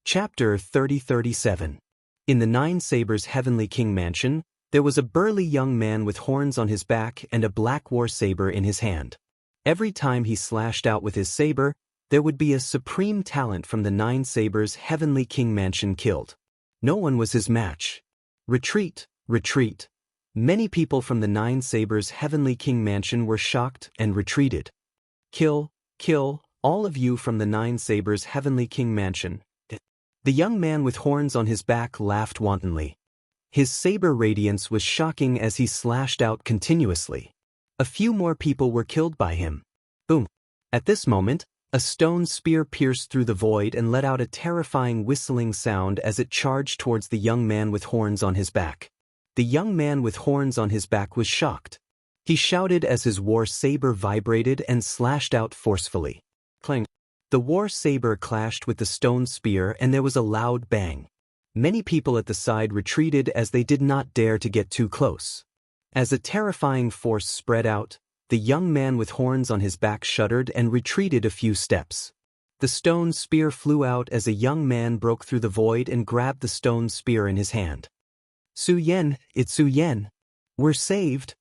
Chapter 30-37. In the Nine Sabers' Heavenly King Mansion, there was a burly young man with horns on his back and a black war saber in his hand. Every time he slashed out with his saber, there would be a supreme talent from the Nine Sabers' Heavenly King Mansion killed. No one was his match. Retreat, retreat. Many people from the Nine Sabers' Heavenly King Mansion were shocked and retreated. Kill, kill, all of you from the Nine Sabers' Heavenly King Mansion. The young man with horns on his back laughed wantonly. His saber radiance was shocking as he slashed out continuously. A few more people were killed by him. Boom! At this moment, a stone spear pierced through the void and let out a terrifying whistling sound as it charged towards the young man with horns on his back. The young man with horns on his back was shocked. He shouted as his war saber vibrated and slashed out forcefully. Clang! The war saber clashed with the stone spear and there was a loud bang. Many people at the side retreated as they did not dare to get too close. As a terrifying force spread out, the young man with horns on his back shuddered and retreated a few steps. The stone spear flew out as a young man broke through the void and grabbed the stone spear in his hand. Su Yen, it's Su Yen. We're saved.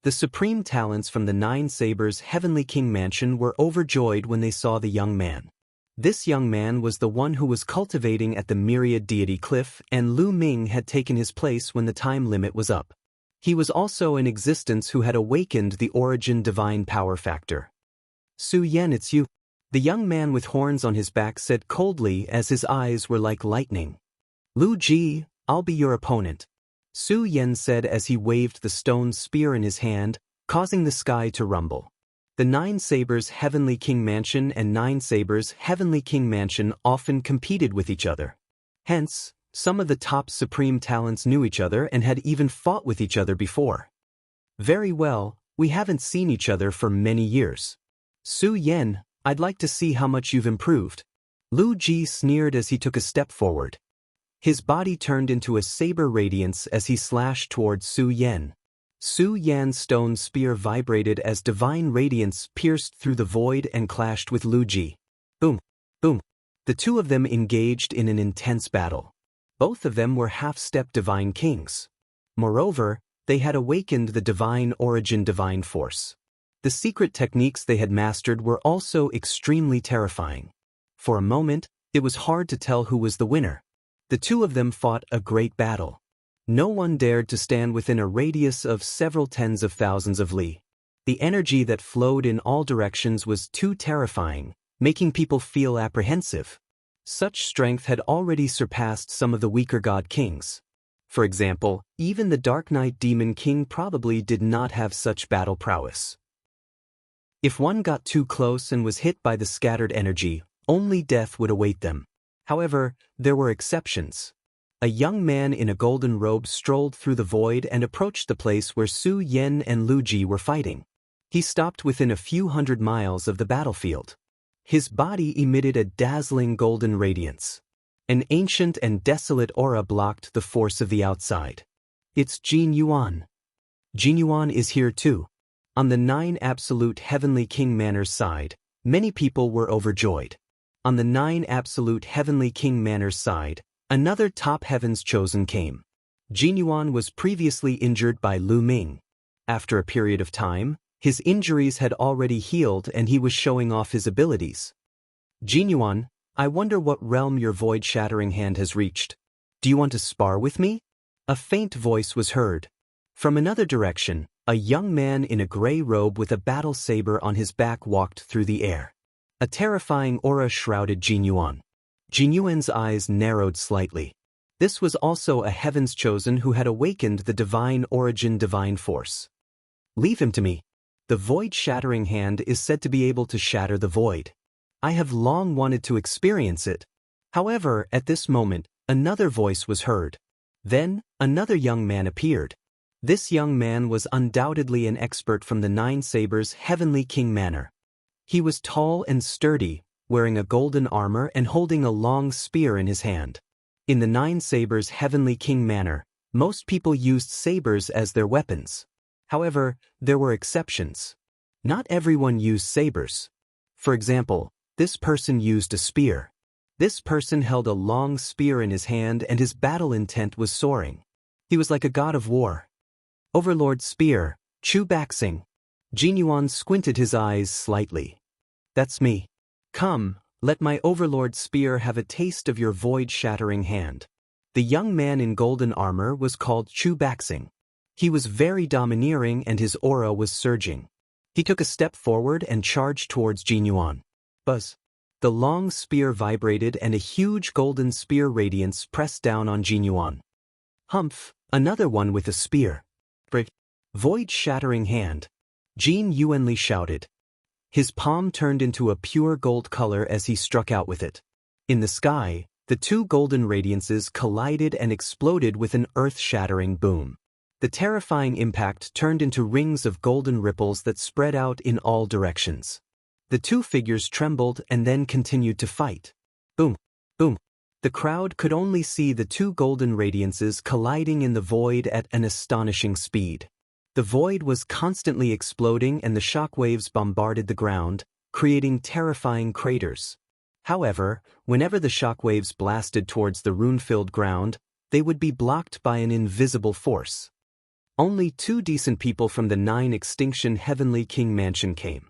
The supreme talents from the Nine Sabers' Heavenly King Mansion were overjoyed when they saw the young man. This young man was the one who was cultivating at the Myriad Deity Cliff, and Lu Ming had taken his place when the time limit was up. He was also in existence who had awakened the origin divine power factor. Su Yen, it's you. The young man with horns on his back said coldly as his eyes were like lightning. Lu Ji, I'll be your opponent. Su Yen said as he waved the stone spear in his hand, causing the sky to rumble. The Nine Sabers' Heavenly King Mansion and Nine Sabers' Heavenly King Mansion often competed with each other. Hence, some of the top supreme talents knew each other and had even fought with each other before. Very well, we haven't seen each other for many years. Su Yen, I'd like to see how much you've improved. Lu Ji sneered as he took a step forward. His body turned into a saber radiance as he slashed towards Su Yen. Su Yan's stone spear vibrated as divine radiance pierced through the void and clashed with Lu Ji. Boom! Boom! The two of them engaged in an intense battle. Both of them were half-step divine kings. Moreover, they had awakened the divine origin divine force. The secret techniques they had mastered were also extremely terrifying. For a moment, it was hard to tell who was the winner. The two of them fought a great battle. No one dared to stand within a radius of several tens of thousands of li. The energy that flowed in all directions was too terrifying, making people feel apprehensive. Such strength had already surpassed some of the weaker god kings. For example, even the Dark Knight Demon King probably did not have such battle prowess. If one got too close and was hit by the scattered energy, only death would await them. However, there were exceptions. A young man in a golden robe strolled through the void and approached the place where Su Yen and Lu Ji were fighting. He stopped within a few hundred miles of the battlefield. His body emitted a dazzling golden radiance. An ancient and desolate aura blocked the force of the outside. It's Jin Yuan. Jin Yuan is here too. On the Nine Absolute Heavenly King Manor's side, many people were overjoyed. On the Nine Absolute Heavenly King Manor's side, another top heavens chosen came. Jin Yuan was previously injured by Lu Ming. After a period of time, his injuries had already healed and he was showing off his abilities. Jin Yuan, I wonder what realm your void-shattering hand has reached. Do you want to spar with me? A faint voice was heard. From another direction, a young man in a gray robe with a battle saber on his back walked through the air. A terrifying aura shrouded Jin Yuan. Jin Yuan's eyes narrowed slightly. This was also a heaven's chosen who had awakened the divine origin divine force. Leave him to me. The void-shattering hand is said to be able to shatter the void. I have long wanted to experience it. However, at this moment, another voice was heard. Then, another young man appeared. This young man was undoubtedly an expert from the Nine Sabers' Heavenly King Manor. He was tall and sturdy, wearing a golden armor and holding a long spear in his hand. In the Nine Sabers' Heavenly King Manor, most people used sabers as their weapons. However, there were exceptions. Not everyone used sabers. For example, this person used a spear. This person held a long spear in his hand and his battle intent was soaring. He was like a god of war. Overlord Spear, Chu Baxing. Jin Yuan squinted his eyes slightly. That's me. Come, let my Overlord Spear have a taste of your void-shattering hand. The young man in golden armor was called Chu Baxing. He was very domineering and his aura was surging. He took a step forward and charged towards Jin Yuan. Buzz. The long spear vibrated and a huge golden spear radiance pressed down on Jin Yuan. Humph, another one with a spear. Void-shattering hand. Jin Yuan shouted. His palm turned into a pure gold color as he struck out with it. In the sky, the two golden radiances collided and exploded with an earth-shattering boom. The terrifying impact turned into rings of golden ripples that spread out in all directions. The two figures trembled and then continued to fight. Boom, boom. The crowd could only see the two golden radiances colliding in the void at an astonishing speed. The void was constantly exploding and the shockwaves bombarded the ground, creating terrifying craters. However, whenever the shockwaves blasted towards the rune-filled ground, they would be blocked by an invisible force. Only 2 decent people from the 9 Extinction Heavenly King Mansion came.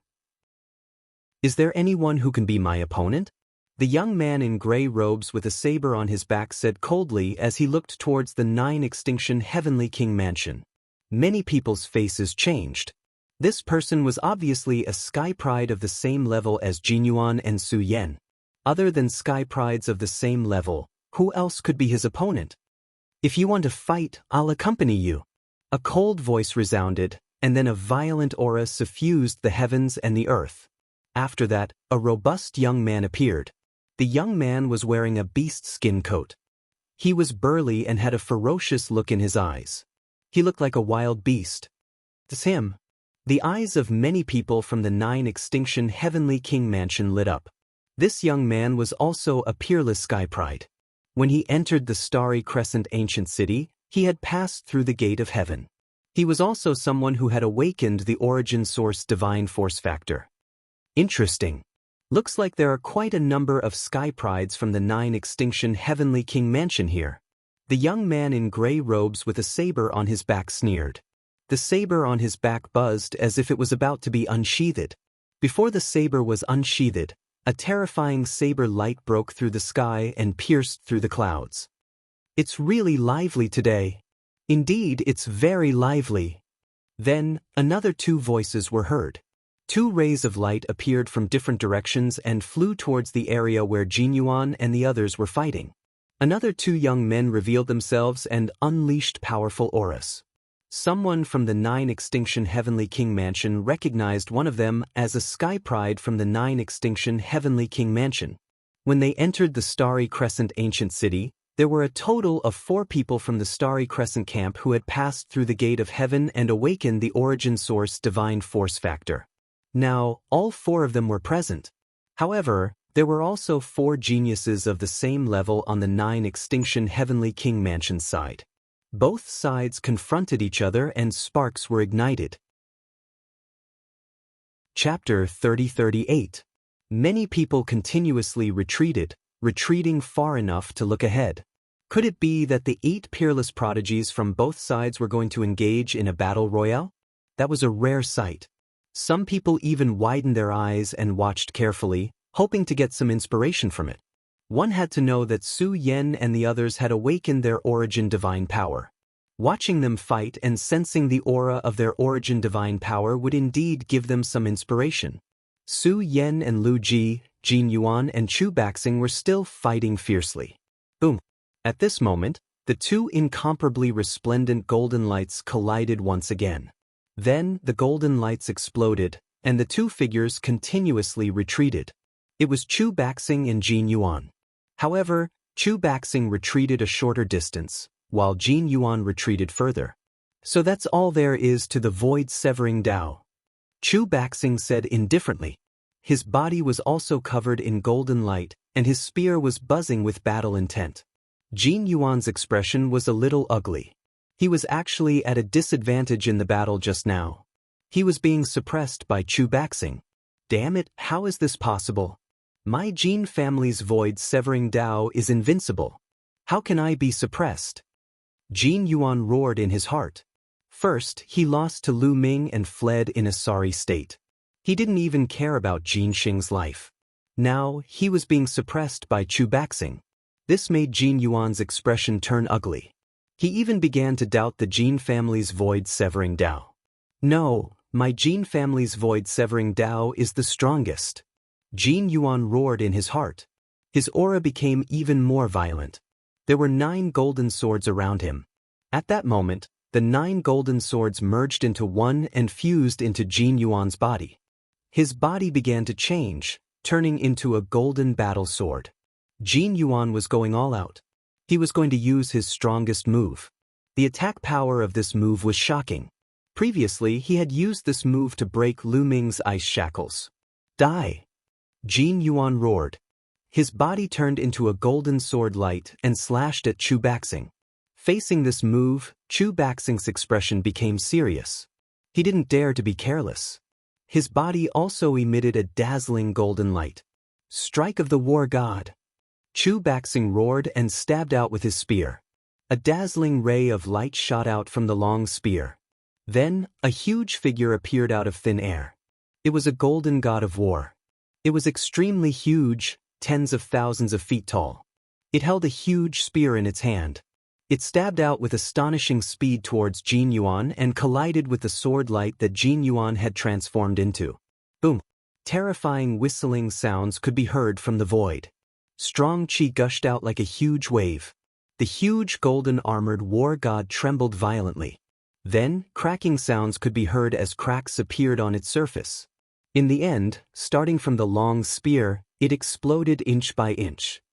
Is there anyone who can be my opponent? The young man in gray robes with a saber on his back said coldly as he looked towards the 9 Extinction Heavenly King Mansion. Many people's faces changed. This person was obviously a Sky Pride of the same level as Jin Yuan and Su Yen. Other than Sky Prides of the same level, who else could be his opponent? If you want to fight, I'll accompany you. A cold voice resounded, and then a violent aura suffused the heavens and the earth. After that, a robust young man appeared. The young man was wearing a beast skin coat. He was burly and had a ferocious look in his eyes. He looked like a wild beast. It's him. The eyes of many people from the 9 Extinction Heavenly King Mansion lit up. This young man was also a peerless Sky Pride. When he entered the Starry Crescent ancient city, he had passed through the gate of heaven. He was also someone who had awakened the origin source divine force factor. Interesting. Looks like there are quite a number of Sky Prides from the 9 Extinction Heavenly King Mansion here. The young man in gray robes with a saber on his back sneered. The saber on his back buzzed as if it was about to be unsheathed. Before the saber was unsheathed, a terrifying saber light broke through the sky and pierced through the clouds. It's really lively today. Indeed, it's very lively. Then, another 2 voices were heard. 2 rays of light appeared from different directions and flew towards the area where Jin Yuan and the others were fighting. Another 2 young men revealed themselves and unleashed powerful auras. Someone from the 9 Extinction Heavenly King Mansion recognized one of them as a Sky Pride from the 9 Extinction Heavenly King Mansion. When they entered the Starry Crescent ancient city, there were a total of 4 people from the Starry Crescent camp who had passed through the gate of heaven and awakened the origin source divine force factor. Now, all 4 of them were present. However, there were also 4 geniuses of the same level on the 9 Extinction Heavenly King Mansion side. Both sides confronted each other and sparks were ignited. Chapter 30-38. Many people continuously retreated, retreating far enough to look ahead. Could it be that the 8 peerless prodigies from both sides were going to engage in a battle royale? That was a rare sight. Some people even widened their eyes and watched carefully, hoping to get some inspiration from it. One had to know that Su Yen and the others had awakened their origin divine power. Watching them fight and sensing the aura of their origin divine power would indeed give them some inspiration. Su Yen and Lu Ji, Jin Yuan and Chu Baxing were still fighting fiercely. Boom. At this moment, the 2 incomparably resplendent golden lights collided once again. Then, the golden lights exploded, and the 2 figures continuously retreated. It was Chu Baxing and Jin Yuan. However, Chu Baxing retreated a shorter distance, while Jin Yuan retreated further. So that's all there is to the void-severing Tao. Chu Baxing said indifferently. His body was also covered in golden light, and his spear was buzzing with battle intent. Jin Yuan's expression was a little ugly. He was actually at a disadvantage in the battle just now. He was being suppressed by Chu Baxing. Damn it, how is this possible? My Jin family's void-severing Tao is invincible. How can I be suppressed? Jin Yuan roared in his heart. First, he lost to Lu Ming and fled in a sorry state. He didn't even care about Jin Xing's life. Now, he was being suppressed by Chu Baxing. This made Jin Yuan's expression turn ugly. He even began to doubt the Jin family's void-severing Tao. No, my Jin family's void-severing Tao is the strongest. Jin Yuan roared in his heart. His aura became even more violent. There were 9 golden swords around him. At that moment, the 9 golden swords merged into one and fused into Jin Yuan's body. His body began to change, turning into a golden battle sword. Jin Yuan was going all out. He was going to use his strongest move. The attack power of this move was shocking. Previously, he had used this move to break Lu Ming's ice shackles. Die! Jin Yuan roared. His body turned into a golden sword light and slashed at Chu Baxing. Facing this move, Chu Baxing's expression became serious. He didn't dare to be careless. His body also emitted a dazzling golden light. Strike of the war god! Chu Baxing roared and stabbed out with his spear. A dazzling ray of light shot out from the long spear. Then, a huge figure appeared out of thin air. It was a golden god of war. It was extremely huge, tens of thousands of feet tall. It held a huge spear in its hand. It stabbed out with astonishing speed towards Jin Yuan and collided with the sword light that Jin Yuan had transformed into. Boom! Terrifying whistling sounds could be heard from the void. Strong chi gushed out like a huge wave. The huge golden armored war god trembled violently. Then, cracking sounds could be heard as cracks appeared on its surface. In the end, starting from the long spear, it exploded inch by inch.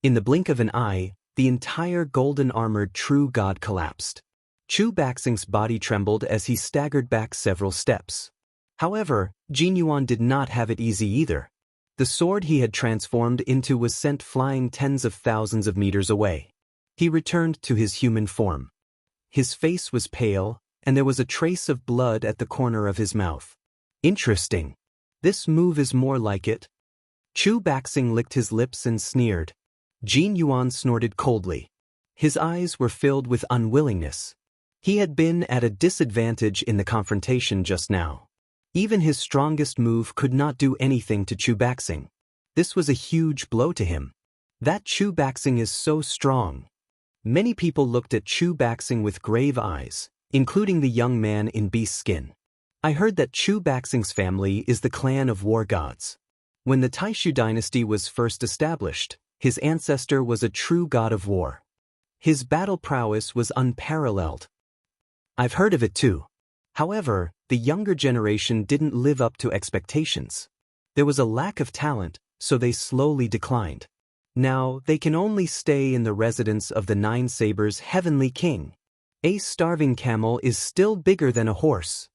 In the blink of an eye, the entire golden-armored true god collapsed. Chu Baxing's body trembled as he staggered back several steps. However, Jin Yuan did not have it easy either. The sword he had transformed into was sent flying tens of thousands of meters away. He returned to his human form. His face was pale, and there was a trace of blood at the corner of his mouth. Interesting. This move is more like it. Chu Baxing licked his lips and sneered. Jin Yuan snorted coldly. His eyes were filled with unwillingness. He had been at a disadvantage in the confrontation just now. Even his strongest move could not do anything to Chu Baxing. This was a huge blow to him. That Chu Baxing is so strong. Many people looked at Chu Baxing with grave eyes, including the young man in beast skin. I heard that Chu Baxing's family is the clan of war gods. When the Taishu dynasty was first established, his ancestor was a true god of war. His battle prowess was unparalleled. I've heard of it too. However, the younger generation didn't live up to expectations. There was a lack of talent, so they slowly declined. Now, they can only stay in the residence of the Nine Sabers' heavenly king. A starving camel is still bigger than a horse.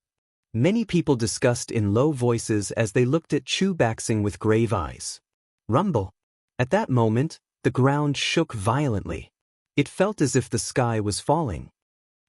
Many people discussed in low voices as they looked at Chu Baxing with grave eyes. Rumble. At that moment, the ground shook violently. It felt as if the sky was falling.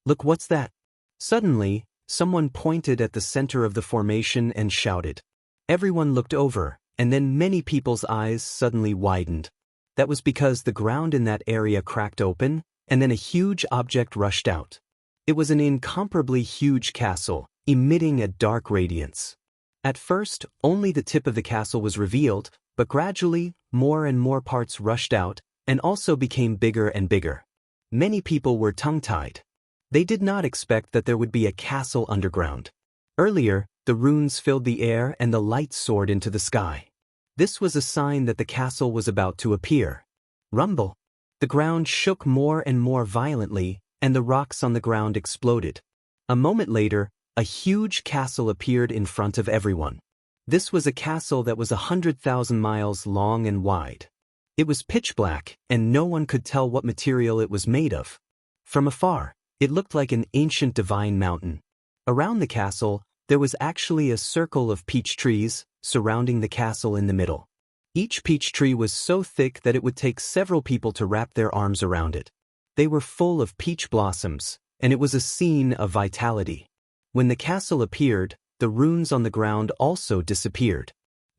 Look, what's that? Suddenly, someone pointed at the center of the formation and shouted. Everyone looked over, and then many people's eyes suddenly widened. That was because the ground in that area cracked open, and then a huge object rushed out. It was an incomparably huge castle, emitting a dark radiance. At first, only the tip of the castle was revealed, but gradually, more and more parts rushed out, and also became bigger and bigger. Many people were tongue-tied. They did not expect that there would be a castle underground. Earlier, the runes filled the air and the light soared into the sky. This was a sign that the castle was about to appear. Rumble. The ground shook more and more violently, and the rocks on the ground exploded. A moment later, a huge castle appeared in front of everyone. This was a castle that was 100,000 miles long and wide. It was pitch black, and no one could tell what material it was made of. From afar, it looked like an ancient divine mountain. Around the castle, there was actually a circle of peach trees, surrounding the castle in the middle. Each peach tree was so thick that it would take several people to wrap their arms around it. They were full of peach blossoms, and it was a scene of vitality. When the castle appeared, the runes on the ground also disappeared.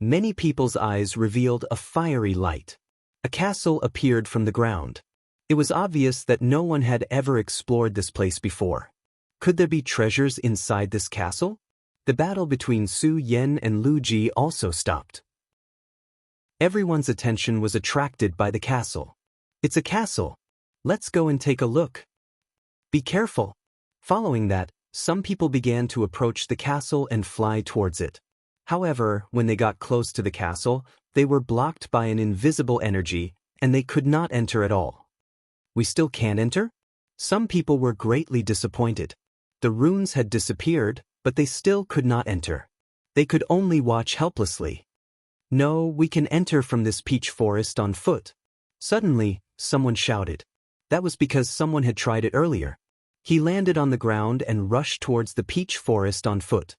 Many people's eyes revealed a fiery light. A castle appeared from the ground. It was obvious that no one had ever explored this place before. Could there be treasures inside this castle? The battle between Su Yan and Lu Ji also stopped. Everyone's attention was attracted by the castle. It's a castle. Let's go and take a look. Be careful. Following that, some people began to approach the castle and fly towards it. However, when they got close to the castle, they were blocked by an invisible energy, and they could not enter at all. We still can't enter? Some people were greatly disappointed. The runes had disappeared, but they still could not enter. They could only watch helplessly. No, we can enter from this peach forest on foot. Suddenly, someone shouted. That was because someone had tried it earlier. He landed on the ground and rushed towards the peach forest on foot.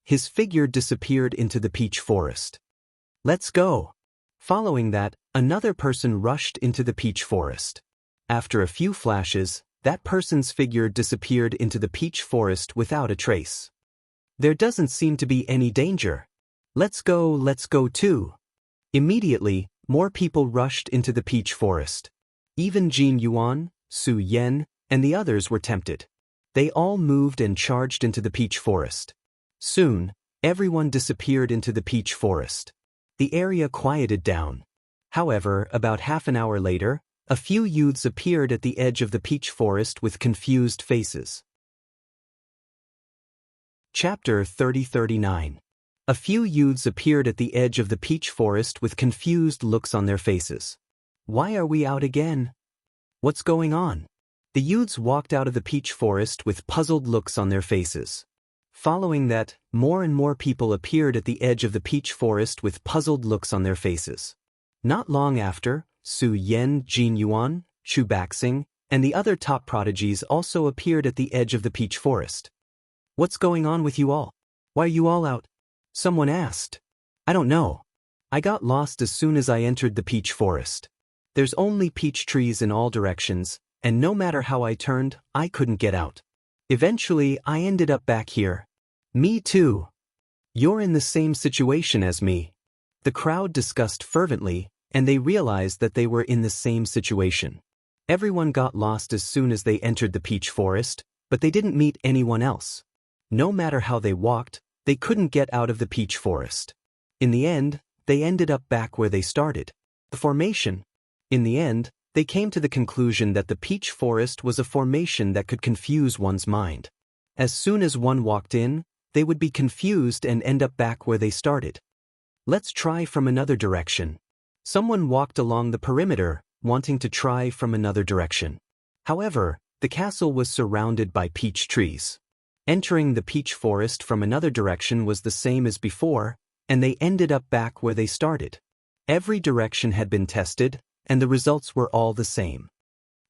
His figure disappeared into the peach forest. Let's go. Following that, another person rushed into the peach forest. After a few flashes, that person's figure disappeared into the peach forest without a trace. There doesn't seem to be any danger. Let's go too. Immediately, more people rushed into the peach forest. Even Jin Yuan, Su Yan, and the others were tempted. They all moved and charged into the peach forest. Soon, everyone disappeared into the peach forest. The area quieted down. However, about half an hour later, a few youths appeared at the edge of the peach forest with confused faces. Chapter 3039. A few youths appeared at the edge of the peach forest with confused looks on their faces. Why are we out again? What's going on? The youths walked out of the peach forest with puzzled looks on their faces. Following that, more and more people appeared at the edge of the peach forest with puzzled looks on their faces. Not long after, Su Yan, Jin Yuan, Chu Baxing, and the other top prodigies also appeared at the edge of the peach forest. What's going on with you all? Why are you all out? Someone asked. I don't know. I got lost as soon as I entered the peach forest. There's only peach trees in all directions, and no matter how I turned, I couldn't get out. Eventually, I ended up back here. Me too. You're in the same situation as me. The crowd discussed fervently, and they realized that they were in the same situation. Everyone got lost as soon as they entered the peach forest, but they didn't meet anyone else. No matter how they walked, they couldn't get out of the peach forest. In the end, they ended up back where they started. The formation. In the end, they came to the conclusion that the peach forest was a formation that could confuse one's mind. As soon as one walked in, they would be confused and end up back where they started. Let's try from another direction. Someone walked along the perimeter, wanting to try from another direction. However, the castle was surrounded by peach trees. Entering the peach forest from another direction was the same as before, and they ended up back where they started. Every direction had been tested, and the results were all the same.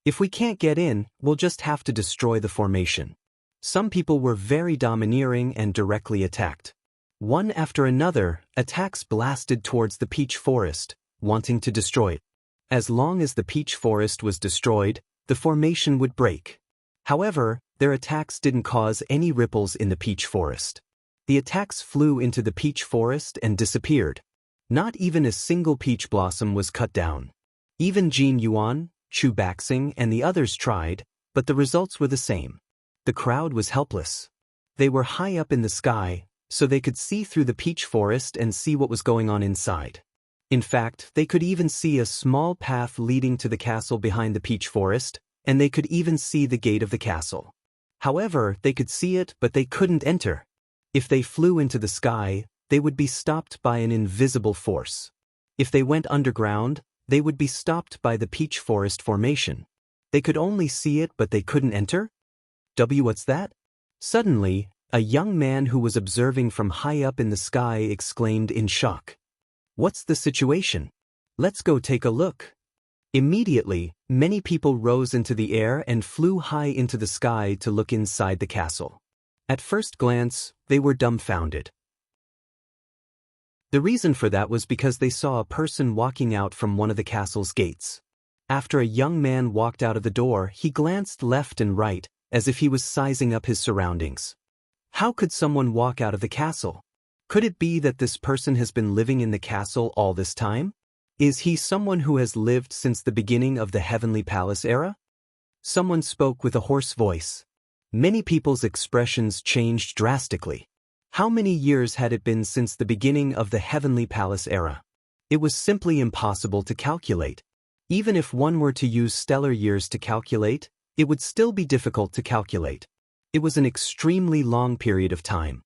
If we can't get in, we'll just have to destroy the formation. Some people were very domineering and directly attacked. One after another, attacks blasted towards the peach forest, wanting to destroy it. As long as the peach forest was destroyed, the formation would break. However, their attacks didn't cause any ripples in the peach forest. The attacks flew into the peach forest and disappeared. Not even a single peach blossom was cut down. Even Jin Yuan, Chu Baxing, and the others tried, but the results were the same. The crowd was helpless. They were high up in the sky, so they could see through the peach forest and see what was going on inside. In fact, they could even see a small path leading to the castle behind the peach forest, and they could even see the gate of the castle. However, they could see it, but they couldn't enter. If they flew into the sky, they would be stopped by an invisible force. If they went underground, they would be stopped by the peach forest formation. They could only see it, but they couldn't enter? What's that? Suddenly, a young man who was observing from high up in the sky exclaimed in shock. What's the situation? Let's go take a look. Immediately, many people rose into the air and flew high into the sky to look inside the castle. At first glance, they were dumbfounded. The reason for that was because they saw a person walking out from one of the castle's gates. After a young man walked out of the door, he glanced left and right, as if he was sizing up his surroundings. How could someone walk out of the castle? Could it be that this person has been living in the castle all this time? Is he someone who has lived since the beginning of the Heavenly Palace era? Someone spoke with a hoarse voice. Many people's expressions changed drastically. How many years had it been since the beginning of the Heavenly Palace era? It was simply impossible to calculate. Even if one were to use stellar years to calculate, it would still be difficult to calculate. It was an extremely long period of time.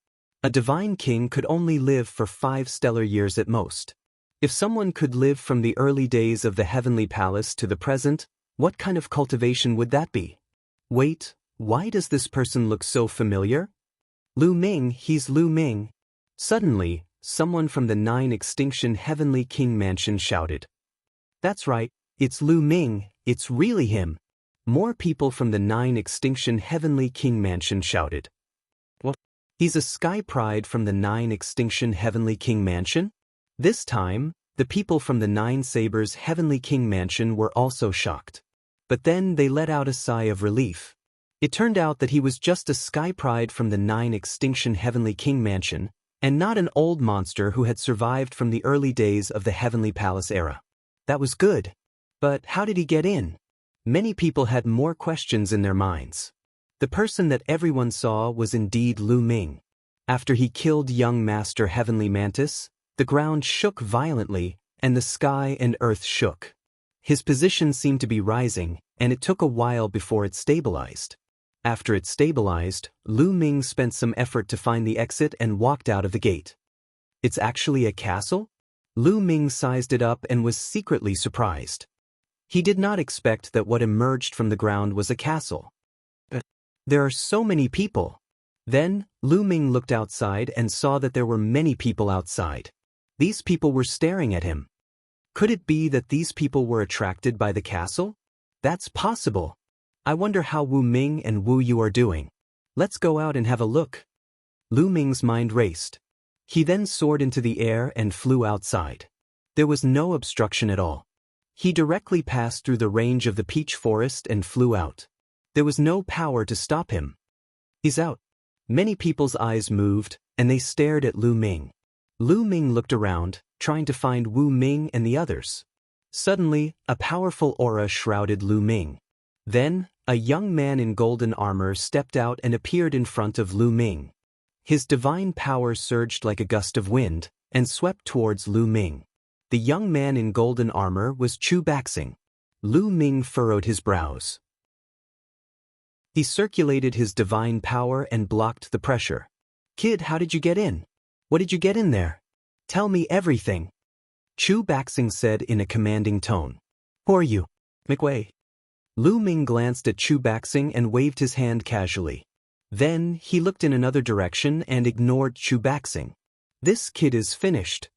A divine king could only live for 5 stellar years at most. If someone could live from the early days of the Heavenly Palace to the present, what kind of cultivation would that be? Wait, why does this person look so familiar? Lu Ming, he's Lu Ming. Suddenly, someone from the 9 Extinction Heavenly King Mansion shouted. That's right, it's Lu Ming, it's really him. More people from the 9 Extinction Heavenly King Mansion shouted. What? He's a sky pride from the 9 Extinction Heavenly King Mansion? This time, the people from the 9 Sabers Heavenly King Mansion were also shocked. But then they let out a sigh of relief. It turned out that he was just a sky pride from the 9 Extinction Heavenly King Mansion, and not an old monster who had survived from the early days of the Heavenly Palace era. That was good. But how did he get in? Many people had more questions in their minds. The person that everyone saw was indeed Lu Ming. After he killed young Master Heavenly Mantis, the ground shook violently, and the sky and earth shook. His position seemed to be rising, and it took a while before it stabilized. After it stabilized, Lu Ming spent some effort to find the exit and walked out of the gate. It's actually a castle? Lu Ming sized it up and was secretly surprised. He did not expect that what emerged from the ground was a castle. There are so many people. Then, Lu Ming looked outside and saw that there were many people outside. These people were staring at him. Could it be that these people were attracted by the castle? That's possible. I wonder how Wu Ming and Wu Yu are doing. Let's go out and have a look. Lu Ming's mind raced. He then soared into the air and flew outside. There was no obstruction at all. He directly passed through the range of the peach forest and flew out. There was no power to stop him. He's out. Many people's eyes moved, and they stared at Lu Ming. Lu Ming looked around, trying to find Wu Ming and the others. Suddenly, a powerful aura shrouded Lu Ming. Then, a young man in golden armor stepped out and appeared in front of Lu Ming. His divine power surged like a gust of wind, and swept towards Lu Ming. The young man in golden armor was Chu Baxing. Lu Ming furrowed his brows. He circulated his divine power and blocked the pressure. Kid, how did you get in? What did you get in there? Tell me everything. Chu Baxing said in a commanding tone. Who are you? McWei. Lu Ming glanced at Chu Baxing and waved his hand casually. Then, he looked in another direction and ignored Chu Baxing. This kid is finished.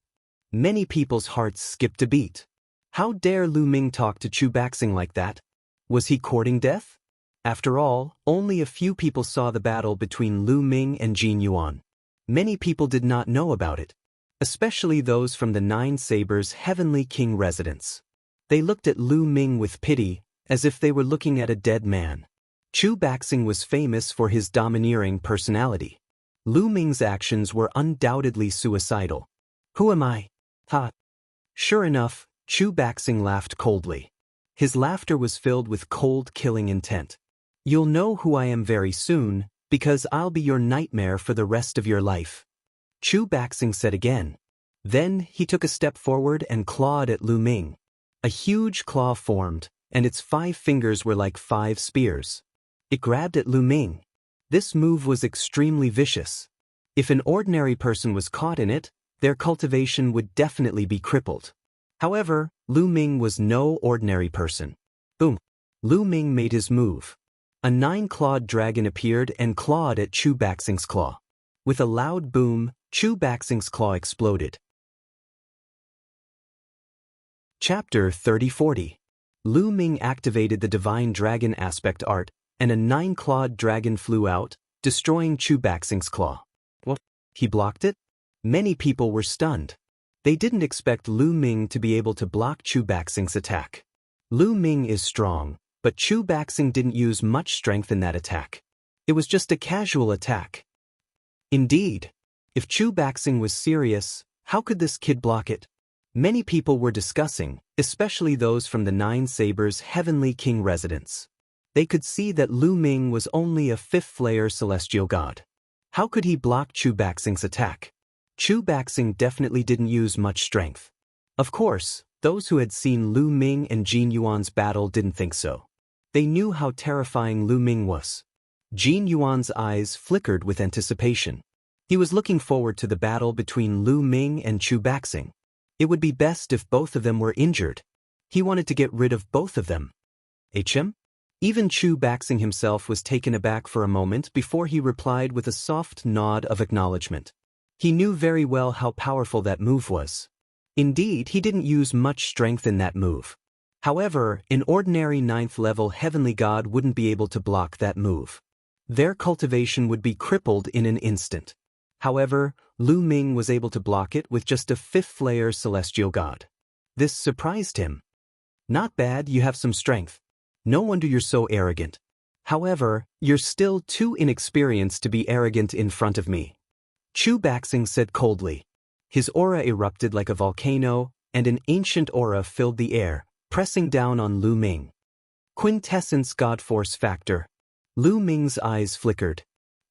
Many people's hearts skipped a beat. How dare Lu Ming talk to Chu Baxing like that? Was he courting death? After all, only a few people saw the battle between Lu Ming and Jin Yuan. Many people did not know about it, especially those from the 9 Sabers Heavenly King residence. They looked at Lu Ming with pity, as if they were looking at a dead man. Chu Baxing was famous for his domineering personality. Lu Ming's actions were undoubtedly suicidal. Who am I? Ha! Sure enough, Chu Baxing laughed coldly. His laughter was filled with cold, killing intent. You'll know who I am very soon, because I'll be your nightmare for the rest of your life. Chu Baxing said again. Then he took a step forward and clawed at Lu Ming. A huge claw formed, and its 5 fingers were like 5 spears. It grabbed at Lu Ming. This move was extremely vicious. If an ordinary person was caught in it, their cultivation would definitely be crippled. However, Lu Ming was no ordinary person. Boom! Lu Ming made his move. A 9-clawed dragon appeared and clawed at Chu Baxing's claw. With a loud boom, Chu Baxing's claw exploded. Chapter 3040. Lu Ming activated the Divine Dragon Aspect Art, and a 9-clawed dragon flew out, destroying Chu Baxing's claw. What? He blocked it? Many people were stunned. They didn't expect Lu Ming to be able to block Chu Baxing's attack. Lu Ming is strong, but Chu Baxing didn't use much strength in that attack. It was just a casual attack. Indeed. If Chu Baxing was serious, how could this kid block it? Many people were discussing, especially those from the Nine Sabers' Heavenly King residence. They could see that Lu Ming was only a fifth-layer celestial god. How could he block Chu Baxing's attack? Chu Baxing definitely didn't use much strength. Of course, those who had seen Lu Ming and Jin Yuan's battle didn't think so. They knew how terrifying Lu Ming was. Jin Yuan's eyes flickered with anticipation. He was looking forward to the battle between Lu Ming and Chu Baxing. It would be best if both of them were injured. He wanted to get rid of both of them. HM? Even Chu Baxing himself was taken aback for a moment before he replied with a soft nod of acknowledgement. He knew very well how powerful that move was. Indeed, he didn't use much strength in that move. However, an ordinary 9th-level heavenly god wouldn't be able to block that move. Their cultivation would be crippled in an instant. However, Lu Ming was able to block it with just a 5th-layer celestial god. This surprised him. Not bad, you have some strength. No wonder you're so arrogant. However, you're still too inexperienced to be arrogant in front of me. Chu Baxing said coldly. His aura erupted like a volcano, and an ancient aura filled the air, pressing down on Lu Ming. Quintessence God Force Factor. Lu Ming's eyes flickered.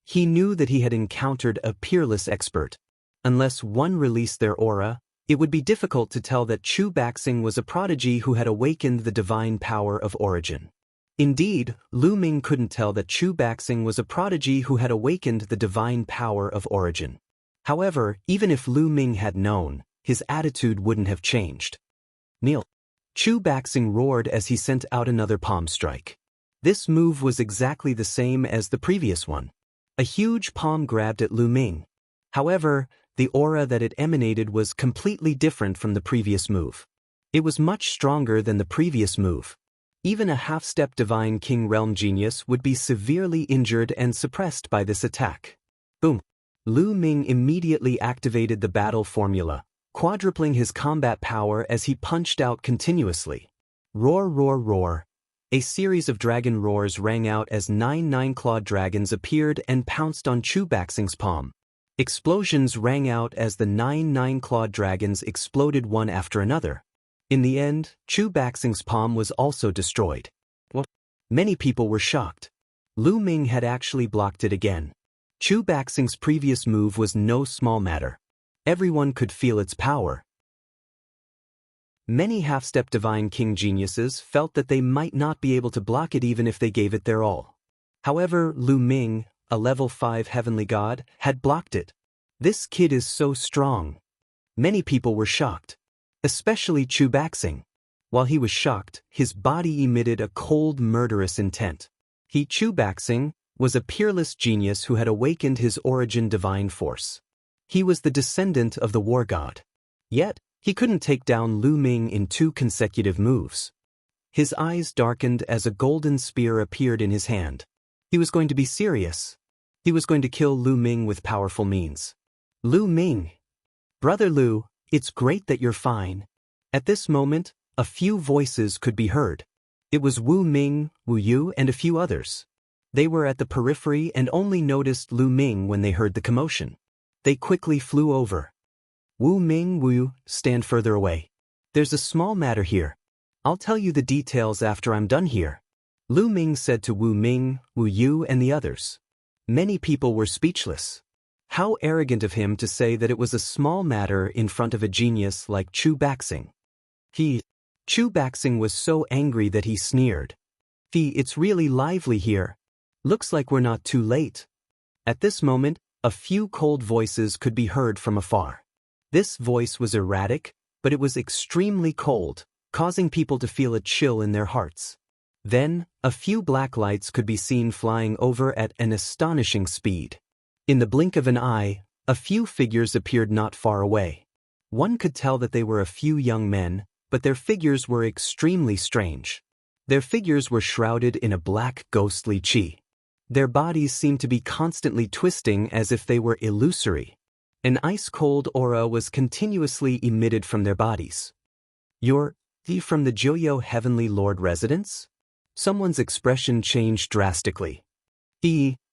He knew that he had encountered a peerless expert. Unless one released their aura, it would be difficult to tell that Chu Baxing was a prodigy who had awakened the divine power of origin. Indeed, Lu Ming couldn't tell that Chu Baxing was a prodigy who had awakened the divine power of origin. However, even if Lu Ming had known, his attitude wouldn't have changed. Kneel. Chu Baxing roared as he sent out another palm strike. This move was exactly the same as the previous one. A huge palm grabbed at Lu Ming. However, the aura that it emanated was completely different from the previous move. It was much stronger than the previous move. Even a half-step Divine King Realm genius would be severely injured and suppressed by this attack. Boom! Lu Ming immediately activated the battle formula, quadrupling his combat power as he punched out continuously. Roar, roar, roar. A series of dragon roars rang out as 9 nine-clawed dragons appeared and pounced on Chu Baxing's palm. Explosions rang out as the 9 nine-clawed dragons exploded one after another. In the end, Chu Baxing's palm was also destroyed. What? Many people were shocked. Lu Ming had actually blocked it again. Chu Baxing's previous move was no small matter. Everyone could feel its power. Many half-step Divine King geniuses felt that they might not be able to block it even if they gave it their all. However, Lu Ming, a level 5 heavenly god, had blocked it. This kid is so strong. Many people were shocked. Especially Chu Baxing. While he was shocked, his body emitted a cold, murderous intent. Chu Baxing was a peerless genius who had awakened his origin divine force. He was the descendant of the war god. Yet, he couldn't take down Lu Ming in 2 consecutive moves. His eyes darkened as a golden spear appeared in his hand. He was going to be serious. He was going to kill Lu Ming with powerful means. Lu Ming. Brother Lu, it's great that you're fine. At this moment, a few voices could be heard. It was Wu Ming, Wu Yu, and a few others. They were at the periphery and only noticed Lu Ming when they heard the commotion. They quickly flew over. Wu Ming, Wu Yu, stand further away. There's a small matter here. I'll tell you the details after I'm done here. Lu Ming said to Wu Ming, Wu Yu, and the others. Many people were speechless. How arrogant of him to say that it was a small matter in front of a genius like Chu Baxing. Chu Baxing was so angry that he sneered. It's really lively here. Looks like we're not too late. At this moment, a few cold voices could be heard from afar. This voice was erratic, but it was extremely cold, causing people to feel a chill in their hearts. Then, a few black lights could be seen flying over at an astonishing speed. In the blink of an eye, a few figures appeared not far away. One could tell that they were a few young men, but their figures were extremely strange. Their figures were shrouded in a black ghostly chi. Their bodies seemed to be constantly twisting as if they were illusory. An ice-cold aura was continuously emitted from their bodies. You're from the Jianghu Heavenly Lord residence? Someone's expression changed drastically.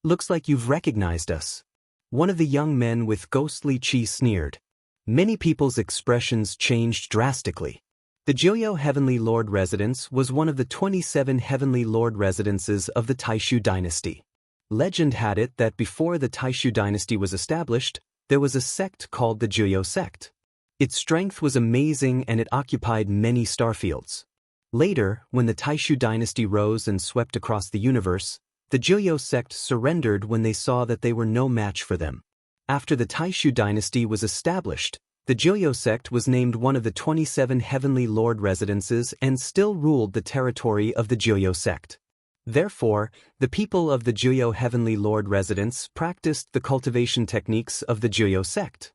Looks like you've recognized us. One of the young men with ghostly chi sneered. Many people's expressions changed drastically. The Jianghu Heavenly Lord Residence was one of the 27 Heavenly Lord Residences of the Taishu dynasty. Legend had it that before the Taishu dynasty was established, there was a sect called the Jianghu sect. Its strength was amazing and it occupied many starfields. Later, when the Taishu dynasty rose and swept across the universe, the Jianghu sect surrendered when they saw that they were no match for them. After the Taishu dynasty was established, the Jianghu sect was named one of the 27 Heavenly Lord Residences and still ruled the territory of the Jianghu sect. Therefore, the people of the Jianghu Heavenly Lord Residence practiced the cultivation techniques of the Jianghu sect.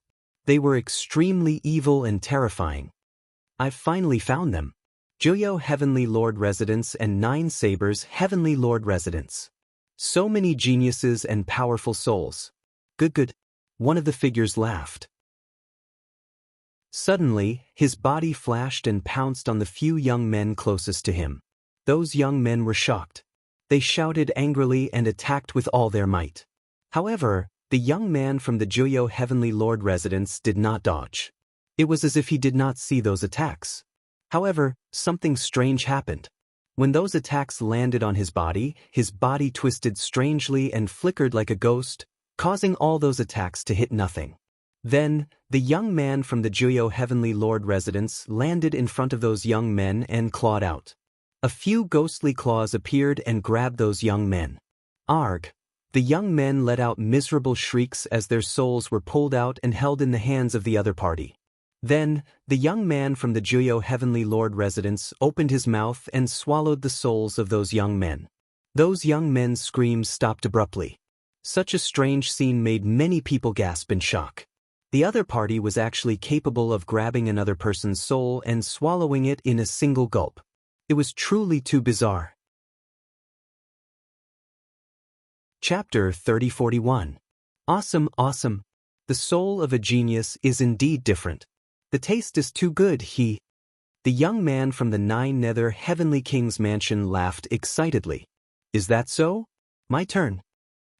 They were extremely evil and terrifying. I've finally found them. Jianghu Heavenly Lord Residence and 9 Sabers Heavenly Lord Residence. So many geniuses and powerful souls. Good. One of the figures laughed. Suddenly, his body flashed and pounced on the few young men closest to him. Those young men were shocked. They shouted angrily and attacked with all their might. However, the young man from the Jianghu Heavenly Lord Residence did not dodge. It was as if he did not see those attacks. However, something strange happened. When those attacks landed on his body twisted strangely and flickered like a ghost, causing all those attacks to hit nothing. Then, the young man from the Jianghu Heavenly Lord Residence landed in front of those young men and clawed out. A few ghostly claws appeared and grabbed those young men. Arg! The young men let out miserable shrieks as their souls were pulled out and held in the hands of the other party. Then, the young man from the Jianghu Heavenly Lord Residence opened his mouth and swallowed the souls of those young men. Those young men's screams stopped abruptly. Such a strange scene made many people gasp in shock. The other party was actually capable of grabbing another person's soul and swallowing it in a single gulp. It was truly too bizarre. Chapter 3041. Awesome. The soul of a genius is indeed different. The taste is too good, The young man from the 9 Nether Heavenly King's mansion laughed excitedly. Is that so? My turn.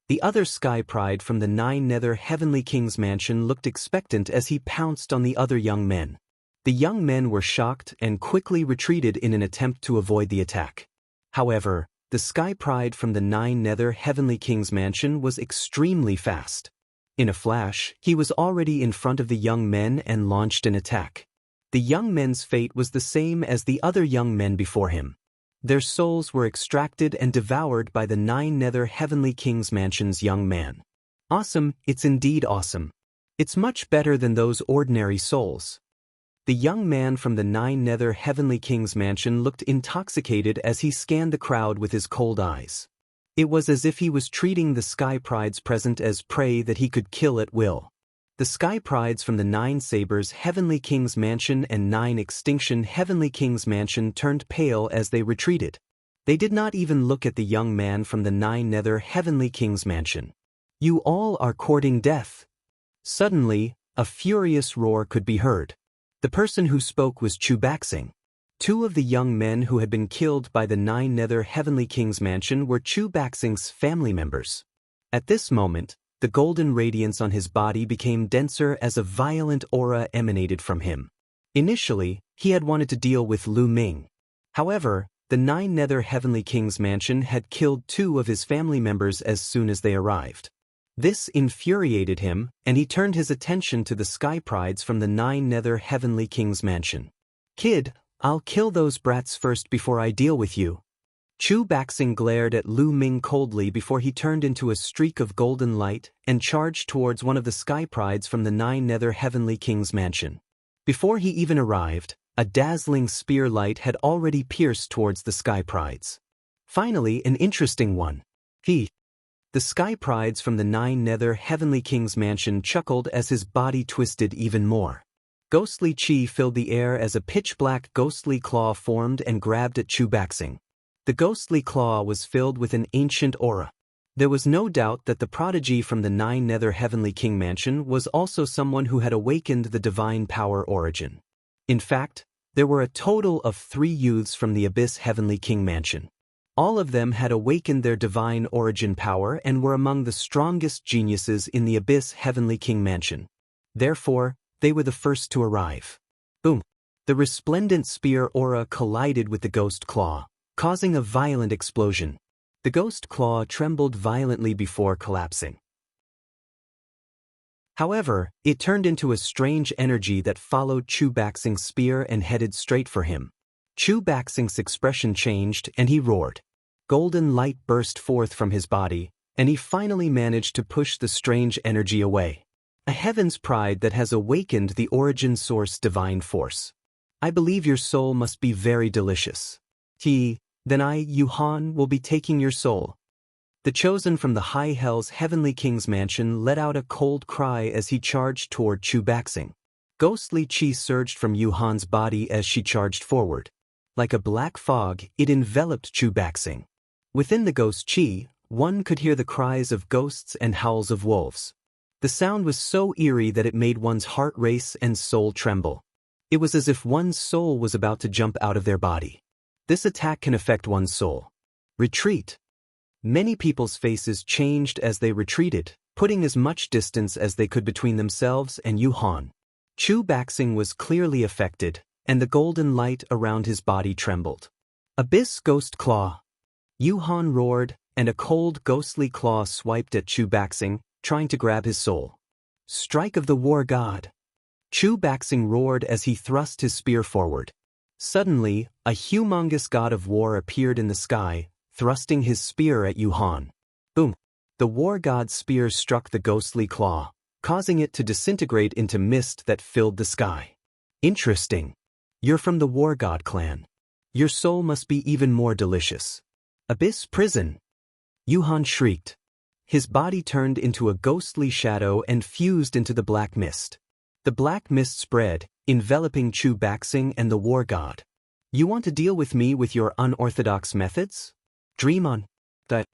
The other Sky Pride from the 9 Nether Heavenly King's mansion looked expectant as he pounced on the other young men. The young men were shocked and quickly retreated in an attempt to avoid the attack. However, the Sky Pride from the 9 Nether Heavenly King's mansion was extremely fast. In a flash, he was already in front of the young men and launched an attack. The young men's fate was the same as the other young men before him. Their souls were extracted and devoured by the 9 Nether Heavenly King's mansion's young man. Awesome, it's indeed awesome. It's much better than those ordinary souls. The young man from the 9 Nether Heavenly King's mansion looked intoxicated as he scanned the crowd with his cold eyes. It was as if he was treating the Sky Prides present as prey that he could kill at will. The Sky Prides from the 9 Sabers Heavenly King's mansion and 9 Extinction Heavenly King's mansion turned pale as they retreated. They did not even look at the young man from the 9 Nether Heavenly King's mansion. You all are courting death. Suddenly, a furious roar could be heard. The person who spoke was Chu Baxing. 2 of the young men who had been killed by the 9 Nether Heavenly King's mansion were Chu Baxing's family members. At this moment, the golden radiance on his body became denser as a violent aura emanated from him. Initially, he had wanted to deal with Lu Ming. However, the 9 Nether Heavenly King's mansion had killed 2 of his family members as soon as they arrived. This infuriated him, and he turned his attention to the Sky Prides from the 9 Nether Heavenly King's mansion. Kid, I'll kill those brats first before I deal with you. Chu Baxing glared at Lu Ming coldly before he turned into a streak of golden light and charged towards one of the Sky Prides from the 9 Nether Heavenly King's mansion. Before he even arrived, a dazzling spear light had already pierced towards the Sky Prides. Finally, an interesting one. The Sky Prides from the 9 Nether Heavenly King's mansion chuckled as his body twisted even more. Ghostly chi filled the air as a pitch-black ghostly claw formed and grabbed at Chu Baxing. The ghostly claw was filled with an ancient aura. There was no doubt that the prodigy from the 9 Nether Heavenly King mansion was also someone who had awakened the divine power origin. In fact, there were a total of 3 youths from the Abyss Heavenly King mansion. All of them had awakened their divine origin power and were among the strongest geniuses in the Abyss Heavenly King Mansion. Therefore, they were the first to arrive. Boom! The resplendent spear aura collided with the ghost claw, causing a violent explosion. The ghost claw trembled violently before collapsing. However, it turned into a strange energy that followed Chu Baxing's spear and headed straight for him. Chu Baxing's expression changed and he roared. Golden light burst forth from his body, and he finally managed to push the strange energy away. A heaven's pride that has awakened the origin source divine force. I believe your soul must be very delicious. Then I, Yuhan, will be taking your soul. The chosen from the high hell's heavenly king's mansion let out a cold cry as he charged toward Chu Baxing. Ghostly chi surged from Yuhan's body as she charged forward. Like a black fog, it enveloped Chu Baxing. Within the ghost chi, one could hear the cries of ghosts and howls of wolves. The sound was so eerie that it made one's heart race and soul tremble. It was as if one's soul was about to jump out of their body. This attack can affect one's soul. Retreat. Many people's faces changed as they retreated, putting as much distance as they could between themselves and Yuhan. Chu Baxing was clearly affected, and the golden light around his body trembled. Abyss Ghost Claw. Yuhan roared, and a cold ghostly claw swiped at Chu Baxing, trying to grab his soul. Strike of the War God. Chu Baxing roared as he thrust his spear forward. Suddenly, a humongous god of war appeared in the sky, thrusting his spear at Yuhan. Boom! The war god's spear struck the ghostly claw, causing it to disintegrate into mist that filled the sky. Interesting. You're from the war god clan. Your soul must be even more delicious. Abyss Prison. Yuhan shrieked. His body turned into a ghostly shadow and fused into the black mist. The black mist spread, enveloping Chu Baxing and the war god. You want to deal with me with your unorthodox methods? Dream on. That.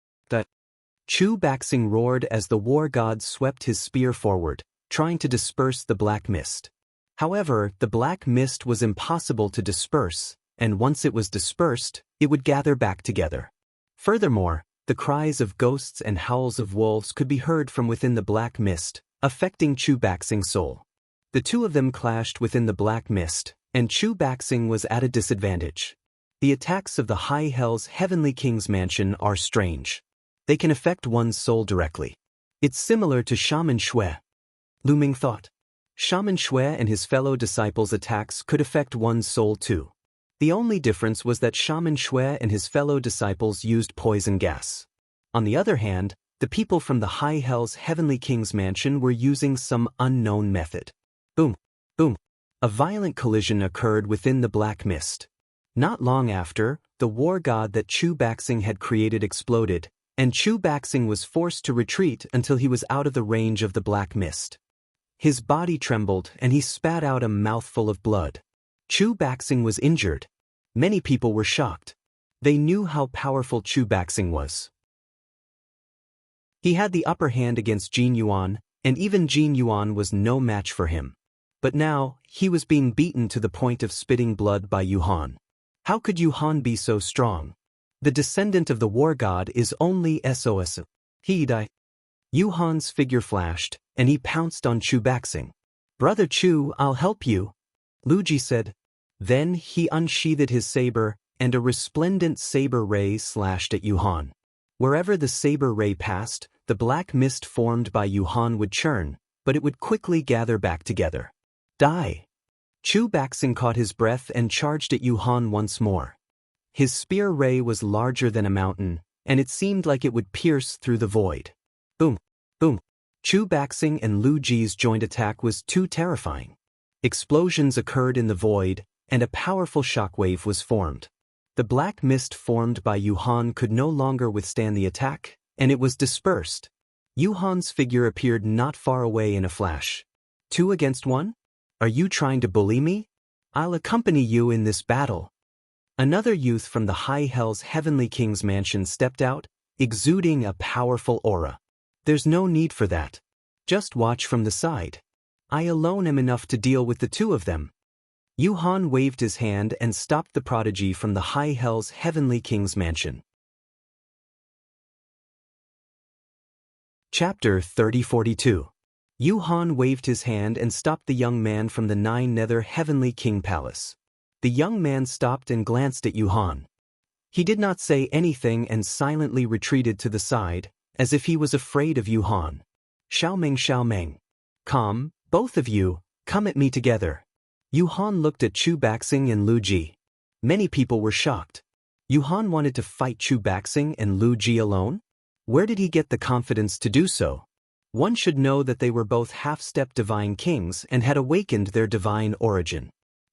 Chu Baxing roared as the war god swept his spear forward, trying to disperse the black mist. However, the black mist was impossible to disperse, and once it was dispersed, it would gather back together. Furthermore, the cries of ghosts and howls of wolves could be heard from within the black mist, affecting Chu Baxing's soul. The two of them clashed within the black mist, and Chu Baxing was at a disadvantage. The attacks of the High Hell's Heavenly King's Mansion are strange. They can affect one's soul directly. It's similar to Shaman Shui. Lu Ming thought. Shaman Shui and his fellow disciples' attacks could affect one's soul too. The only difference was that Shaman Shui and his fellow disciples used poison gas. On the other hand, the people from the High Hell's Heavenly King's Mansion were using some unknown method. Boom! Boom! A violent collision occurred within the black mist. Not long after, the war god that Chu Baxing had created exploded, and Chu Baxing was forced to retreat until he was out of the range of the black mist. His body trembled and he spat out a mouthful of blood. Chu Baxing was injured. Many people were shocked. They knew how powerful Chu Baxing was. He had the upper hand against Jin Yuan, and even Jin Yuan was no match for him. But now, he was being beaten to the point of spitting blood by Yuhan. How could Yuhan be so strong? The descendant of the war god is only SOS. He died. Yuhan's figure flashed, and he pounced on Chu Baxing. Brother Chu, I'll help you, Luji said. Then he unsheathed his saber, and a resplendent saber ray slashed at Yuhan. Wherever the saber ray passed, the black mist formed by Yuhan would churn, but it would quickly gather back together. Die! Chu Baxing caught his breath and charged at Yuhan once more. His spear ray was larger than a mountain, and it seemed like it would pierce through the void. Boom! Boom! Chu Baxing and Lu Ji's joint attack was too terrifying. Explosions occurred in the void, and a powerful shockwave was formed. The black mist formed by Yuhan could no longer withstand the attack, and it was dispersed. Yuhan's figure appeared not far away in a flash. 2 against 1? Are you trying to bully me? I'll accompany you in this battle. Another youth from the High Hell's Heavenly King's Mansion stepped out, exuding a powerful aura. There's no need for that. Just watch from the side. I alone am enough to deal with the 2 of them. Yuhan waved his hand and stopped the prodigy from the High Hell's Heavenly King's Mansion. Chapter 3042. Yu Han waved his hand and stopped the young man from the Nine-Nether Heavenly King Palace. The young man stopped and glanced at Yu Han. He did not say anything and silently retreated to the side, as if he was afraid of Yu Han. Xiao Meng. Come, both of you, come at me together. Yu Han looked at Chu Baxing and Lu Ji. Many people were shocked. Yu Han wanted to fight Chu Baxing and Lu Ji alone? Where did he get the confidence to do so? One should know that they were both half-step divine kings and had awakened their divine origin.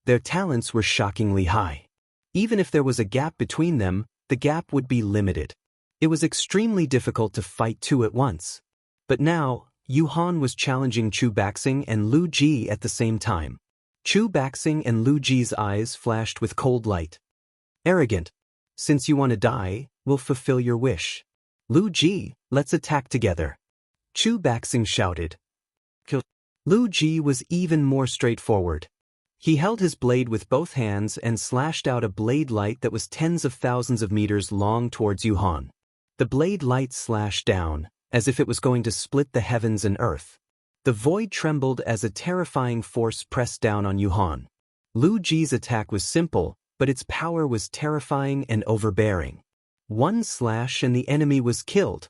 Their talents were shockingly high. Even if there was a gap between them, the gap would be limited. It was extremely difficult to fight two at once. But now, Yu Han was challenging Chu Baxing and Lu Ji at the same time. Chu Baxing and Lu Ji's eyes flashed with cold light. Arrogant. Since you want to die, we'll fulfill your wish. Lu Ji, let's attack together. Chu Baxing shouted. Kill. Lu Ji was even more straightforward. He held his blade with both hands and slashed out a blade light that was tens of thousands of meters long towards Yu Han. The blade light slashed down, as if it was going to split the heavens and earth. The void trembled as a terrifying force pressed down on Yu Han. Lu Ji's attack was simple, but its power was terrifying and overbearing. One slash and the enemy was killed.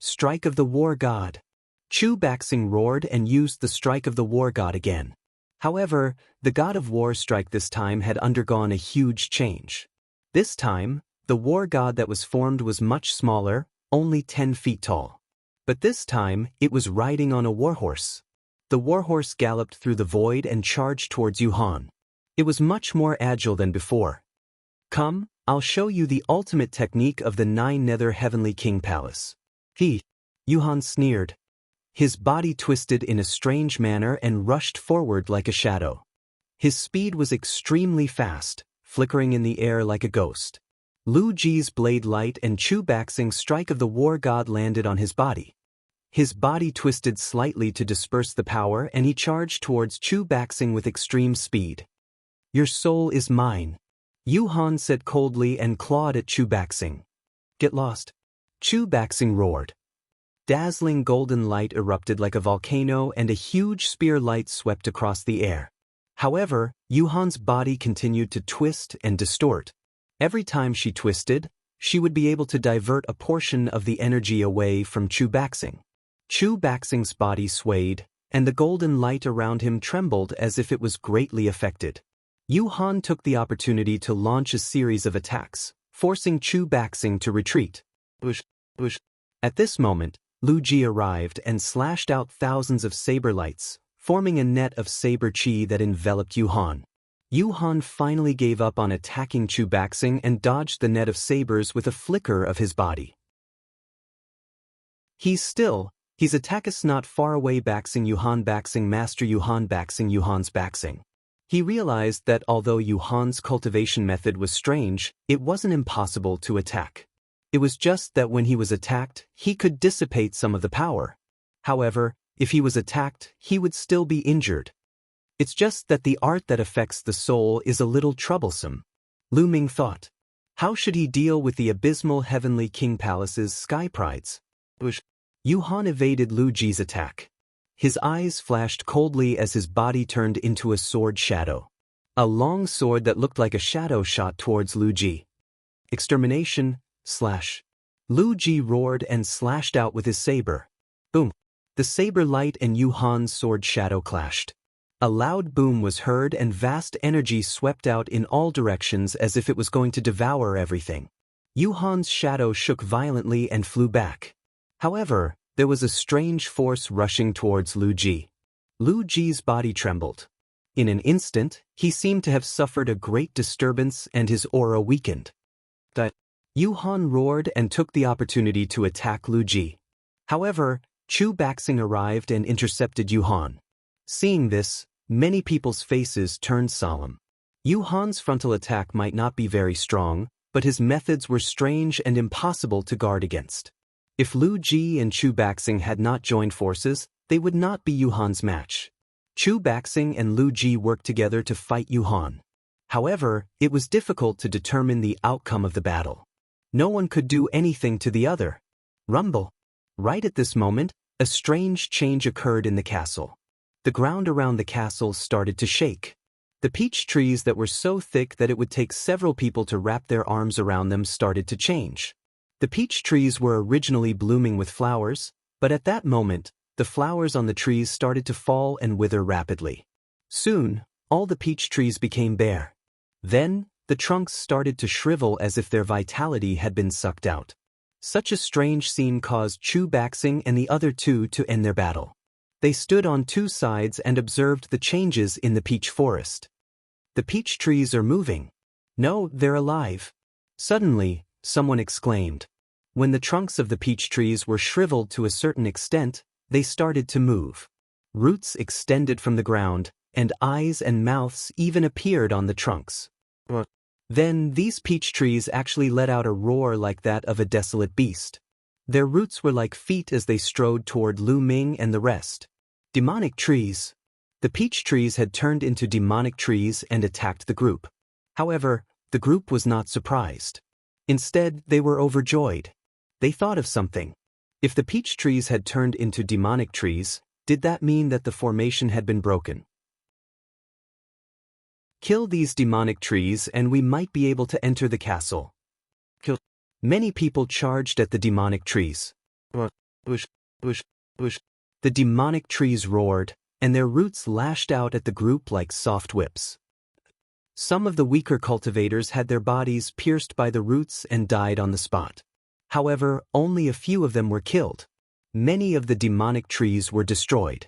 Strike of the War God. Chu Baxing roared and used the Strike of the War God again. However, the God of War strike this time had undergone a huge change. This time, the War God that was formed was much smaller, only 10 feet tall. But this time, it was riding on a warhorse. The warhorse galloped through the void and charged towards Yu Han. It was much more agile than before. Come, I'll show you the ultimate technique of the Nine-Nether Heavenly King Palace. Yu Han sneered. His body twisted in a strange manner and rushed forward like a shadow. His speed was extremely fast, flickering in the air like a ghost. Lu Ji's blade light and Chu Baxing's Strike of the War God landed on his body. His body twisted slightly to disperse the power and he charged towards Chu Baxing with extreme speed. Your soul is mine. Yu Han said coldly and clawed at Chu Baxing. Get lost. Chu Baxing roared. Dazzling golden light erupted like a volcano and a huge spear light swept across the air. However, Yu Han's body continued to twist and distort. Every time she twisted, she would be able to divert a portion of the energy away from Chu Baxing. Chu Baxing's body swayed, and the golden light around him trembled as if it was greatly affected. Yu Han took the opportunity to launch a series of attacks, forcing Chu Baxing to retreat. At this moment, Lu Ji arrived and slashed out thousands of saber lights, forming a net of saber chi that enveloped Yu Han. Yu Han finally gave up on attacking Chu Baxing and dodged the net of sabers with a flicker of his body. He's still. His attack is not far away. Baxing Yu Han Baxing Master Yu Han Baxing Yu Han's Baxing. He realized that although Yu Han's cultivation method was strange, it wasn't impossible to attack. It was just that when he was attacked, he could dissipate some of the power. However, if he was attacked, he would still be injured. It's just that the art that affects the soul is a little troublesome. Lu Ming thought. How should he deal with the abysmal Heavenly King Palace's sky prides? Yu Han evaded Lu Ji's attack. His eyes flashed coldly as his body turned into a sword shadow. A long sword that looked like a shadow shot towards Lu Ji. Extermination, slash. Lu Ji roared and slashed out with his saber. Boom. The saber light and Yu Han's sword shadow clashed. A loud boom was heard and vast energy swept out in all directions as if it was going to devour everything. Yu Han's shadow shook violently and flew back. However, there was a strange force rushing towards Lu Ji. Lu Ji's body trembled. In an instant, he seemed to have suffered a great disturbance and his aura weakened. Yu Han roared and took the opportunity to attack Lu Ji. However, Chu Baxing arrived and intercepted Yu Han. Seeing this, many people's faces turned solemn. Yu Han's frontal attack might not be very strong, but his methods were strange and impossible to guard against. If Lu Ji and Chu Baxing had not joined forces, they would not be Yu Han's match. Chu Baxing and Lu Ji worked together to fight Yu Han. However, it was difficult to determine the outcome of the battle. No one could do anything to the other. Rumble. Right at this moment, a strange change occurred in the castle. The ground around the castle started to shake. The peach trees that were so thick that it would take several people to wrap their arms around them started to change. The peach trees were originally blooming with flowers, but at that moment, the flowers on the trees started to fall and wither rapidly. Soon, all the peach trees became bare. Then, the trunks started to shrivel as if their vitality had been sucked out. Such a strange scene caused Chu Baxing and the other two to end their battle. They stood on two sides and observed the changes in the peach forest. The peach trees are moving. No, they're alive. Suddenly, someone exclaimed. When the trunks of the peach trees were shriveled to a certain extent, they started to move. Roots extended from the ground, and eyes and mouths even appeared on the trunks. Then these peach trees actually let out a roar like that of a desolate beast. Their roots were like feet as they strode toward Lu Ming and the rest. Demonic trees. The peach trees had turned into demonic trees and attacked the group. However, the group was not surprised. Instead, they were overjoyed. They thought of something. If the peach trees had turned into demonic trees, did that mean that the formation had been broken? Kill these demonic trees and we might be able to enter the castle. Many people charged at the demonic trees. The demonic trees roared, and their roots lashed out at the group like soft whips. Some of the weaker cultivators had their bodies pierced by the roots and died on the spot. However, only a few of them were killed. Many of the demonic trees were destroyed.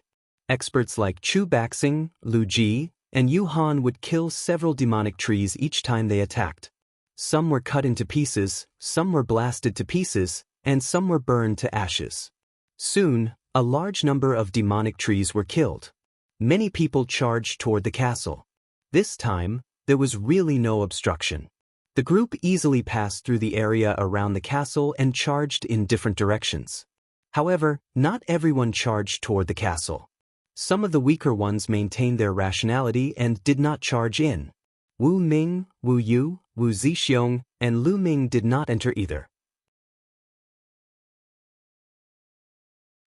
Experts like Chu Baxing, Lu Ji, and Yu Han would kill several demonic trees each time they attacked. Some were cut into pieces, some were blasted to pieces, and some were burned to ashes. Soon, a large number of demonic trees were killed. Many people charged toward the castle. This time, there was really no obstruction. The group easily passed through the area around the castle and charged in different directions. However, not everyone charged toward the castle. Some of the weaker ones maintained their rationality and did not charge in. Wu Ming, Wu Yu, Wu Zixiong, and Lu Ming did not enter either.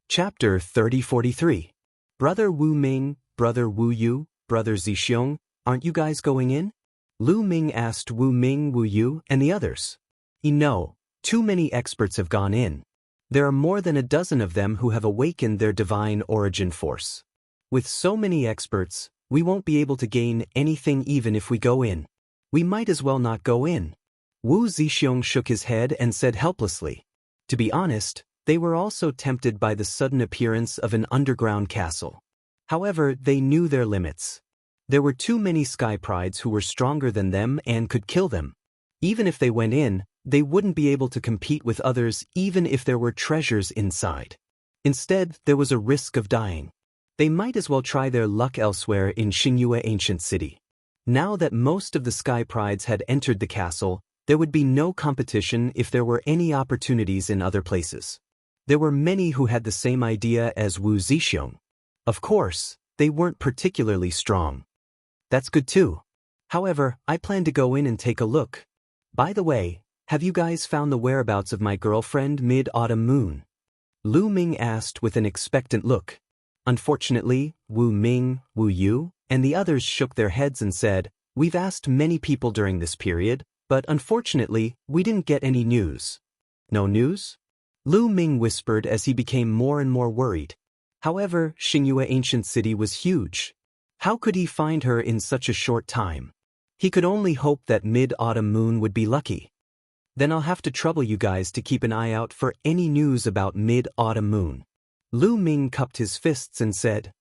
Chapter 3043. Brother Wu Ming, Brother Wu Yu, Brother Zixiong, aren't you guys going in? Lu Ming asked Wu Ming, Wu Yu, and the others. No, too many experts have gone in. There are more than a dozen of them who have awakened their divine origin force. With so many experts, we won't be able to gain anything even if we go in. We might as well not go in. Wu Zixiong shook his head and said helplessly. To be honest, they were also tempted by the sudden appearance of an underground castle. However, they knew their limits. There were too many sky prides who were stronger than them and could kill them. Even if they went in, they wouldn't be able to compete with others even if there were treasures inside. Instead, there was a risk of dying. They might as well try their luck elsewhere in Xingyue Ancient City. Now that most of the sky prides had entered the castle, there would be no competition if there were any opportunities in other places. There were many who had the same idea as Wu Zixiong. Of course, they weren't particularly strong. That's good too. However, I plan to go in and take a look. By the way, have you guys found the whereabouts of my girlfriend Mid-Autumn Moon? Lu Ming asked with an expectant look. Unfortunately, Wu Ming, Wu Yu, and the others shook their heads and said, "We've asked many people during this period, but unfortunately, we didn't get any news." No news? Lu Ming whispered as he became more and more worried. However, Xingyue Ancient City was huge. How could he find her in such a short time? He could only hope that Mid-Autumn Moon would be lucky. Then I'll have to trouble you guys to keep an eye out for any news about Mid-Autumn Moon. Lu Ming cupped his fists and said,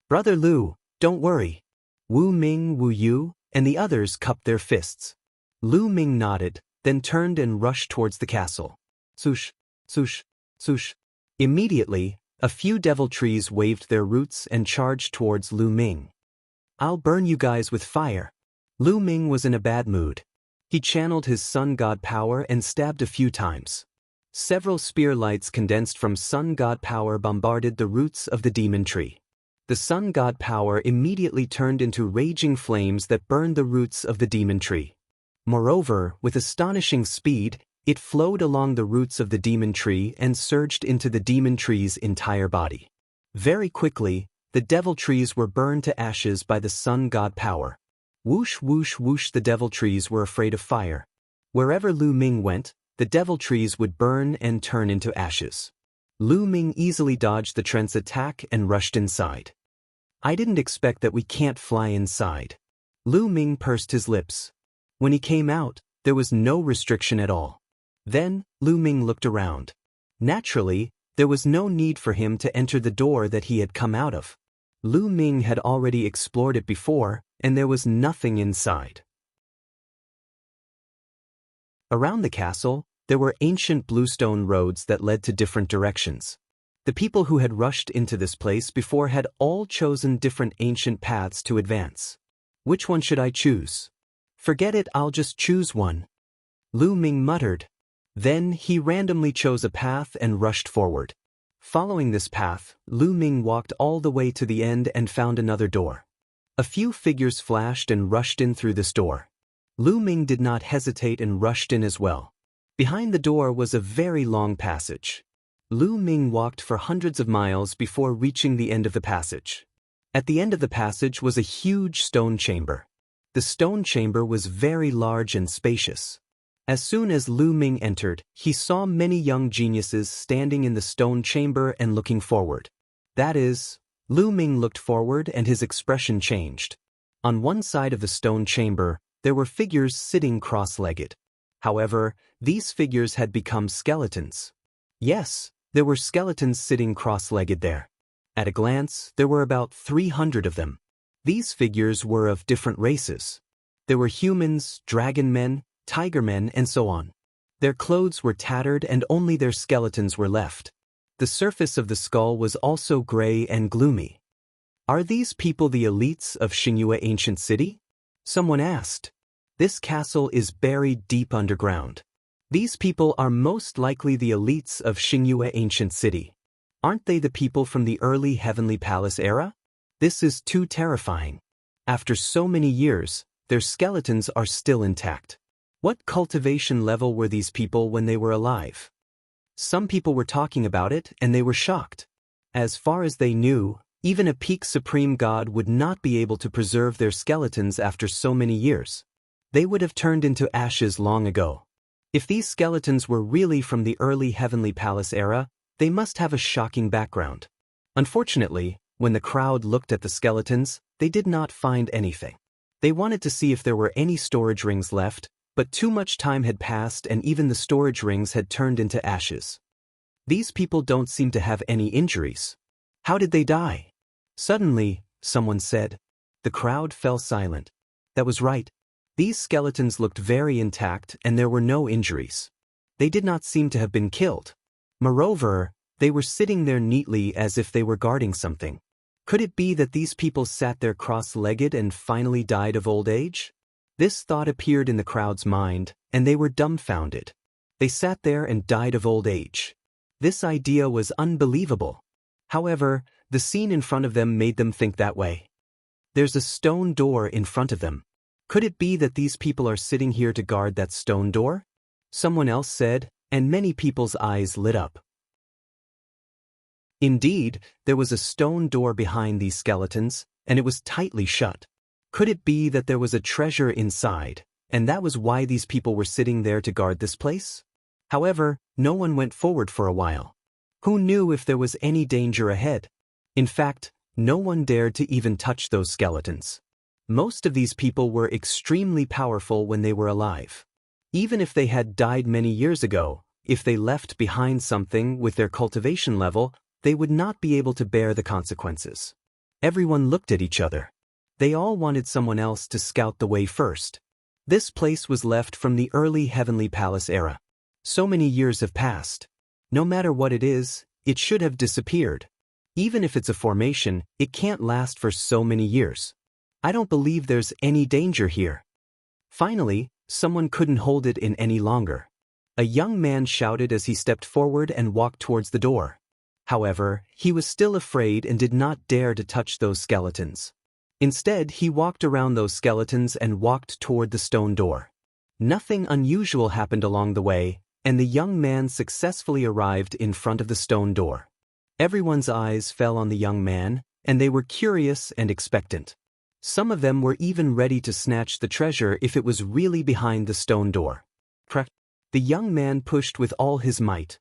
"Brother Lu, don't worry." Wu Ming, Wu Yu, and the others cupped their fists. Lu Ming nodded, then turned and rushed towards the castle. Swoosh, swoosh, swoosh. Immediately, a few devil trees waved their roots and charged towards Lu Ming. "I'll burn you guys with fire." Lu Ming was in a bad mood. He channeled his sun god power and stabbed a few times. Several spear lights condensed from sun god power bombarded the roots of the demon tree. The sun god power immediately turned into raging flames that burned the roots of the demon tree. Moreover, with astonishing speed, It flowed along the roots of the demon tree and surged into the demon tree's entire body. Very quickly, the devil trees were burned to ashes by the sun god power. Whoosh whoosh whoosh, the devil trees were afraid of fire. Wherever Lu Ming went, the devil trees would burn and turn into ashes. Lu Ming easily dodged the trent's attack and rushed inside. I didn't expect that we can't fly inside. Lu Ming pursed his lips. When he came out, there was no restriction at all. Then, Lu Ming looked around. Naturally, there was no need for him to enter the door that he had come out of. Lu Ming had already explored it before, and there was nothing inside. Around the castle, there were ancient bluestone roads that led to different directions. The people who had rushed into this place before had all chosen different ancient paths to advance. Which one should I choose? Forget it, I'll just choose one. Lu Ming muttered. Then he randomly chose a path and rushed forward. Following this path, Lu Ming walked all the way to the end and found another door. A few figures flashed and rushed in through this door. Lu Ming did not hesitate and rushed in as well. Behind the door was a very long passage. Lu Ming walked for hundreds of miles before reaching the end of the passage. At the end of the passage was a huge stone chamber. The stone chamber was very large and spacious. As soon as Lu Ming entered, he saw many young geniuses standing in the stone chamber and looking forward. That is, Lu Ming looked forward and his expression changed. On one side of the stone chamber, there were figures sitting cross-legged. However, these figures had become skeletons. Yes, there were skeletons sitting cross-legged there. At a glance, there were about 300 of them. These figures were of different races. There were humans, dragon men, tiger men, and so on. Their clothes were tattered and only their skeletons were left. The surface of the skull was also gray and gloomy. Are these people the elites of Xingyue Ancient City? Someone asked. This castle is buried deep underground. These people are most likely the elites of Xingyue Ancient City. Aren't they the people from the early Heavenly Palace era? This is too terrifying. After so many years, their skeletons are still intact. What cultivation level were these people when they were alive? Some people were talking about it and they were shocked. As far as they knew, even a peak supreme god would not be able to preserve their skeletons after so many years. They would have turned into ashes long ago. If these skeletons were really from the early Heavenly Palace era, they must have a shocking background. Unfortunately, when the crowd looked at the skeletons, they did not find anything. They wanted to see if there were any storage rings left, but too much time had passed and even the storage rings had turned into ashes. These people don't seem to have any injuries. How did they die? Suddenly, someone said. The crowd fell silent. That was right. These skeletons looked very intact and there were no injuries. They did not seem to have been killed. Moreover, they were sitting there neatly as if they were guarding something. Could it be that these people sat there cross-legged and finally died of old age? This thought appeared in the crowd's mind, and they were dumbfounded. They sat there and died of old age. This idea was unbelievable. However, the scene in front of them made them think that way. There's a stone door in front of them. Could it be that these people are sitting here to guard that stone door? Someone else said, and many people's eyes lit up. Indeed, there was a stone door behind these skeletons, and it was tightly shut. Could it be that there was a treasure inside, and that was why these people were sitting there to guard this place? However, no one went forward for a while. Who knew if there was any danger ahead? In fact, no one dared to even touch those skeletons. Most of these people were extremely powerful when they were alive. Even if they had died many years ago, if they left behind something with their cultivation level, they would not be able to bear the consequences. Everyone looked at each other. They all wanted someone else to scout the way first. This place was left from the early Heavenly Palace era. So many years have passed. No matter what it is, it should have disappeared. Even if it's a formation, it can't last for so many years. I don't believe there's any danger here. Finally, someone couldn't hold it in any longer. A young man shouted as he stepped forward and walked towards the door. However, he was still afraid and did not dare to touch those skeletons. Instead, he walked around those skeletons and walked toward the stone door. Nothing unusual happened along the way, and the young man successfully arrived in front of the stone door. Everyone's eyes fell on the young man, and they were curious and expectant. Some of them were even ready to snatch the treasure if it was really behind the stone door. The young man pushed with all his might.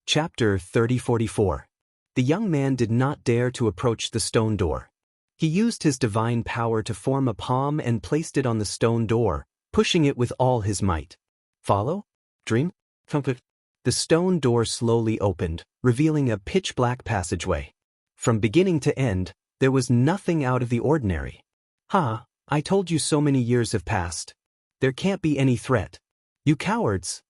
Chapter 30:44. The young man did not dare to approach the stone door. He used his divine power to form a palm and placed it on the stone door, pushing it with all his might. Follow? Dream? Comfort? The stone door slowly opened, revealing a pitch-black passageway. From beginning to end, there was nothing out of the ordinary. "Ha, I told you so many years have passed. There can't be any threat. You cowards!"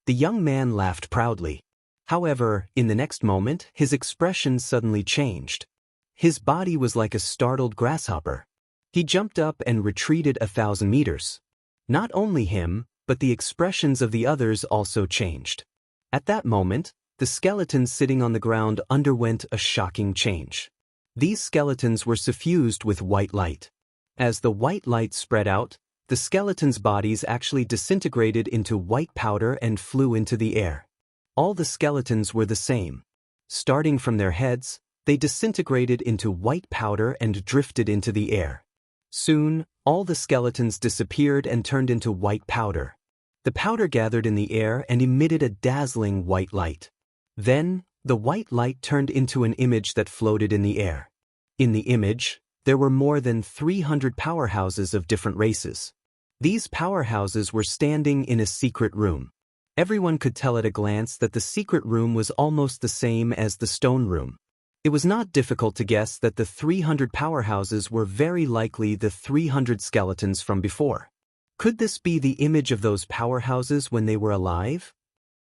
The young man laughed proudly. However, in the next moment, his expression suddenly changed. His body was like a startled grasshopper. He jumped up and retreated 1,000 meters. Not only him, but the expressions of the others also changed. At that moment, the skeletons sitting on the ground underwent a shocking change. These skeletons were suffused with white light. As the white light spread out, the skeletons' bodies actually disintegrated into white powder and flew into the air. All the skeletons were the same. Starting from their heads, they disintegrated into white powder and drifted into the air. Soon, all the skeletons disappeared and turned into white powder. The powder gathered in the air and emitted a dazzling white light. Then, the white light turned into an image that floated in the air. In the image, there were more than 300 powerhouses of different races. These powerhouses were standing in a secret room. Everyone could tell at a glance that the secret room was almost the same as the stone room. It was not difficult to guess that the 300 powerhouses were very likely the 300 skeletons from before. Could this be the image of those powerhouses when they were alive?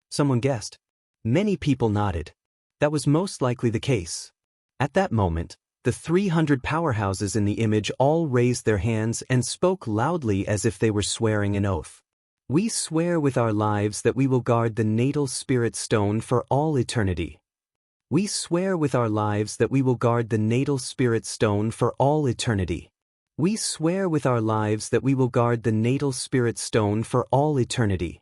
Someone guessed. Many people nodded. That was most likely the case. At that moment, the 300 powerhouses in the image all raised their hands and spoke loudly as if they were swearing an oath. "We swear with our lives that we will guard the natal spirit stone for all eternity. We swear with our lives that we will guard the natal spirit stone for all eternity. We swear with our lives that we will guard the natal spirit stone for all eternity."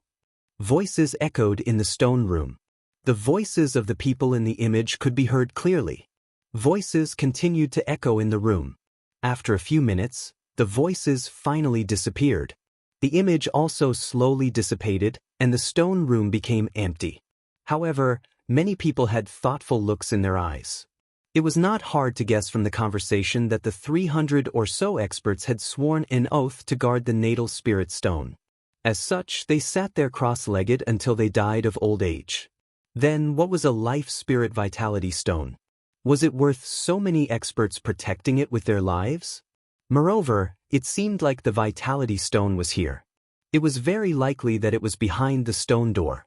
Voices echoed in the stone room. The voices of the people in the image could be heard clearly. Voices continued to echo in the room. After a few minutes, the voices finally disappeared. The image also slowly dissipated, and the stone room became empty. However, many people had thoughtful looks in their eyes. It was not hard to guess from the conversation that the 300 or so experts had sworn an oath to guard the natal spirit stone. As such, they sat there cross-legged until they died of old age. Then, what was a life spirit vitality stone? Was it worth so many experts protecting it with their lives? Moreover, it seemed like the vitality stone was here. It was very likely that it was behind the stone door.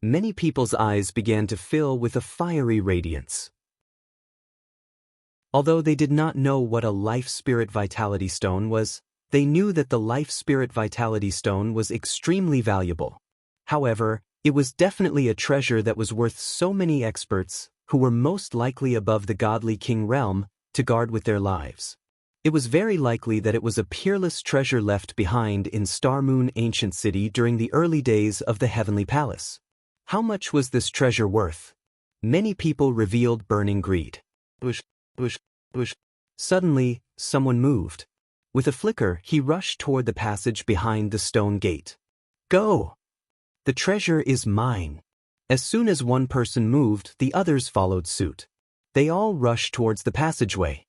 Many people's eyes began to fill with a fiery radiance. Although they did not know what a life spirit vitality stone was, they knew that the life spirit vitality stone was extremely valuable. However, it was definitely a treasure that was worth so many experts, who were most likely above the godly king realm, to guard with their lives. It was very likely that it was a peerless treasure left behind in Star Moon Ancient City during the early days of the Heavenly Palace. How much was this treasure worth? Many people revealed burning greed. Bush, bush, bush. Suddenly, someone moved. With a flicker, he rushed toward the passage behind the stone gate. "Go! The treasure is mine." As soon as one person moved, the others followed suit. They all rushed towards the passageway.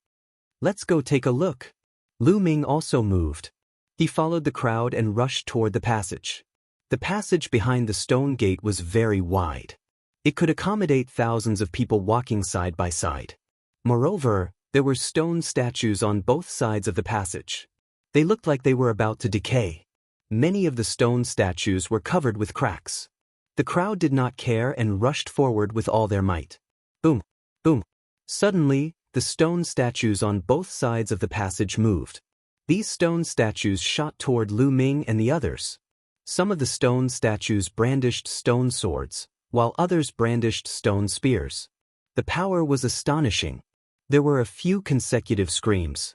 "Let's go take a look." Lu Ming also moved. He followed the crowd and rushed toward the passage. The passage behind the stone gate was very wide. It could accommodate thousands of people walking side by side. Moreover, there were stone statues on both sides of the passage. They looked like they were about to decay. Many of the stone statues were covered with cracks. The crowd did not care and rushed forward with all their might. Boom! Boom! Suddenly, the stone statues on both sides of the passage moved. These stone statues shot toward Lu Ming and the others. Some of the stone statues brandished stone swords, while others brandished stone spears. The power was astonishing. There were a few consecutive screams.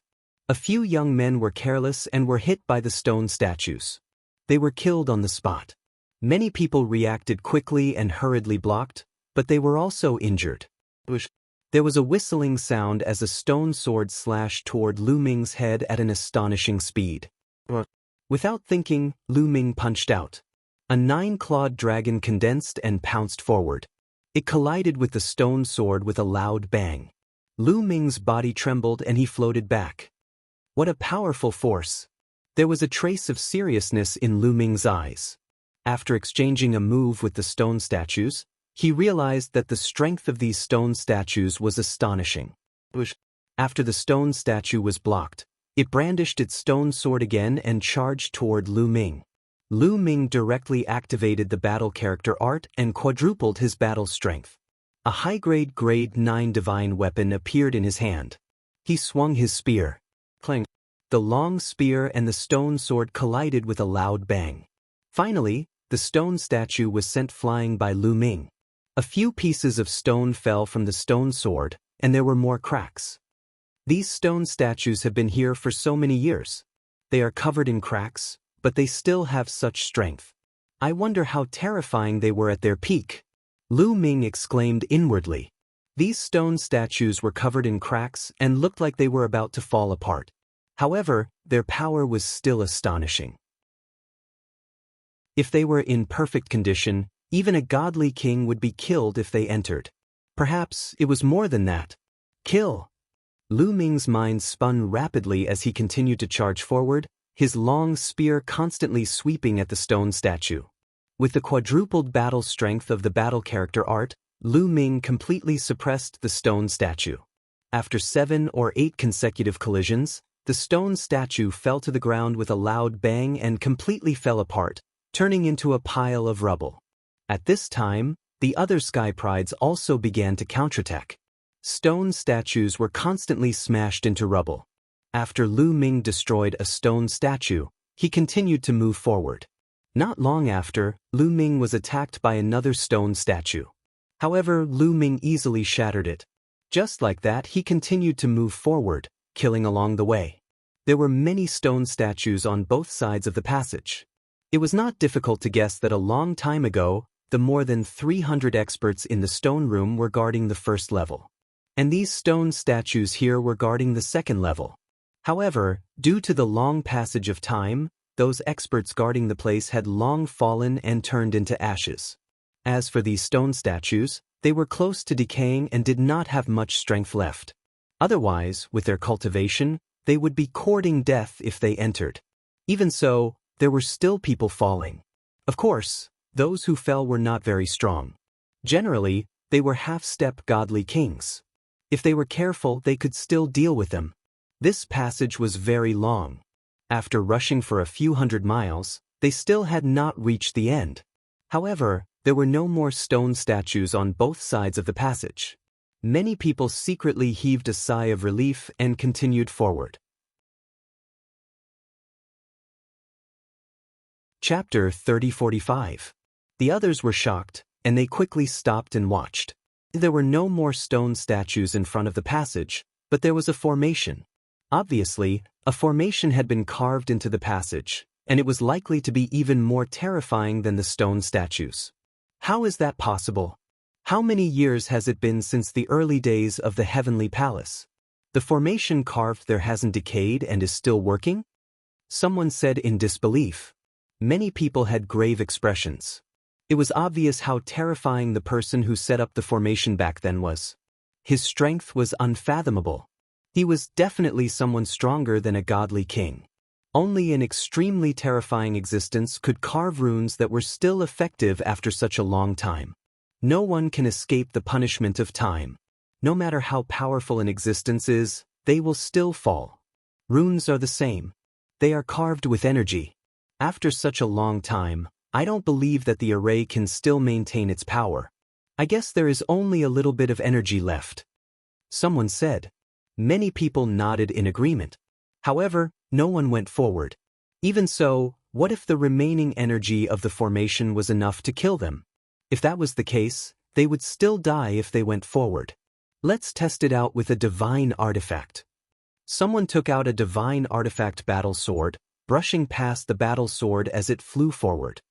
A few young men were careless and were hit by the stone statues. They were killed on the spot. Many people reacted quickly and hurriedly blocked, but they were also injured. There was a whistling sound as a stone sword slashed toward Lu Ming's head at an astonishing speed. Without thinking, Lu Ming punched out. A 9-clawed dragon condensed and pounced forward. It collided with the stone sword with a loud bang. Lu Ming's body trembled and he floated back. What a powerful force! There was a trace of seriousness in Lu Ming's eyes. After exchanging a move with the stone statues, he realized that the strength of these stone statues was astonishing. After the stone statue was blocked, it brandished its stone sword again and charged toward Lu Ming. Lu Ming directly activated the battle character art and quadrupled his battle strength. A high-grade grade 9 divine weapon appeared in his hand. He swung his spear. Clang! The long spear and the stone sword collided with a loud bang. Finally, the stone statue was sent flying by Lu Ming. A few pieces of stone fell from the stone sword, and there were more cracks. These stone statues have been here for so many years. They are covered in cracks, but they still have such strength. I wonder how terrifying they were at their peak. Lu Ming exclaimed inwardly. These stone statues were covered in cracks and looked like they were about to fall apart. However, their power was still astonishing. If they were in perfect condition, even a godly king would be killed if they entered. Perhaps it was more than that. Kill! Lu Ming's mind spun rapidly as he continued to charge forward, his long spear constantly sweeping at the stone statue. With the quadrupled battle strength of the battle character art, Lu Ming completely suppressed the stone statue. After 7 or 8 consecutive collisions, the stone statue fell to the ground with a loud bang and completely fell apart, turning into a pile of rubble. At this time, the other Sky Prides also began to counterattack. Stone statues were constantly smashed into rubble. After Lu Ming destroyed a stone statue, he continued to move forward. Not long after, Lu Ming was attacked by another stone statue. However, Lu Ming easily shattered it. Just like that, he continued to move forward, killing along the way. There were many stone statues on both sides of the passage. It was not difficult to guess that a long time ago, the more than 300 experts in the stone room were guarding the first level. And these stone statues here were guarding the second level. However, due to the long passage of time, those experts guarding the place had long fallen and turned into ashes. As for these stone statues, they were close to decaying and did not have much strength left. Otherwise, with their cultivation, they would be courting death if they entered. Even so, there were still people falling. Of course, those who fell were not very strong. Generally, they were half-step godly kings. If they were careful, they could still deal with them. This passage was very long. After rushing for a few hundred miles, they still had not reached the end. However, there were no more stone statues on both sides of the passage. Many people secretly heaved a sigh of relief and continued forward. Chapter 30-45. The others were shocked, and they quickly stopped and watched. There were no more stone statues in front of the passage, but there was a formation. Obviously, a formation had been carved into the passage, and it was likely to be even more terrifying than the stone statues. How is that possible? How many years has it been since the early days of the Heavenly Palace? The formation carved there hasn't decayed and is still working? Someone said in disbelief. Many people had grave expressions. It was obvious how terrifying the person who set up the formation back then was. His strength was unfathomable. He was definitely someone stronger than a godly king. Only an extremely terrifying existence could carve runes that were still effective after such a long time. No one can escape the punishment of time. No matter how powerful an existence is, they will still fall. Runes are the same. They are carved with energy. After such a long time, I don't believe that the array can still maintain its power. I guess there is only a little bit of energy left. Someone said. Many people nodded in agreement. However, no one went forward. Even so, what if the remaining energy of the formation was enough to kill them? If that was the case, they would still die if they went forward. Let's test it out with a divine artifact. Someone took out a divine artifact battle sword, brushing past the battle sword as it flew forward.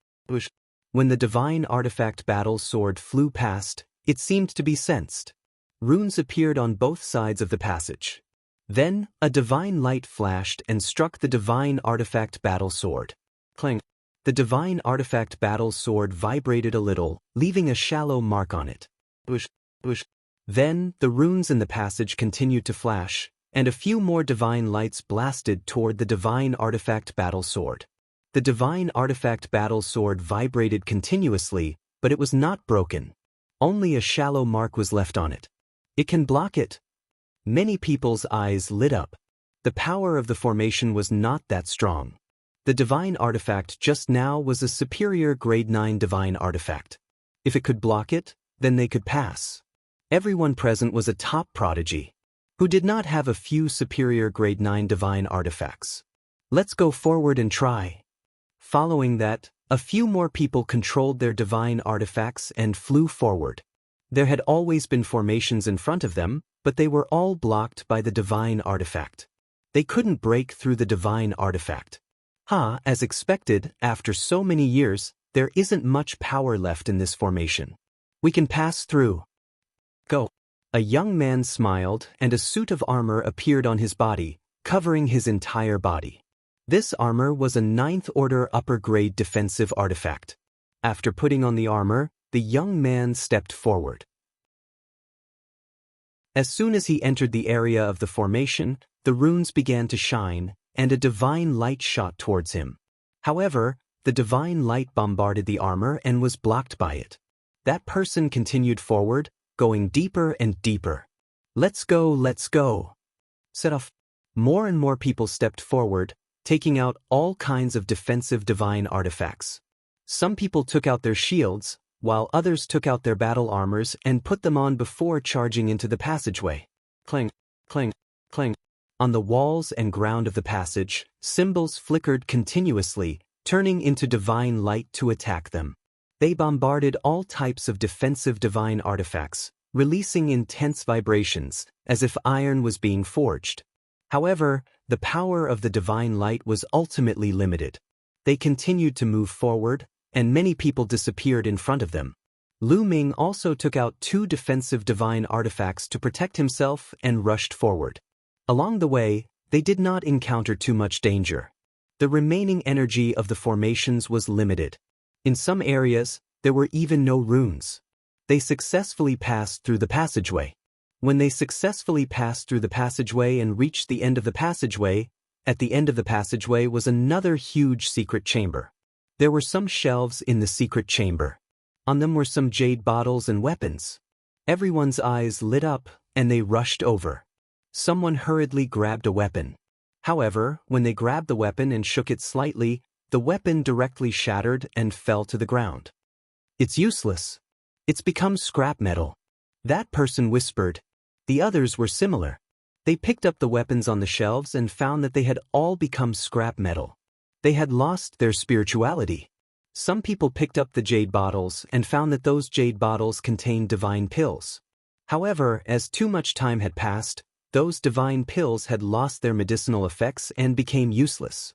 When the divine artifact battle sword flew past, it seemed to be sensed. Runes appeared on both sides of the passage. Then, a divine light flashed and struck the divine artifact battle sword. Clang! The divine artifact battle sword vibrated a little, leaving a shallow mark on it. Then, the runes in the passage continued to flash, and a few more divine lights blasted toward the divine artifact battle sword. The divine artifact battle sword vibrated continuously, but it was not broken. Only a shallow mark was left on it. It can block it. Many people's eyes lit up. The power of the formation was not that strong. The divine artifact just now was a superior grade 9 divine artifact. If it could block it, then they could pass. Everyone present was a top prodigy, who did not have a few superior grade 9 divine artifacts. Let's go forward and try. Following that, a few more people controlled their divine artifacts and flew forward. There had always been formations in front of them, but they were all blocked by the divine artifact. They couldn't break through the divine artifact. As expected, after so many years, there isn't much power left in this formation. We can pass through. Go. A young man smiled, and a suit of armor appeared on his body, covering his entire body. This armor was a 9th order upper grade defensive artifact. After putting on the armor, the young man stepped forward. As soon as he entered the area of the formation, the runes began to shine, and a divine light shot towards him. However, the divine light bombarded the armor and was blocked by it. That person continued forward, going deeper and deeper. Let's go, let's go. Set off. More and more people stepped forward, taking out all kinds of defensive divine artifacts. Some people took out their shields, while others took out their battle armors and put them on before charging into the passageway. Clang, clang, clang. On the walls and ground of the passage, symbols flickered continuously, turning into divine light to attack them. They bombarded all types of defensive divine artifacts, releasing intense vibrations, as if iron was being forged. However, the power of the divine light was ultimately limited. They continued to move forward, and many people disappeared in front of them. Lu Ming also took out 2 defensive divine artifacts to protect himself and rushed forward. Along the way, they did not encounter too much danger. The remaining energy of the formations was limited. In some areas, there were even no runes. They successfully passed through the passageway. When they successfully passed through the passageway and reached the end of the passageway, at the end of the passageway was another huge secret chamber. There were some shelves in the secret chamber. On them were some jade bottles and weapons. Everyone's eyes lit up, and they rushed over. Someone hurriedly grabbed a weapon. However, when they grabbed the weapon and shook it slightly, the weapon directly shattered and fell to the ground. It's useless. It's become scrap metal. That person whispered. The others were similar. They picked up the weapons on the shelves and found that they had all become scrap metal. They had lost their spirituality. Some people picked up the jade bottles and found that those jade bottles contained divine pills. However, as too much time had passed, those divine pills had lost their medicinal effects and became useless.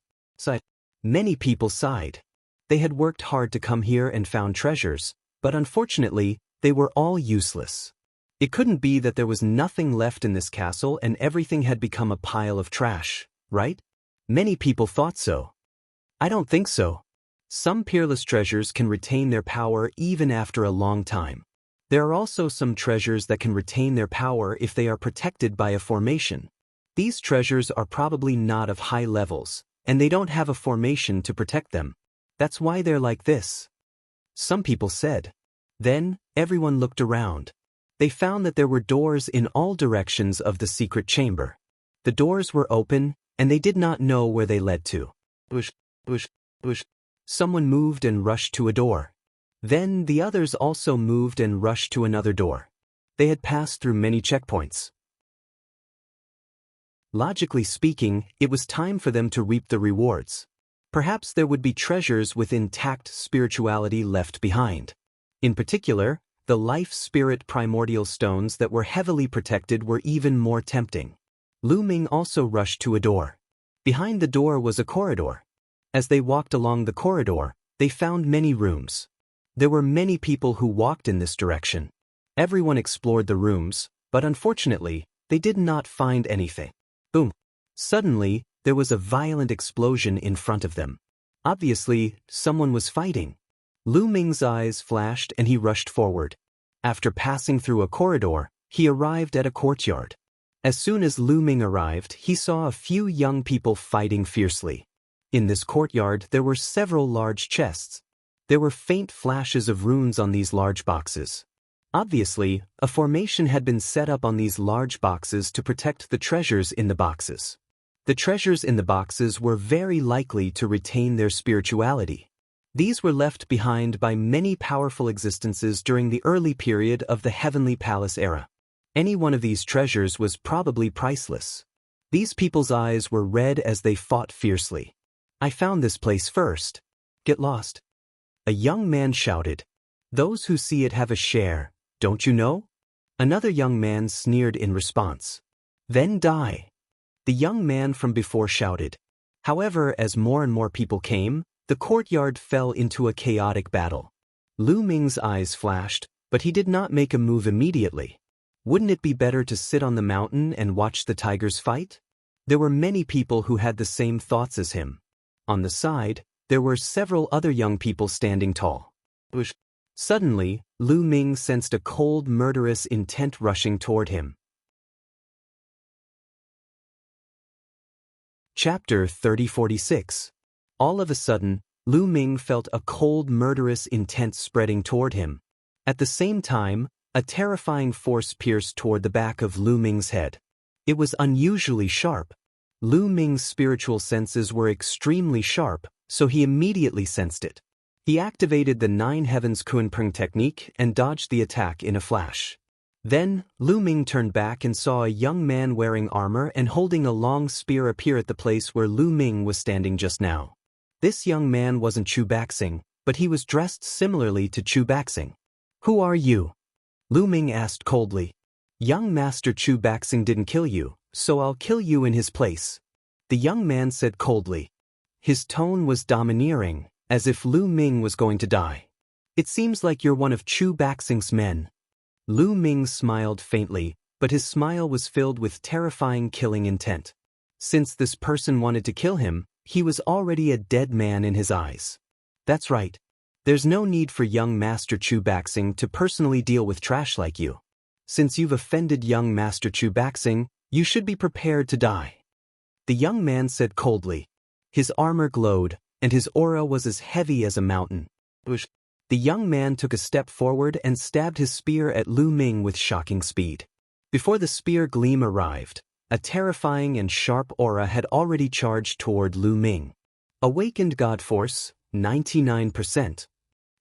Many people sighed. They had worked hard to come here and found treasures, but unfortunately, they were all useless. It couldn't be that there was nothing left in this castle and everything had become a pile of trash, right? Many people thought so. I don't think so. Some peerless treasures can retain their power even after a long time. There are also some treasures that can retain their power if they are protected by a formation. These treasures are probably not of high levels, and they don't have a formation to protect them. That's why they're like this. Some people said. Then, everyone looked around. They found that there were doors in all directions of the secret chamber. The doors were open, and they did not know where they led to. Someone moved and rushed to a door. Then the others also moved and rushed to another door. They had passed through many checkpoints. Logically speaking, it was time for them to reap the rewards. Perhaps there would be treasures with intact spirituality left behind. In particular, the life spirit primordial stones that were heavily protected were even more tempting. Lu Ming also rushed to a door. Behind the door was a corridor. As they walked along the corridor, they found many rooms. There were many people who walked in this direction. Everyone explored the rooms, but unfortunately, they did not find anything. Boom! Suddenly, there was a violent explosion in front of them. Obviously, someone was fighting. Lu Ming's eyes flashed and he rushed forward. After passing through a corridor, he arrived at a courtyard. As soon as Lu Ming arrived, he saw a few young people fighting fiercely. In this courtyard, there were several large chests. There were faint flashes of runes on these large boxes. Obviously, a formation had been set up on these large boxes to protect the treasures in the boxes. The treasures in the boxes were very likely to retain their spirituality. These were left behind by many powerful existences during the early period of the Heavenly Palace era. Any one of these treasures was probably priceless. These people's eyes were red as they fought fiercely. I found this place first. Get lost. A young man shouted. Those who see it have a share, don't you know? Another young man sneered in response. Then die. The young man from before shouted. However, as more and more people came, the courtyard fell into a chaotic battle. Lu Ming's eyes flashed, but he did not make a move immediately. Wouldn't it be better to sit on the mountain and watch the tigers fight? There were many people who had the same thoughts as him. On the side, there were several other young people standing tall. Suddenly, Lu Ming sensed a cold, murderous intent rushing toward him. Chapter 3046. All of a sudden, Lu Ming felt a cold, murderous intent spreading toward him. At the same time, a terrifying force pierced toward the back of Lu Ming's head. It was unusually sharp. Lu Ming's spiritual senses were extremely sharp, so he immediately sensed it. He activated the Nine Heavens Kunpeng technique and dodged the attack in a flash. Then, Lu Ming turned back and saw a young man wearing armor and holding a long spear appear at the place where Lu Ming was standing just now. This young man wasn't Chu Baxing, but he was dressed similarly to Chu Baxing. Who are you? Lu Ming asked coldly. Young Master Chu Baxing didn't kill you, so I'll kill you in his place. The young man said coldly. His tone was domineering, as if Lu Ming was going to die. It seems like you're one of Chu Baxing's men. Lu Ming smiled faintly, but his smile was filled with terrifying killing intent. Since this person wanted to kill him, he was already a dead man in his eyes. That's right. There's no need for young Master Chu Baxing to personally deal with trash like you. Since you've offended young Master Chu Baxing, you should be prepared to die. The young man said coldly. His armor glowed, and his aura was as heavy as a mountain. The young man took a step forward and stabbed his spear at Lu Ming with shocking speed. Before the spear gleam arrived, a terrifying and sharp aura had already charged toward Lu Ming. Awakened God Force, 99%.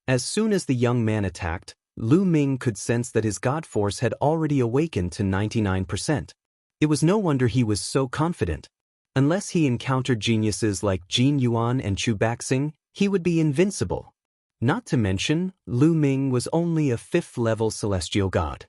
As soon as the young man attacked, Lu Ming could sense that his God Force had already awakened to 99%. It was no wonder he was so confident. Unless he encountered geniuses like Jin Yuan and Chu Baxing, he would be invincible. Not to mention, Lu Ming was only a 5th-level celestial god.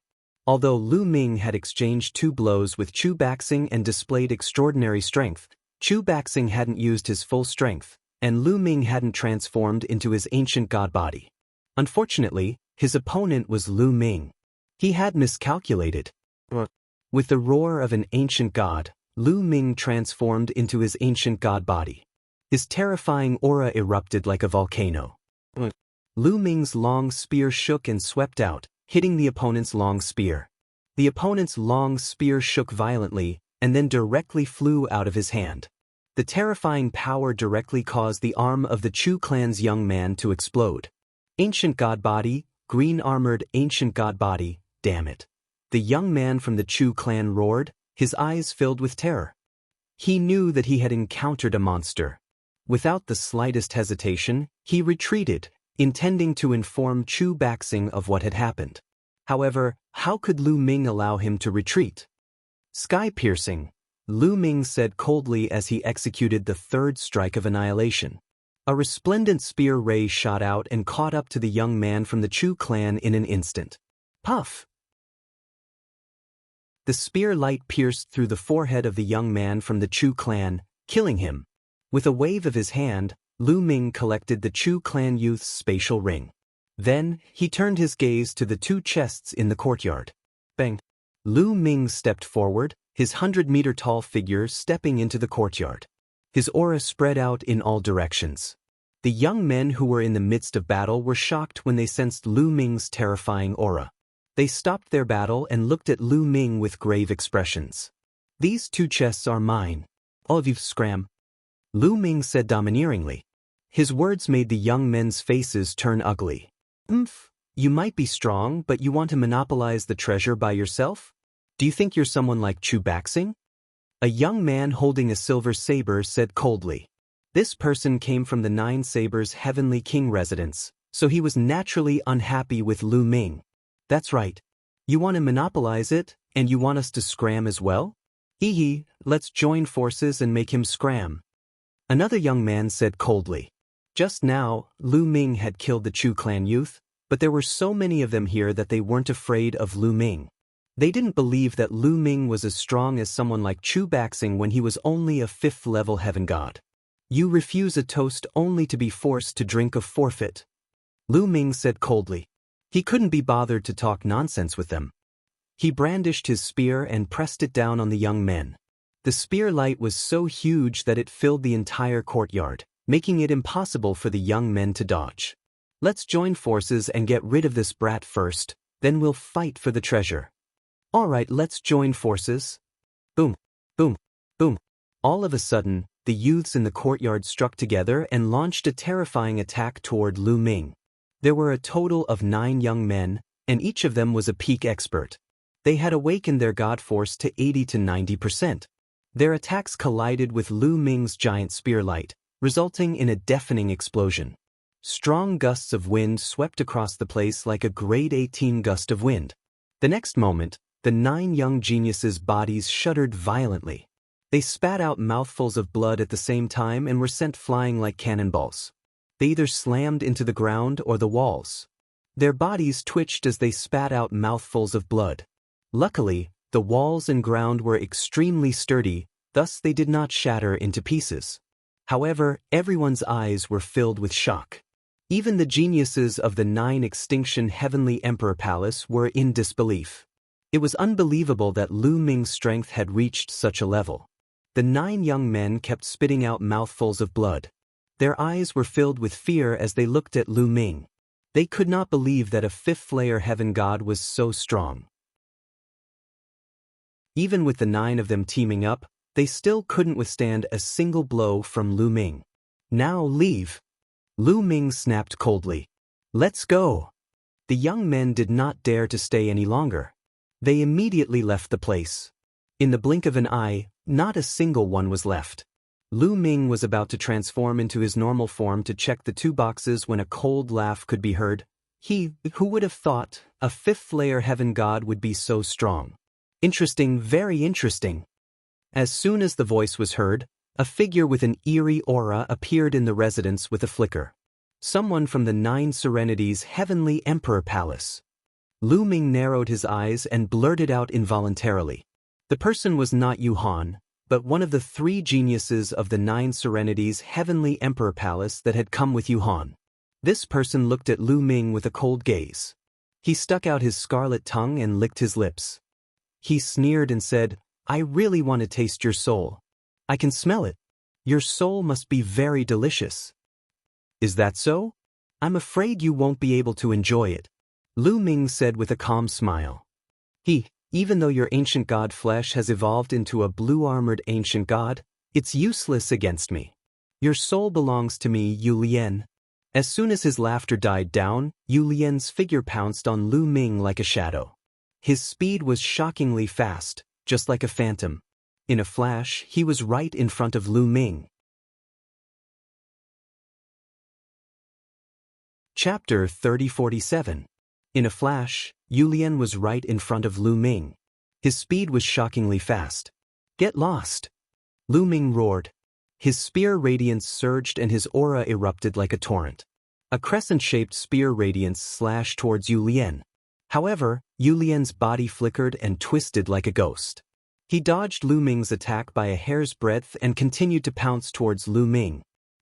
Although Lu Ming had exchanged 2 blows with Chu Baxing and displayed extraordinary strength, Chu Baxing hadn't used his full strength, and Lu Ming hadn't transformed into his ancient god body. Unfortunately, his opponent was Lu Ming. He had miscalculated. With the roar of an ancient god, Lu Ming transformed into his ancient god body. His terrifying aura erupted like a volcano. Lu Ming's long spear shook and swept out, hitting the opponent's long spear. The opponent's long spear shook violently, and then directly flew out of his hand. The terrifying power directly caused the arm of the Chu clan's young man to explode. Ancient god body, green-armored ancient god body, damn it. The young man from the Chu clan roared, his eyes filled with terror. He knew that he had encountered a monster. Without the slightest hesitation, he retreated, intending to inform Chu Baxing of what had happened. However, how could Lu Ming allow him to retreat? Sky-piercing, Lu Ming said coldly as he executed the 3rd strike of annihilation. A resplendent spear ray shot out and caught up to the young man from the Chu clan in an instant. Puff! The spear light pierced through the forehead of the young man from the Chu clan, killing him. With a wave of his hand, Lu Ming collected the Chu clan youth's spatial ring. Then, he turned his gaze to the two chests in the courtyard. Bang! Lu Ming stepped forward, his 100-meter-tall figure stepping into the courtyard. His aura spread out in all directions. The young men who were in the midst of battle were shocked when they sensed Lu Ming's terrifying aura. They stopped their battle and looked at Lu Ming with grave expressions. "These two chests are mine. All of you scram," Lu Ming said domineeringly. His words made the young men's faces turn ugly. You might be strong, but you want to monopolize the treasure by yourself? Do you think you're someone like Chu Baxing? A young man holding a silver saber said coldly. This person came from the Nine Sabers' Heavenly King residence, so he was naturally unhappy with Lu Ming. That's right. You want to monopolize it, and you want us to scram as well? Let's join forces and make him scram. Another young man said coldly. Just now, Lu Ming had killed the Chu clan youth, but there were so many of them here that they weren't afraid of Lu Ming. They didn't believe that Lu Ming was as strong as someone like Chu Baxing when he was only a 5th-level heaven god. You refuse a toast only to be forced to drink a forfeit, Lu Ming said coldly. He couldn't be bothered to talk nonsense with them. He brandished his spear and pressed it down on the young men. The spear light was so huge that it filled the entire courtyard, making it impossible for the young men to dodge. Let's join forces and get rid of this brat first, then we'll fight for the treasure. All right, let's join forces. Boom, boom, boom. All of a sudden, the youths in the courtyard struck together and launched a terrifying attack toward Lu Ming. There were a total of 9 young men, and each of them was a peak expert. They had awakened their god force to 80 to 90%. Their attacks collided with Lu Ming's giant spear light, resulting in a deafening explosion. Strong gusts of wind swept across the place like a grade 18 gust of wind. The next moment, the 9 young geniuses' bodies shuddered violently. They spat out mouthfuls of blood at the same time and were sent flying like cannonballs. They either slammed into the ground or the walls. Their bodies twitched as they spat out mouthfuls of blood. Luckily, the walls and ground were extremely sturdy, thus they did not shatter into pieces. However, everyone's eyes were filled with shock. Even the geniuses of the 9 Extinction Heavenly Emperor Palace were in disbelief. It was unbelievable that Lu Ming's strength had reached such a level. The 9 young men kept spitting out mouthfuls of blood. Their eyes were filled with fear as they looked at Lu Ming. They could not believe that a 5th-layer heaven god was so strong. Even with the 9 of them teaming up, they still couldn't withstand a single blow from Lu Ming. Now leave. Lu Ming snapped coldly. Let's go. The young men did not dare to stay any longer. They immediately left the place. In the blink of an eye, not a single one was left. Lu Ming was about to transform into his normal form to check the 2 boxes when a cold laugh could be heard. Who would have thought a 5th-layer heaven god would be so strong? Interesting, very interesting. As soon as the voice was heard, a figure with an eerie aura appeared in the residence with a flicker. Someone from the 9 Serenities' Heavenly Emperor Palace. Lu Ming narrowed his eyes and blurted out involuntarily. The person was not Yuhan, but one of the 3 geniuses of the 9 Serenities' Heavenly Emperor Palace that had come with Yuhan. This person looked at Lu Ming with a cold gaze. He stuck out his scarlet tongue and licked his lips. He sneered and said, I really want to taste your soul. I can smell it. Your soul must be very delicious. Is that so? I'm afraid you won't be able to enjoy it, Lu Ming said with a calm smile. Even though your ancient god flesh has evolved into a blue-armored ancient god, it's useless against me. Your soul belongs to me, Yu Lian. As soon as his laughter died down, Yu Lian's figure pounced on Lu Ming like a shadow. His speed was shockingly fast, just like a phantom. In a flash, he was right in front of Lu Ming. Chapter 3047. In a flash, Yu Lian was right in front of Lu Ming. His speed was shockingly fast. Get lost! Lu Ming roared. His spear radiance surged and his aura erupted like a torrent. A crescent-shaped spear radiance slashed towards Yu Lian. However, Yu Lian's body flickered and twisted like a ghost. He dodged Lu Ming's attack by a hair's breadth and continued to pounce towards Lu Ming.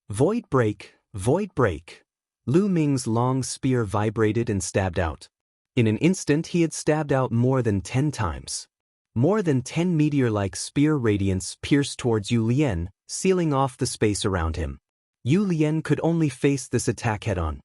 Void break, void break. Lu Ming's long spear vibrated and stabbed out. In an instant he had stabbed out more than 10 times. More than 10 meteor-like spear radiance pierced towards Yu Lian, sealing off the space around him. Yu Lian could only face this attack head-on.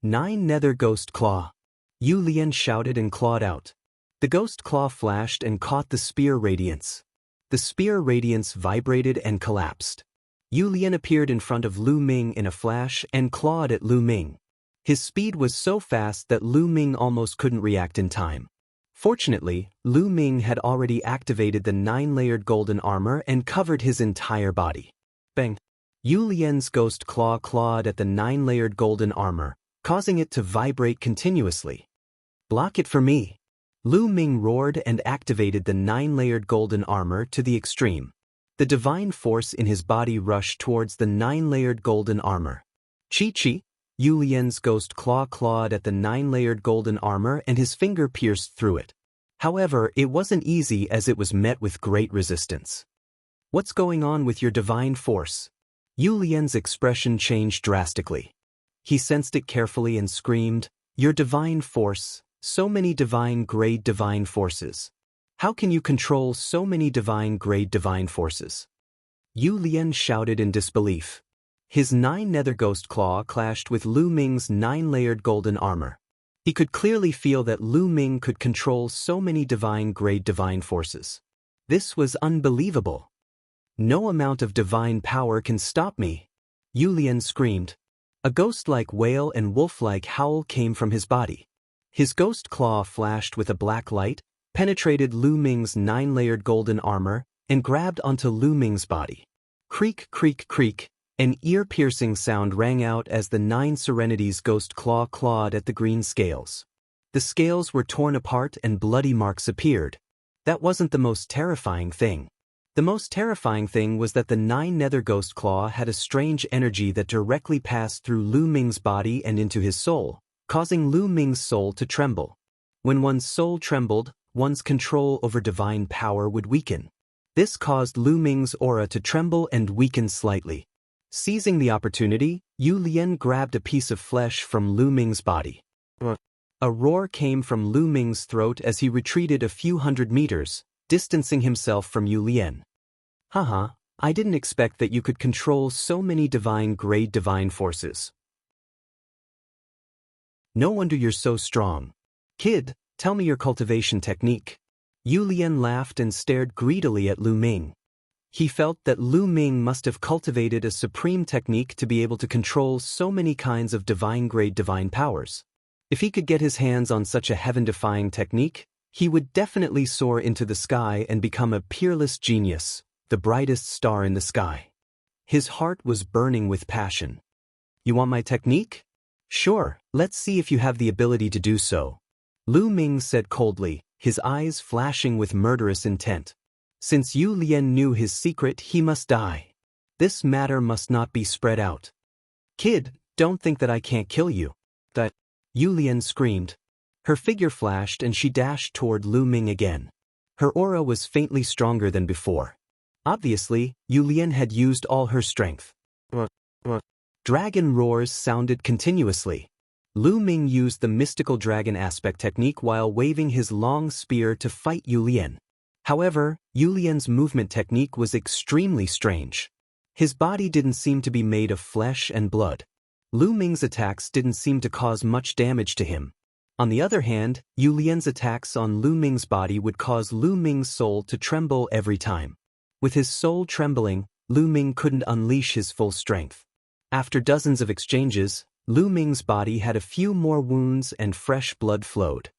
9 Nether Ghost Claw. Yu Lian shouted and clawed out. The ghost claw flashed and caught the spear radiance. The spear radiance vibrated and collapsed. Yu Lian appeared in front of Lu Ming in a flash and clawed at Lu Ming. His speed was so fast that Lu Ming almost couldn't react in time. Fortunately, Lu Ming had already activated the 9-layered golden armor and covered his entire body. Bang! Yu Lian's ghost claw clawed at the 9-layered golden armor, causing it to vibrate continuously. Block it for me! Lu Ming roared and activated the 9-layered golden armor to the extreme. The divine force in his body rushed towards the 9-layered golden armor. Chi-chi! Yu Lian's ghost claw clawed at the 9-layered golden armor and his finger pierced through it. However, it wasn't easy as it was met with great resistance. What's going on with your divine force? Yu Lian's expression changed drastically. He sensed it carefully and screamed, "Your divine force, so many divine-grade divine forces. How can you control so many divine-grade divine forces?" Yu Lian shouted in disbelief. His 9 Nether Ghost Claw clashed with Lu Ming's 9-layered golden armor. He could clearly feel that Lu Ming could control so many divine-grade divine forces. This was unbelievable. No amount of divine power can stop me. Yu Lian screamed. A ghost-like wail and wolf-like howl came from his body. His ghost claw flashed with a black light, penetrated Lu Ming's 9-layered golden armor, and grabbed onto Lu Ming's body. Creak, creak, creak. An ear-piercing sound rang out as the 9 Serenity's ghost claw clawed at the green scales. The scales were torn apart and bloody marks appeared. That wasn't the most terrifying thing. The most terrifying thing was that the 9 Nether Ghost Claw had a strange energy that directly passed through Lu Ming's body and into his soul, causing Lu Ming's soul to tremble. When one's soul trembled, one's control over divine power would weaken. This caused Lu Ming's aura to tremble and weaken slightly. Seizing the opportunity, Yu Lian grabbed a piece of flesh from Lu Ming's body. A roar came from Lu Ming's throat as he retreated a few hundred meters, distancing himself from Yu Lian. Haha, I didn't expect that you could control so many divine-grade divine forces. No wonder you're so strong. Kid, tell me your cultivation technique. Yu Lian laughed and stared greedily at Lu Ming. He felt that Lu Ming must have cultivated a supreme technique to be able to control so many kinds of divine-grade divine powers. If he could get his hands on such a heaven-defying technique, he would definitely soar into the sky and become a peerless genius, the brightest star in the sky. His heart was burning with passion. You want my technique? Sure, let's see if you have the ability to do so. Lu Ming said coldly, his eyes flashing with murderous intent. Since Yu Lian knew his secret, he must die. This matter must not be spread out. Kid, don't think that I can't kill you. That Yu Lian screamed. Her figure flashed and she dashed toward Lu Ming again. Her aura was faintly stronger than before. Obviously, Yu Lian had used all her strength. Dragon roars sounded continuously. Lu Ming used the mystical dragon aspect technique while waving his long spear to fight Yu Lian. However, Yu Lian's movement technique was extremely strange. His body didn't seem to be made of flesh and blood. Lu Ming's attacks didn't seem to cause much damage to him. On the other hand, Yu Lian's attacks on Lu Ming's body would cause Lu Ming's soul to tremble every time. With his soul trembling, Lu Ming couldn't unleash his full strength. After dozens of exchanges, Lu Ming's body had a few more wounds and fresh blood flowed.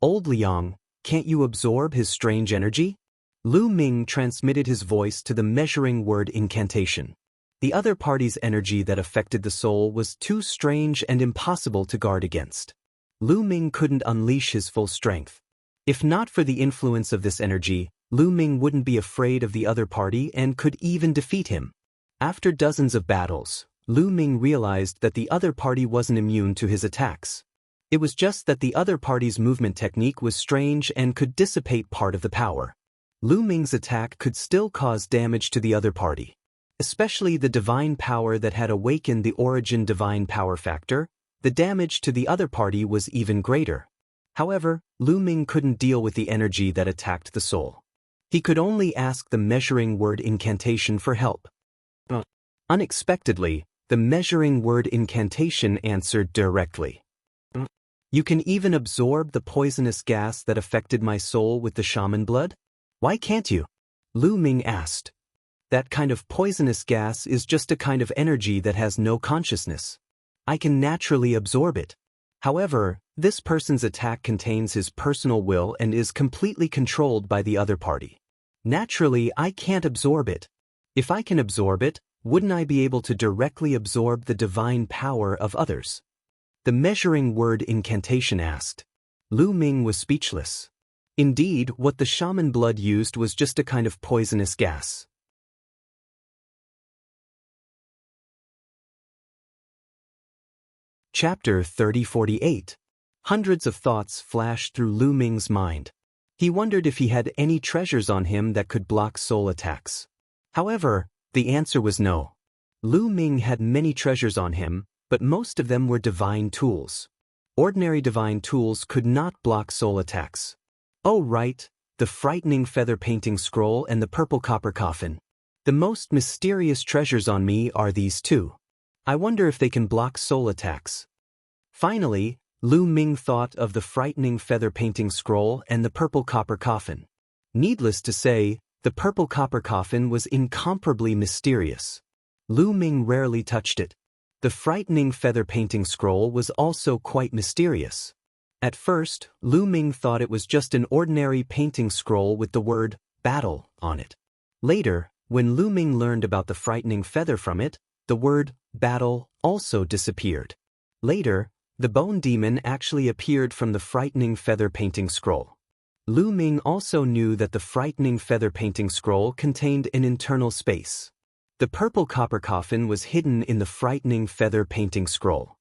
Old Liang, can't you absorb his strange energy? Lu Ming transmitted his voice to the measuring word incantation. The other party's energy that affected the soul was too strange and impossible to guard against. Lu Ming couldn't unleash his full strength. If not for the influence of this energy, Lu Ming wouldn't be afraid of the other party and could even defeat him. After dozens of battles, Lu Ming realized that the other party wasn't immune to his attacks. It was just that the other party's movement technique was strange and could dissipate part of the power. Lu Ming's attack could still cause damage to the other party. especially the divine power that had awakened the origin divine power factor, the damage to the other party was even greater. However, Lu Ming couldn't deal with the energy that attacked the soul. He could only ask the measuring word incantation for help. Unexpectedly, the measuring word incantation answered directly. You can even absorb the poisonous gas that affected my soul with the shaman blood? Why can't you? Lu Ming asked. That kind of poisonous gas is just a kind of energy that has no consciousness. I can naturally absorb it. However, this person's attack contains his personal will and is completely controlled by the other party. Naturally, I can't absorb it. If I can absorb it, wouldn't I be able to directly absorb the divine power of others? The measuring word incantation asked. Lu Ming was speechless. Indeed, what the shaman blood used was just a kind of poisonous gas. Chapter 3048. Hundreds of thoughts flashed through Lu Ming's mind. He wondered if he had any treasures on him that could block soul attacks. However, the answer was no. Lu Ming had many treasures on him, but most of them were divine tools. Ordinary divine tools could not block soul attacks. Oh right, the frightening feather painting scroll and the purple copper coffin. The most mysterious treasures on me are these two. I wonder if they can block soul attacks. Finally, Lu Ming thought of the frightening feather painting scroll and the purple copper coffin. Needless to say, the purple copper coffin was incomparably mysterious. Lu Ming rarely touched it. The frightening feather painting scroll was also quite mysterious. At first, Lu Ming thought it was just an ordinary painting scroll with the word battle on it. Later, when Lu Ming learned about the frightening feather from it, the word battle also disappeared. Later, the bone demon actually appeared from the frightening feather painting scroll. Lu Ming also knew that the frightening feather painting scroll contained an internal space. The purple copper coffin was hidden in the frightening feather painting scroll.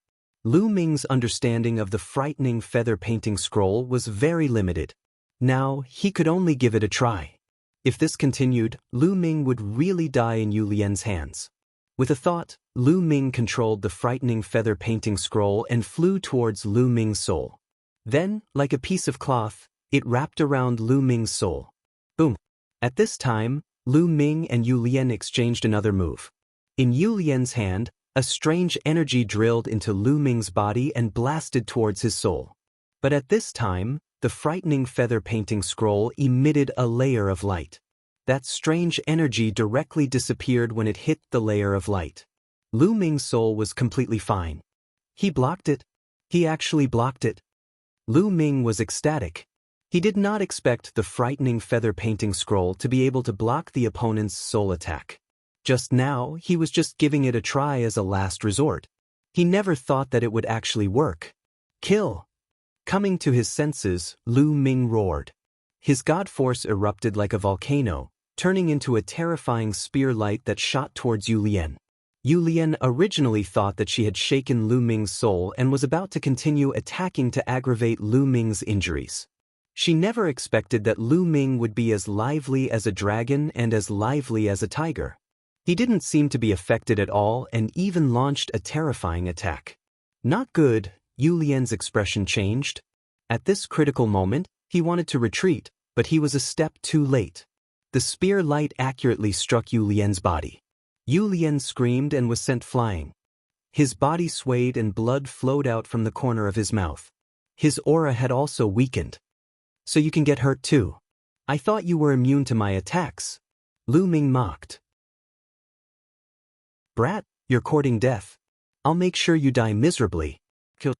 Lu Ming's understanding of the frightening feather painting scroll was very limited. Now, he could only give it a try. If this continued, Lu Ming would really die in Yu Lian's hands. With a thought, Lu Ming controlled the frightening feather painting scroll and flew towards Lu Ming's soul. Then, like a piece of cloth, it wrapped around Lu Ming's soul. Boom! At this time, Lu Ming and Yu Lian exchanged another move. In Yu Lian's hand, a strange energy drilled into Lu Ming's body and blasted towards his soul. But at this time, the frightening feather painting scroll emitted a layer of light. That strange energy directly disappeared when it hit the layer of light. Lu Ming's soul was completely fine. He blocked it. He actually blocked it. Lu Ming was ecstatic. He did not expect the frightening feather painting scroll to be able to block the opponent's soul attack. Just now, he was just giving it a try as a last resort. He never thought that it would actually work. Kill! Coming to his senses, Lu Ming roared. His god force erupted like a volcano, turning into a terrifying spear light that shot towards Yu Lian. Yu Lian originally thought that she had shaken Lu Ming's soul and was about to continue attacking to aggravate Lu Ming's injuries. She never expected that Lu Ming would be as lively as a dragon and as lively as a tiger. He didn't seem to be affected at all and even launched a terrifying attack. Not good, Yu Lian's expression changed. At this critical moment, he wanted to retreat, but he was a step too late. The spear light accurately struck Yu Lian's body. Yu Lian screamed and was sent flying. His body swayed and blood flowed out from the corner of his mouth. His aura had also weakened. So you can get hurt too. I thought you were immune to my attacks. Lu Ming mocked. Brat, you're courting death. I'll make sure you die miserably. Kill.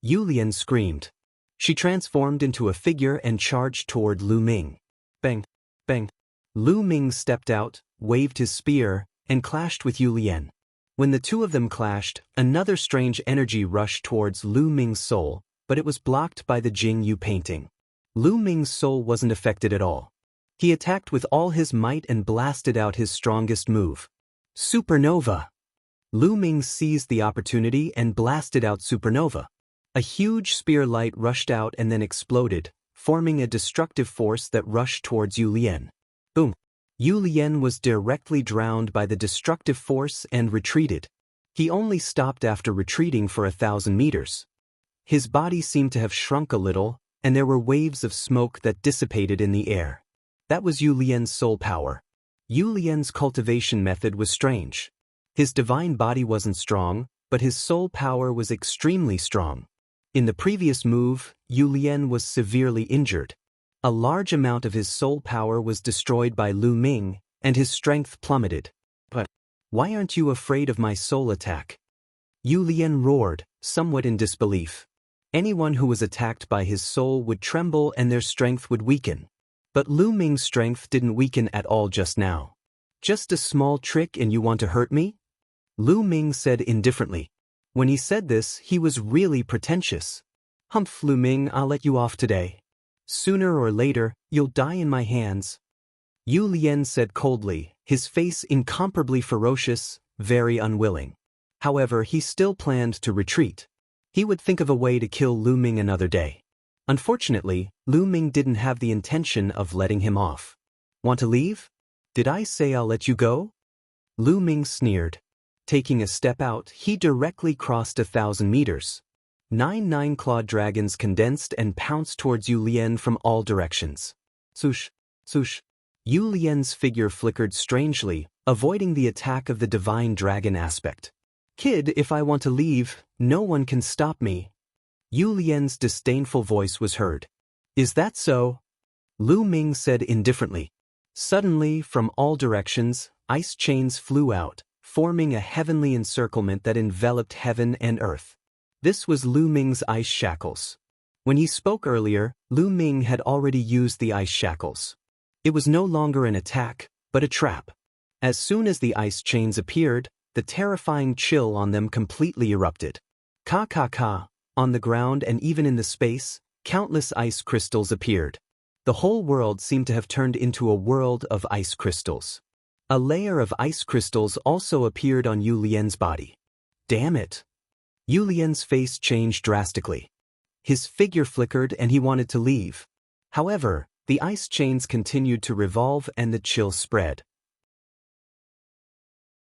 Yu Lian screamed. She transformed into a figure and charged toward Lu Ming. Bang, bang. Lu Ming stepped out, waved his spear, and clashed with Yu Lian. When the two of them clashed, another strange energy rushed towards Lu Ming's soul, but it was blocked by the Jianghu painting. Lu Ming's soul wasn't affected at all. He attacked with all his might and blasted out his strongest move. Supernova! Lu Ming seized the opportunity and blasted out Supernova. A huge spear light rushed out and then exploded, forming a destructive force that rushed towards Yu Lian. Boom! Yu Lian was directly drowned by the destructive force and retreated. He only stopped after retreating for 1,000 meters. His body seemed to have shrunk a little, and there were waves of smoke that dissipated in the air. That was Yu Lian's soul power. Yu Lian's cultivation method was strange. His divine body wasn't strong, but his soul power was extremely strong. In the previous move, Yu Lian was severely injured. A large amount of his soul power was destroyed by Lu Ming, and his strength plummeted. But why aren't you afraid of my soul attack? Yu Lian roared, somewhat in disbelief. Anyone who was attacked by his soul would tremble and their strength would weaken. But Lu Ming's strength didn't weaken at all just now. Just a small trick and you want to hurt me? Lu Ming said indifferently. When he said this, he was really pretentious. Humph, Lu Ming, I'll let you off today. Sooner or later, you'll die in my hands. Yu Lian said coldly, his face incomparably ferocious, very unwilling. However, he still planned to retreat. He would think of a way to kill Lu Ming another day. Unfortunately, Lu Ming didn't have the intention of letting him off. Want to leave? Did I say I'll let you go? Lu Ming sneered. Taking a step out, he directly crossed 1,000 meters. 9 clawed dragons condensed and pounced towards Yu Lian from all directions. Swoosh, swoosh. Yu Lian's figure flickered strangely, avoiding the attack of the divine dragon aspect. Kid, if I want to leave, no one can stop me. Yu Lian's disdainful voice was heard. Is that so? Lu Ming said indifferently. Suddenly, from all directions, ice chains flew out, forming a heavenly encirclement that enveloped heaven and earth. This was Lu Ming's ice shackles. When he spoke earlier, Lu Ming had already used the ice shackles. It was no longer an attack, but a trap. As soon as the ice chains appeared, the terrifying chill on them completely erupted. Ka. On the ground and even in the space, countless ice crystals appeared. The whole world seemed to have turned into a world of ice crystals. A layer of ice crystals also appeared on Yu Lian's body. Damn it! Yu Lian's face changed drastically. His figure flickered and he wanted to leave. However, the ice chains continued to revolve and the chill spread.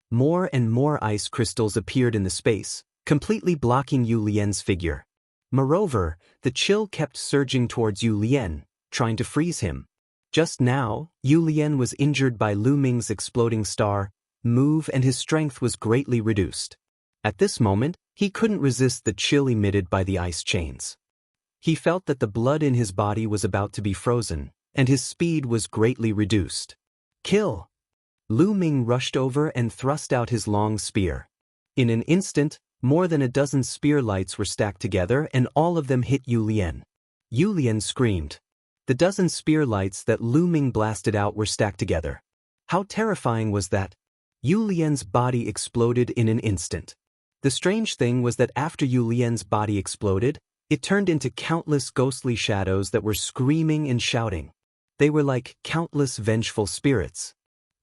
More and more ice crystals appeared in the space, completely blocking Yu Lian's figure. Moreover, the chill kept surging towards Yu Lian, trying to freeze him. Just now, Yu Lian was injured by Lu Ming's exploding star move and his strength was greatly reduced. At this moment, he couldn't resist the chill emitted by the ice chains. He felt that the blood in his body was about to be frozen, and his speed was greatly reduced. Kill! Lu Ming rushed over and thrust out his long spear. In an instant, more than a dozen spear lights were stacked together and all of them hit Yu Lian. Yu Lian screamed. The dozen spear lights that Lu Ming blasted out were stacked together. How terrifying was that? Yu Lian's body exploded in an instant. The strange thing was that after Yu Lian's body exploded, it turned into countless ghostly shadows that were screaming and shouting. They were like countless vengeful spirits.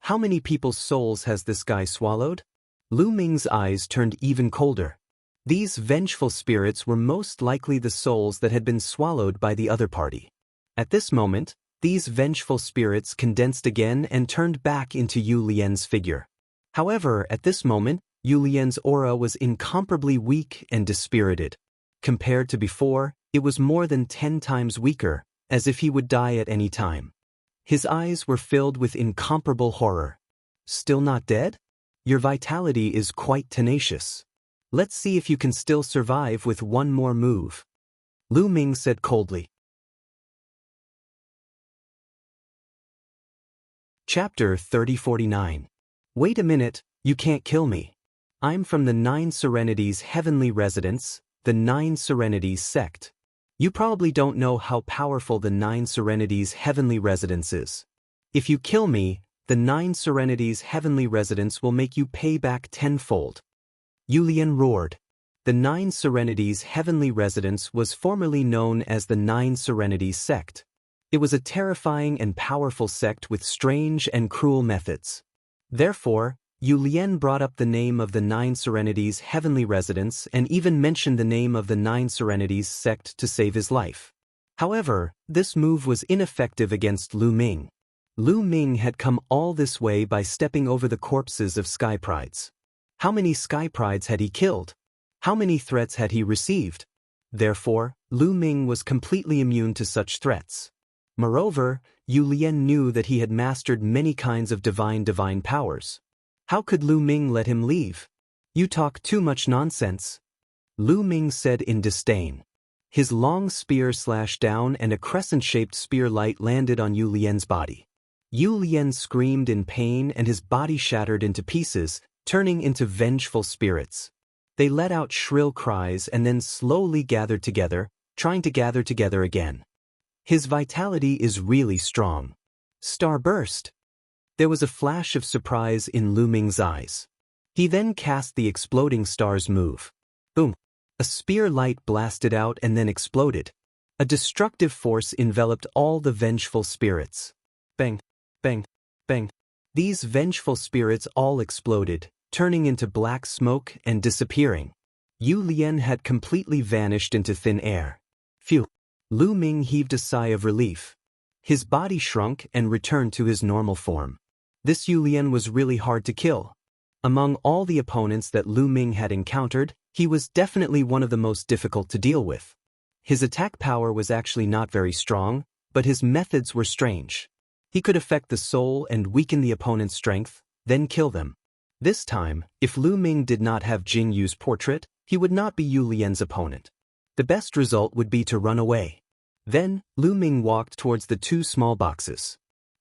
How many people's souls has this guy swallowed? Lu Ming's eyes turned even colder. These vengeful spirits were most likely the souls that had been swallowed by the other party. At this moment, these vengeful spirits condensed again and turned back into Yu Lian's figure. However, at this moment, Yu Lian's aura was incomparably weak and dispirited. Compared to before, it was more than 10 times weaker, as if he would die at any time. His eyes were filled with incomparable horror. Still not dead? Your vitality is quite tenacious. Let's see if you can still survive with one more move. Lu Ming said coldly. Chapter 3049. Wait a minute, you can't kill me. I'm from the 9 Serenities Heavenly Residence, the 9 Serenities sect. You probably don't know how powerful the 9 Serenities Heavenly Residence is. If you kill me, the 9 Serenities Heavenly Residence will make you pay back tenfold. Yu Lian roared. The 9 Serenities Heavenly Residence was formerly known as the 9 Serenities sect. It was a terrifying and powerful sect with strange and cruel methods. Therefore, Yu Lian brought up the name of the 9 Serenities Heavenly Residence and even mentioned the name of the 9 Serenities sect to save his life. However, this move was ineffective against Lu Ming. Lu Ming had come all this way by stepping over the corpses of sky prides. How many sky prides had he killed? How many threats had he received? Therefore, Lu Ming was completely immune to such threats. Moreover, Yu Lian knew that he had mastered many kinds of divine powers. How could Lu Ming let him leave? You talk too much nonsense, Lu Ming said in disdain. His long spear slashed down and a crescent-shaped spear light landed on Yu Lian's body. Yu Lian screamed in pain and his body shattered into pieces, turning into vengeful spirits. They let out shrill cries and then slowly gathered together, trying to gather together again. His vitality is really strong. Starburst! There was a flash of surprise in Lu Ming's eyes. He then cast the exploding stars move. Boom! A spear light blasted out and then exploded. A destructive force enveloped all the vengeful spirits. Bang! Bang! Bang! These vengeful spirits all exploded, turning into black smoke and disappearing. Yu Lian had completely vanished into thin air. Phew! Lu Ming heaved a sigh of relief. His body shrunk and returned to his normal form. This Yu Lian was really hard to kill. Among all the opponents that Lu Ming had encountered, he was definitely one of the most difficult to deal with. His attack power was actually not very strong, but his methods were strange. He could affect the soul and weaken the opponent's strength, then kill them. This time, if Lu Ming did not have Jing Yu's portrait, he would not be Yu Lian's opponent. The best result would be to run away. Then, Lu Ming walked towards the two small boxes.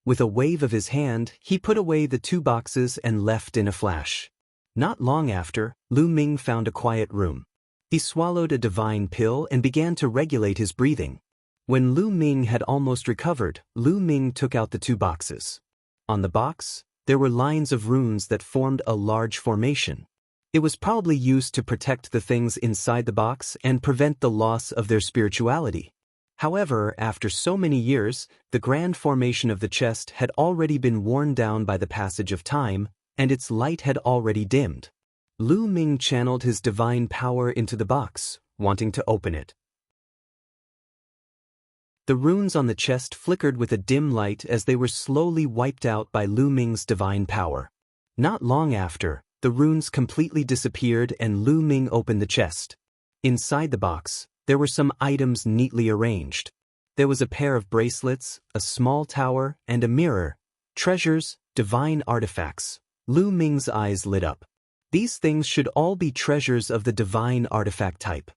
With a wave of his hand, he put away the two boxes and left in a flash. Not long after, Lu Ming found a quiet room. He swallowed a divine pill and began to regulate his breathing. When Lu Ming had almost recovered, Lu Ming took out the two boxes. On the box, there were lines of runes that formed a large formation. It was probably used to protect the things inside the box and prevent the loss of their spirituality. However, after so many years, the grand formation of the chest had already been worn down by the passage of time, and its light had already dimmed. Lu Ming channeled his divine power into the box, wanting to open it. The runes on the chest flickered with a dim light as they were slowly wiped out by Lu Ming's divine power. Not long after, the runes completely disappeared and Lu Ming opened the chest. Inside the box, there were some items neatly arranged. There was a pair of bracelets, a small tower, and a mirror. Treasures, divine artifacts. Lu Ming's eyes lit up. These things should all be treasures of the divine artifact type.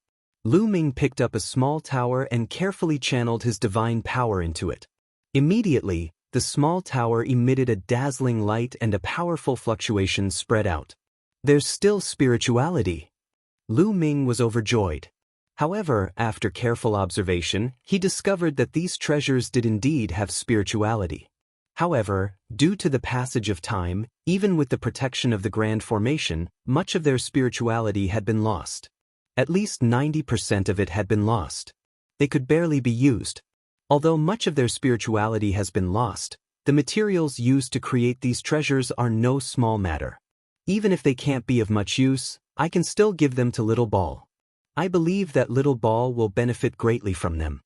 Lu Ming picked up a small tower and carefully channeled his divine power into it. Immediately, the small tower emitted a dazzling light and a powerful fluctuation spread out. There's still spirituality. Lu Ming was overjoyed. However, after careful observation, he discovered that these treasures did indeed have spirituality. However, due to the passage of time, even with the protection of the grand formation, much of their spirituality had been lost. At least 90% of it had been lost. They could barely be used. Although much of their spirituality has been lost, the materials used to create these treasures are no small matter. Even if they can't be of much use, I can still give them to Little Ball. I believe that Little Ball will benefit greatly from them.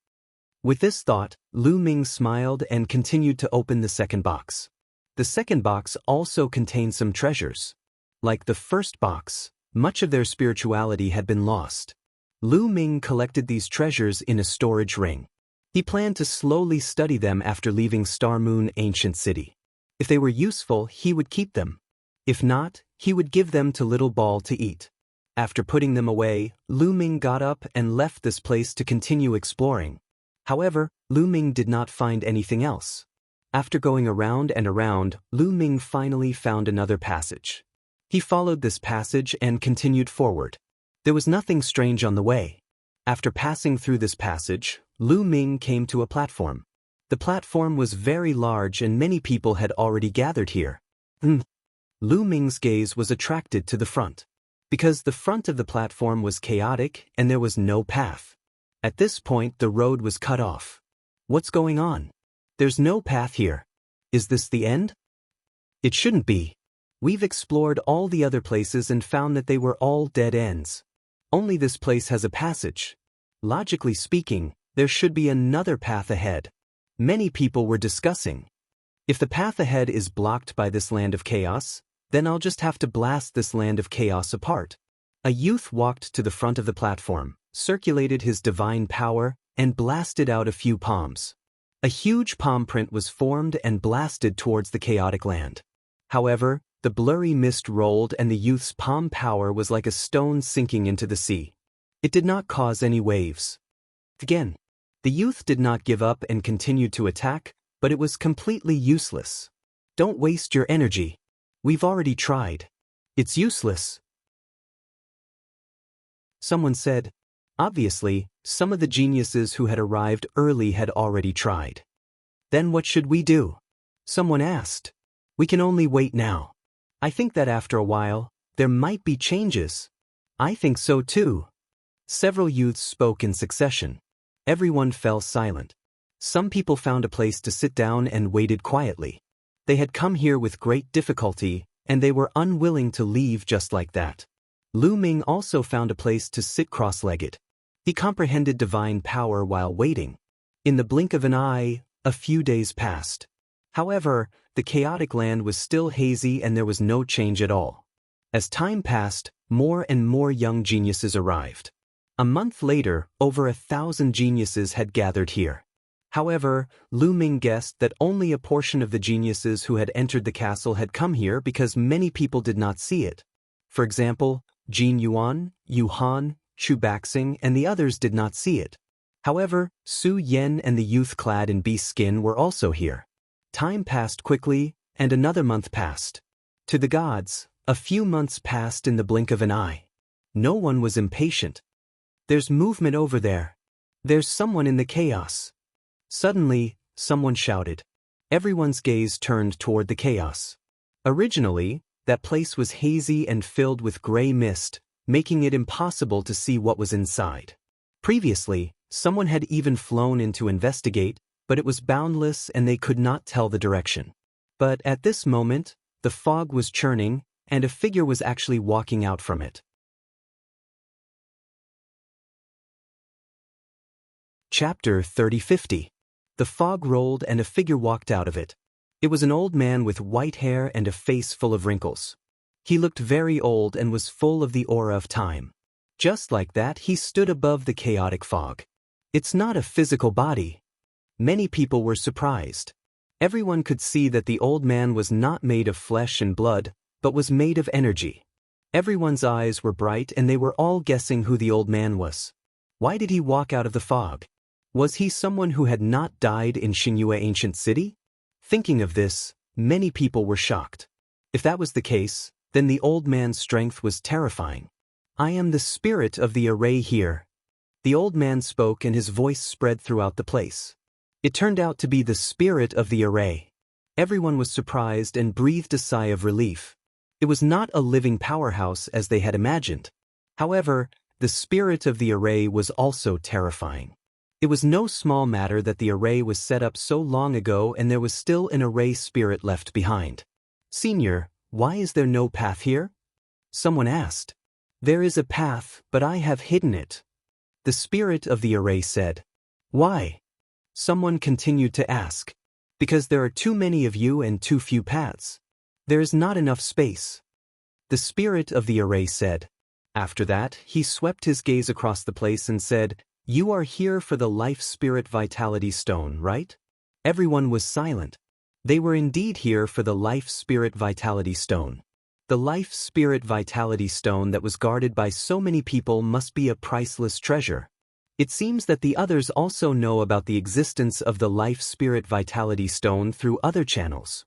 With this thought, Lu Ming smiled and continued to open the second box. The second box also contained some treasures. Like the first box, much of their spirituality had been lost. Lu Ming collected these treasures in a storage ring. He planned to slowly study them after leaving Star Moon Ancient City. If they were useful, he would keep them. If not, he would give them to Little Ball to eat. After putting them away, Lu Ming got up and left this place to continue exploring. However, Lu Ming did not find anything else. After going around and around, Lu Ming finally found another passage. He followed this passage and continued forward. There was nothing strange on the way. After passing through this passage, Lu Ming came to a platform. The platform was very large and many people had already gathered here. Lu Ming's gaze was attracted to the front. Because the front of the platform was chaotic and there was no path. At this point, the road was cut off. What's going on? There's no path here. Is this the end? It shouldn't be. We've explored all the other places and found that they were all dead ends. Only this place has a passage. Logically speaking, there should be another path ahead. Many people were discussing. If the path ahead is blocked by this land of chaos, then I'll just have to blast this land of chaos apart. A youth walked to the front of the platform, circulated his divine power, and blasted out a few palms. A huge palm print was formed and blasted towards the chaotic land. However, the blurry mist rolled and the youth's palm power was like a stone sinking into the sea. It did not cause any waves. Again, the youth did not give up and continued to attack, but it was completely useless. Don't waste your energy. We've already tried. It's useless. Someone said. Obviously, some of the geniuses who had arrived early had already tried. Then what should we do? Someone asked. We can only wait now. I think that after a while, there might be changes. I think so too. Several youths spoke in succession. Everyone fell silent. Some people found a place to sit down and waited quietly. They had come here with great difficulty, and they were unwilling to leave just like that. Lu Ming also found a place to sit cross-legged. He comprehended divine power while waiting. In the blink of an eye, a few days passed. However, the chaotic land was still hazy and there was no change at all. As time passed, more and more young geniuses arrived. A month later, over 1,000 geniuses had gathered here. However, Lu Ming guessed that only a portion of the geniuses who had entered the castle had come here because many people did not see it. For example, Jin Yuan, Yu Han, Chu Baxing, and the others did not see it. However, Su Yen and the youth clad in beast skin were also here. Time passed quickly, and another month passed. To the gods, a few months passed in the blink of an eye. No one was impatient. There's movement over there. There's someone in the chaos. Suddenly, someone shouted. Everyone's gaze turned toward the chaos. Originally, that place was hazy and filled with gray mist, making it impossible to see what was inside. Previously, someone had even flown in to investigate, but it was boundless and they could not tell the direction. But at this moment, the fog was churning, and a figure was actually walking out from it. Chapter 30:50. The fog rolled and a figure walked out of it. It was an old man with white hair and a face full of wrinkles. He looked very old and was full of the aura of time. Just like that, he stood above the chaotic fog. It's not a physical body. Many people were surprised. Everyone could see that the old man was not made of flesh and blood, but was made of energy. Everyone's eyes were bright and they were all guessing who the old man was. Why did he walk out of the fog? Was he someone who had not died in Xingyue ancient city? Thinking of this, many people were shocked. If that was the case, then the old man's strength was terrifying. I am the spirit of the array here. The old man spoke and his voice spread throughout the place. It turned out to be the spirit of the array. Everyone was surprised and breathed a sigh of relief. It was not a living powerhouse as they had imagined. However, the spirit of the array was also terrifying. It was no small matter that the array was set up so long ago and there was still an array spirit left behind. Senior, why is there no path here? Someone asked. There is a path, but I have hidden it. The spirit of the array said. Why? Someone continued to ask. Because there are too many of you and too few paths. There is not enough space. The spirit of the array said. After that, he swept his gaze across the place and said, You are here for the life spirit vitality stone, right? Everyone was silent. They were indeed here for the life spirit vitality stone. The life spirit vitality stone that was guarded by so many people must be a priceless treasure. It seems that the others also know about the existence of the life spirit vitality stone through other channels.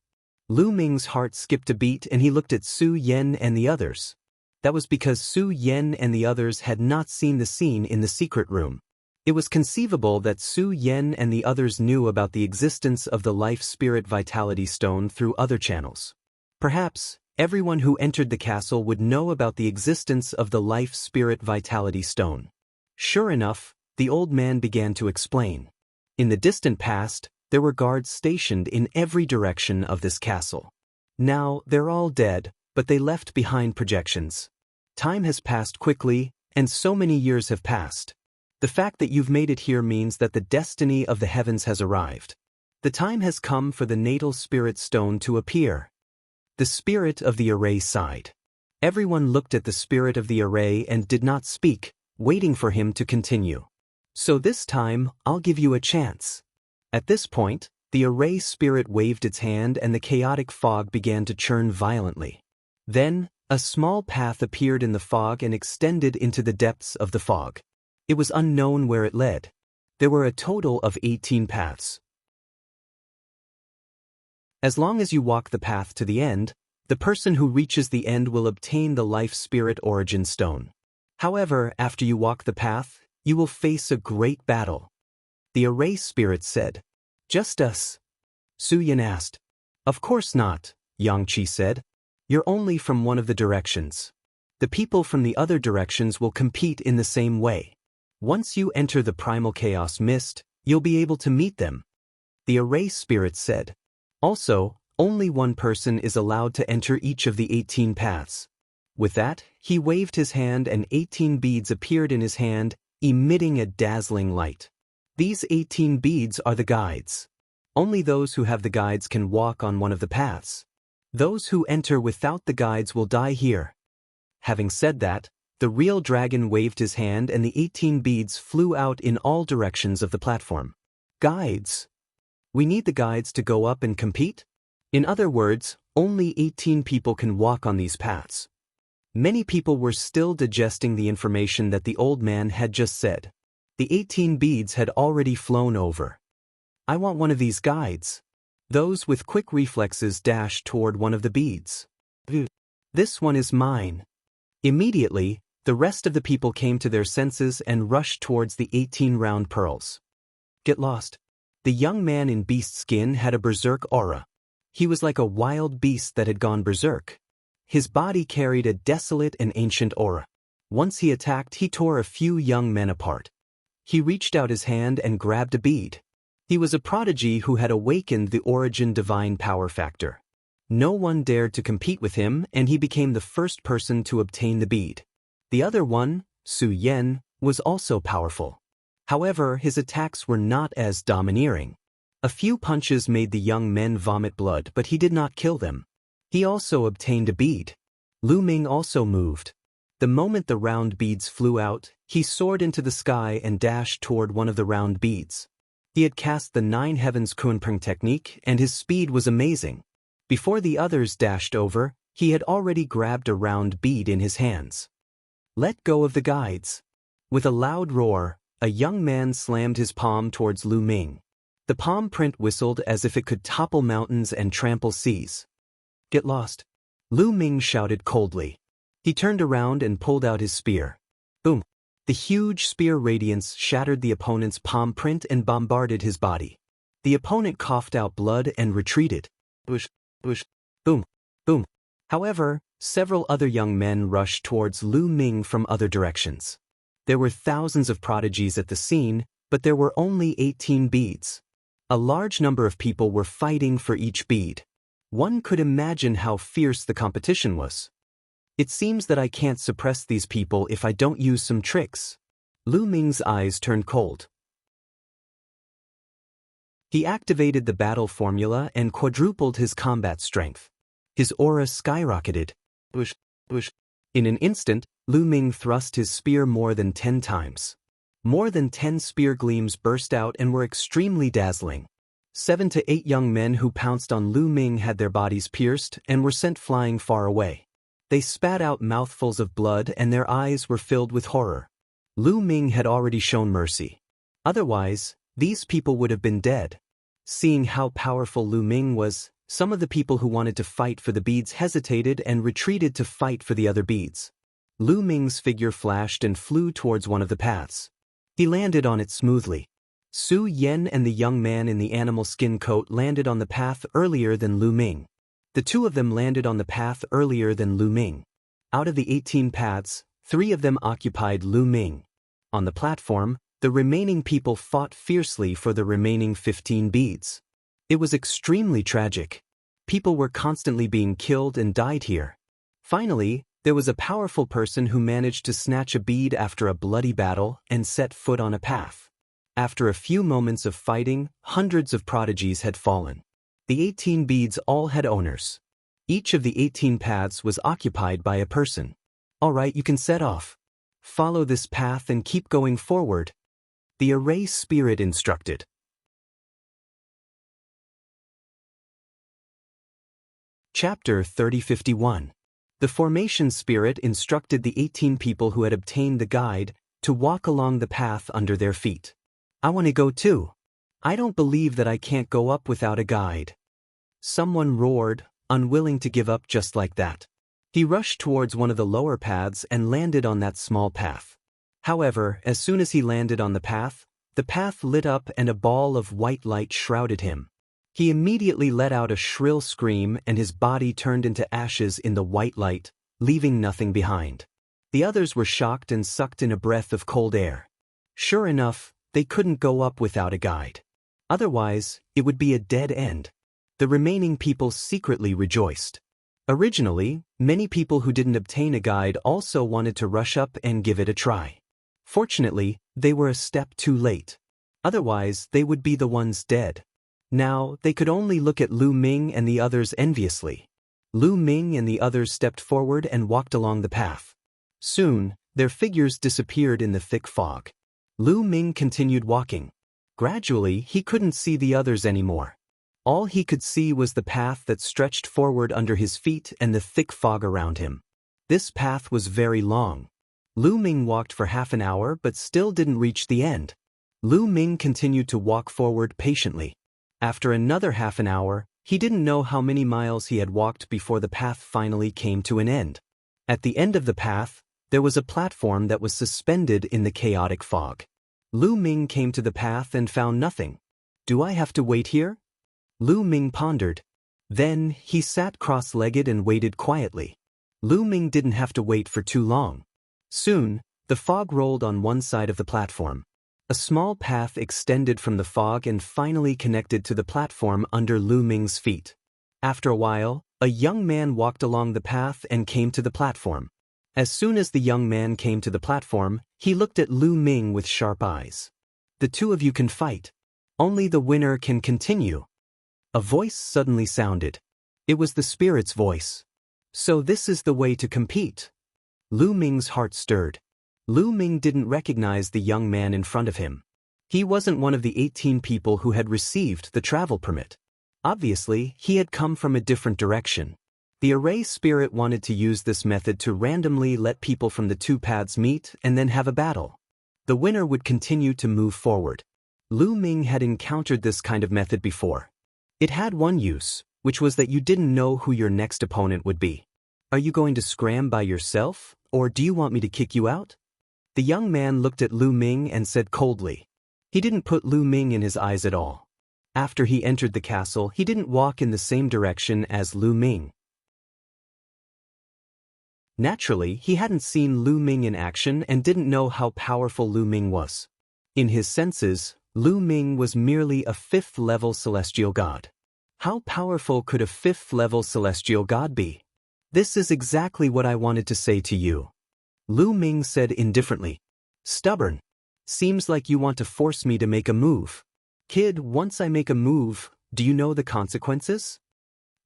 Lu Ming's heart skipped a beat and he looked at Su Yen and the others. That was because Su Yen and the others had not seen the scene in the secret room. It was conceivable that Su Yen and the others knew about the existence of the life spirit vitality stone through other channels. Perhaps, everyone who entered the castle would know about the existence of the life spirit vitality stone. Sure enough, the old man began to explain. In the distant past, there were guards stationed in every direction of this castle. Now, they're all dead, but they left behind projections. Time has passed quickly, and so many years have passed. The fact that you've made it here means that the destiny of the heavens has arrived. The time has come for the natal spirit stone to appear. The spirit of the array sighed. Everyone looked at the spirit of the array and did not speak, waiting for him to continue. So this time, I'll give you a chance. At this point, the array spirit waved its hand and the chaotic fog began to churn violently. Then, a small path appeared in the fog and extended into the depths of the fog. It was unknown where it led. There were a total of 18 paths. As long as you walk the path to the end, the person who reaches the end will obtain the life spirit origin stone. However, after you walk the path, you will face a great battle. The array spirit said. Just us? Su Yan asked. Of course not, Yang Qi said. You're only from one of the directions. The people from the other directions will compete in the same way. Once you enter the primal chaos mist, you'll be able to meet them. The array spirit said. Also, only one person is allowed to enter each of the 18 paths. With that, he waved his hand and 18 beads appeared in his hand, emitting a dazzling light. These 18 beads are the guides. Only those who have the guides can walk on one of the paths. Those who enter without the guides will die here. Having said that, the real dragon waved his hand and the 18 beads flew out in all directions of the platform. Guides. We need the guides to go up and compete? In other words, only 18 people can walk on these paths. Many people were still digesting the information that the old man had just said. The 18 beads had already flown over. I want one of these guides. Those with quick reflexes dashed toward one of the beads. This one is mine. Immediately, the rest of the people came to their senses and rushed towards the 18 round pearls. Get lost. The young man in beast skin had a berserk aura. He was like a wild beast that had gone berserk. His body carried a desolate and ancient aura. Once he attacked, he tore a few young men apart. He reached out his hand and grabbed a bead. He was a prodigy who had awakened the origin divine power factor. No one dared to compete with him and he became the first person to obtain the bead. The other one, Su Yan, was also powerful. However, his attacks were not as domineering. A few punches made the young men vomit blood, but he did not kill them. He also obtained a bead. Lu Ming also moved. The moment the round beads flew out, he soared into the sky and dashed toward one of the round beads. He had cast the 9 Heavens Kunpeng technique and his speed was amazing. Before the others dashed over, he had already grabbed a round bead in his hands. Let go of the guides. With a loud roar, a young man slammed his palm towards Lu Ming. The palm print whistled as if it could topple mountains and trample seas. Get lost. Lu Ming shouted coldly. He turned around and pulled out his spear. Boom. The huge spear radiance shattered the opponent's palm print and bombarded his body. The opponent coughed out blood and retreated. Whoosh, whoosh, boom, boom. However, several other young men rushed towards Lu Ming from other directions. There were thousands of prodigies at the scene, but there were only 18 beads. A large number of people were fighting for each bead. One could imagine how fierce the competition was. It seems that I can't suppress these people if I don't use some tricks. Lu Ming's eyes turned cold. He activated the battle formula and quadrupled his combat strength. His aura skyrocketed. Whoosh, whoosh. In an instant, Lu Ming thrust his spear more than 10 times. More than 10 spear gleams burst out and were extremely dazzling. 7 to 8 young men who pounced on Lu Ming had their bodies pierced and were sent flying far away. They spat out mouthfuls of blood and their eyes were filled with horror. Lu Ming had already shown mercy. Otherwise, these people would have been dead. Seeing how powerful Lu Ming was, some of the people who wanted to fight for the beads hesitated and retreated to fight for the other beads. Lu Ming's figure flashed and flew towards one of the paths. He landed on it smoothly. Su Yan and the young man in the animal skin coat landed on the path earlier than Lu Ming. The two of them landed on the path earlier than Lu Ming. Out of the 18 paths, 3 of them occupied Lu Ming. On the platform, the remaining people fought fiercely for the remaining 15 beads. It was extremely tragic. People were constantly being killed and died here. Finally, there was a powerful person who managed to snatch a bead after a bloody battle and set foot on a path. After a few moments of fighting, hundreds of prodigies had fallen. The 18 beads all had owners. Each of the 18 paths was occupied by a person. All right, you can set off. Follow this path and keep going forward, the array spirit instructed. Chapter 3051. The formation spirit instructed the 18 people who had obtained the guide to walk along the path under their feet. I want to go too. I don't believe that I can't go up without a guide. Someone roared, unwilling to give up just like that. He rushed towards one of the lower paths and landed on that small path. However, as soon as he landed on the path lit up and a ball of white light shrouded him. He immediately let out a shrill scream and his body turned into ashes in the white light, leaving nothing behind. The others were shocked and sucked in a breath of cold air. Sure enough, they couldn't go up without a guide. Otherwise, it would be a dead end. The remaining people secretly rejoiced. Originally, many people who didn't obtain a guide also wanted to rush up and give it a try. Fortunately, they were a step too late. Otherwise, they would be the ones dead. Now, they could only look at Lu Ming and the others enviously. Lu Ming and the others stepped forward and walked along the path. Soon, their figures disappeared in the thick fog. Lu Ming continued walking. Gradually, he couldn't see the others anymore. All he could see was the path that stretched forward under his feet and the thick fog around him. This path was very long. Lu Ming walked for half an hour but still didn't reach the end. Lu Ming continued to walk forward patiently. After another half an hour, he didn't know how many miles he had walked before the path finally came to an end. At the end of the path, there was a platform that was suspended in the chaotic fog. Lu Ming came to the path and found nothing. Do I have to wait here? Lu Ming pondered. Then, he sat cross-legged and waited quietly. Lu Ming didn't have to wait for too long. Soon, the fog rolled on one side of the platform. A small path extended from the fog and finally connected to the platform under Lu Ming's feet. After a while, a young man walked along the path and came to the platform. As soon as the young man came to the platform, he looked at Lu Ming with sharp eyes. The two of you can fight. Only the winner can continue. A voice suddenly sounded. It was the spirit's voice. So this is the way to compete. Lu Ming's heart stirred. Lu Ming didn't recognize the young man in front of him. He wasn't one of the 18 people who had received the travel permit. Obviously, he had come from a different direction. The array spirit wanted to use this method to randomly let people from the two paths meet and then have a battle. The winner would continue to move forward. Lu Ming had encountered this kind of method before. It had one use, which was that you didn't know who your next opponent would be. Are you going to scram by yourself, or do you want me to kick you out? The young man looked at Lu Ming and said coldly. He didn't put Lu Ming in his eyes at all. After he entered the castle, he didn't walk in the same direction as Lu Ming. Naturally, he hadn't seen Lu Ming in action and didn't know how powerful Lu Ming was. In his senses, Lu Ming was merely a 5th-level celestial god. How powerful could a 5th-level celestial god be? This is exactly what I wanted to say to you. Lu Ming said indifferently. Stubborn. Seems like you want to force me to make a move. Kid, once I make a move, do you know the consequences?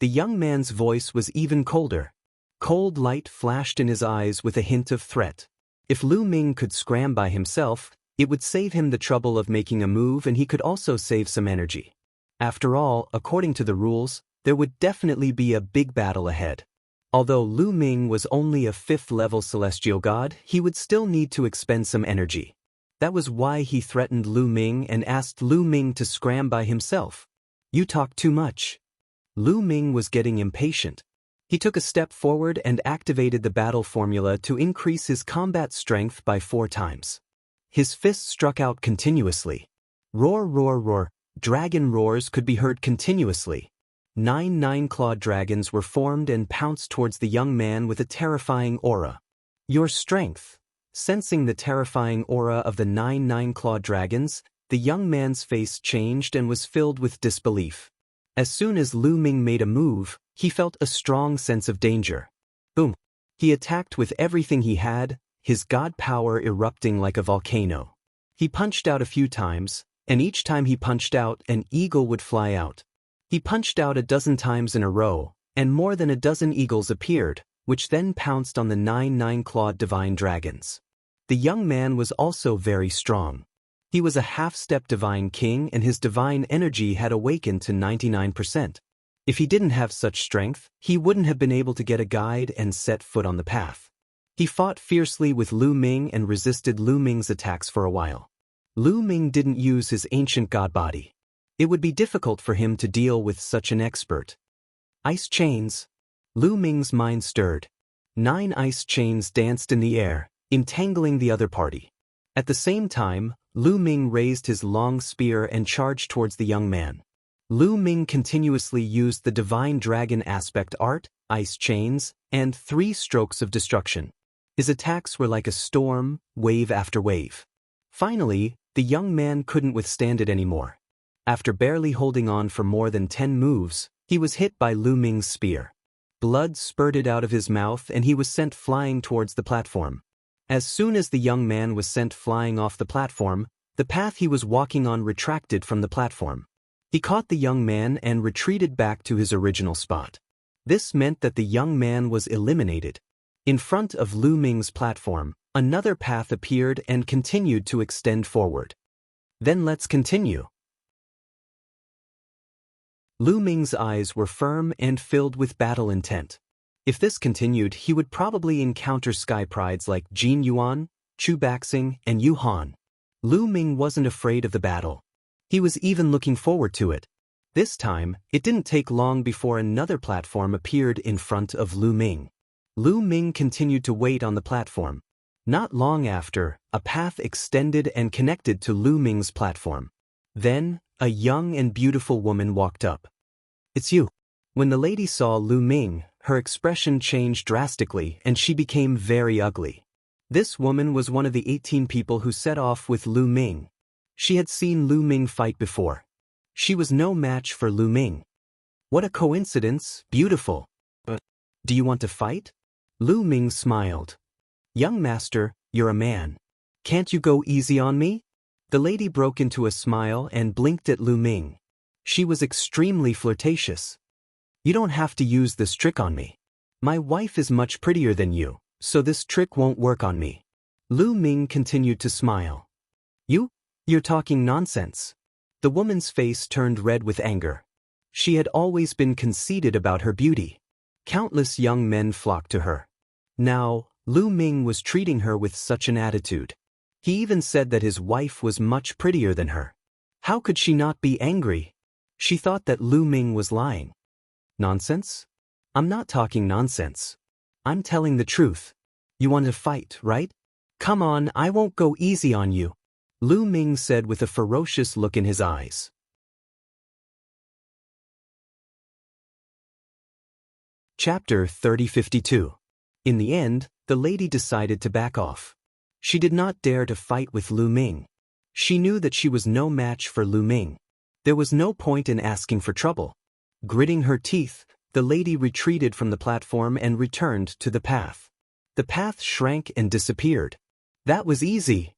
The young man's voice was even colder. Cold light flashed in his eyes with a hint of threat. If Lu Ming could scram by himself, it would save him the trouble of making a move and he could also save some energy. After all, according to the rules, there would definitely be a big battle ahead. Although Lu Ming was only a 5th-level celestial god, he would still need to expend some energy. That was why he threatened Lu Ming and asked Lu Ming to scram by himself. You talk too much. Lu Ming was getting impatient. He took a step forward and activated the battle formula to increase his combat strength by 4 times. His fists struck out continuously. Roar, roar, roar. Dragon roars could be heard continuously. 9 nine-clawed dragons were formed and pounced towards the young man with a terrifying aura. Your strength. Sensing the terrifying aura of the 9 nine-clawed dragons, the young man's face changed and was filled with disbelief. As soon as Lu Ming made a move, he felt a strong sense of danger. Boom! He attacked with everything he had, his god power erupting like a volcano. He punched out a few times, and each time he punched out, an eagle would fly out. He punched out a dozen times in a row, and more than a dozen eagles appeared, which then pounced on the 9 clawed dragons. The young man was also very strong. He was a half-step divine king, and his divine energy had awakened to 99%. If he didn't have such strength, he wouldn't have been able to get a guide and set foot on the path. He fought fiercely with Lu Ming and resisted Lu Ming's attacks for a while. Lu Ming didn't use his ancient god body. It would be difficult for him to deal with such an expert. Ice chains. Lu Ming's mind stirred. 9 ice chains danced in the air, entangling the other party. At the same time, Lu Ming raised his long spear and charged towards the young man. Lu Ming continuously used the divine dragon aspect art, ice chains, and 3 strokes of destruction. His attacks were like a storm, wave after wave. Finally, the young man couldn't withstand it anymore. After barely holding on for more than 10 moves, he was hit by Lu Ming's spear. Blood spurted out of his mouth and he was sent flying towards the platform. As soon as the young man was sent flying off the platform, the path he was walking on retracted from the platform. He caught the young man and retreated back to his original spot. This meant that the young man was eliminated. In front of Lu Ming's platform, another path appeared and continued to extend forward. Then let's continue. Lu Ming's eyes were firm and filled with battle intent. If this continued, he would probably encounter sky prides like Jin Yuan, Chu Baxing, and Yu Han. Lu Ming wasn't afraid of the battle. He was even looking forward to it. This time, it didn't take long before another platform appeared in front of Lu Ming. Lu Ming continued to wait on the platform. Not long after, a path extended and connected to Lu Ming's platform. Then, a young and beautiful woman walked up. "It's you." When the lady saw Lu Ming, her expression changed drastically and she became very ugly. This woman was one of the 18 people who set off with Lu Ming. She had seen Lu Ming fight before. She was no match for Lu Ming. "What a coincidence, beautiful. But do you want to fight?" Lu Ming smiled. "Young master, you're a man. Can't you go easy on me?" The lady broke into a smile and blinked at Lu Ming. She was extremely flirtatious. "You don't have to use this trick on me. My wife is much prettier than you, so this trick won't work on me." Lu Ming continued to smile. You're talking nonsense." The woman's face turned red with anger. She had always been conceited about her beauty. Countless young men flocked to her. Now, Lu Ming was treating her with such an attitude. He even said that his wife was much prettier than her. How could she not be angry? She thought that Lu Ming was lying. "Nonsense? I'm not talking nonsense. I'm telling the truth. You want to fight, right? Come on, I won't go easy on you," Lu Ming said with a ferocious look in his eyes. Chapter 3052. In the end, the lady decided to back off. She did not dare to fight with Lu Ming. She knew that she was no match for Lu Ming. There was no point in asking for trouble. Gritting her teeth, the lady retreated from the platform and returned to the path. The path shrank and disappeared. "That was easy."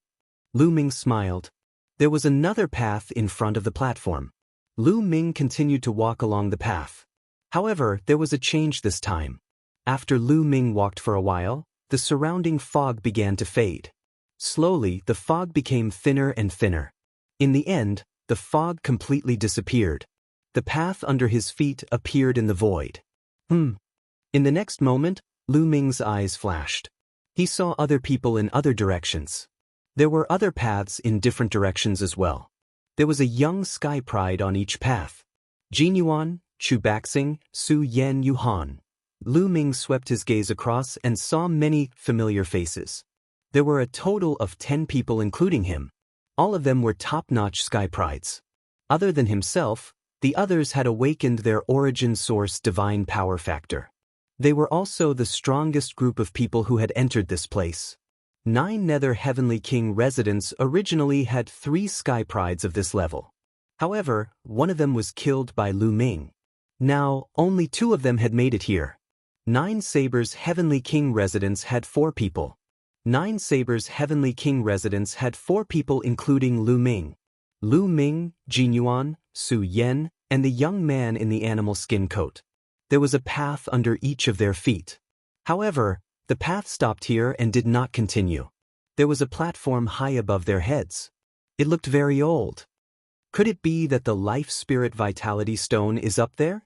Lu Ming smiled. There was another path in front of the platform. Lu Ming continued to walk along the path. However, there was a change this time. After Lu Ming walked for a while, the surrounding fog began to fade. Slowly, the fog became thinner and thinner. In the end, the fog completely disappeared. The path under his feet appeared in the void. In the next moment, Lu Ming's eyes flashed. He saw other people in other directions. There were other paths in different directions as well. There was a young sky pride on each path. Jin Yuan, Chu Baxing, Su Yan Yu Han. Lu Ming swept his gaze across and saw many familiar faces. There were a total of 10 people including him. All of them were top-notch sky prides. Other than himself, the others had awakened their origin source divine power factor. They were also the strongest group of people who had entered this place. 9 Nether Heavenly King residents originally had 3 sky prides of this level. However, one of them was killed by Lu Ming. Now, only 2 of them had made it here. 9 Sabers Heavenly King residents had 4 people. Nine Sabers Heavenly King residence had 4 people including Lu Ming, Jinyuan, Su Yen, and the young man in the animal skin coat. There was a path under each of their feet. However, the path stopped here and did not continue. There was a platform high above their heads. It looked very old. Could it be that the Life Spirit Vitality Stone is up there?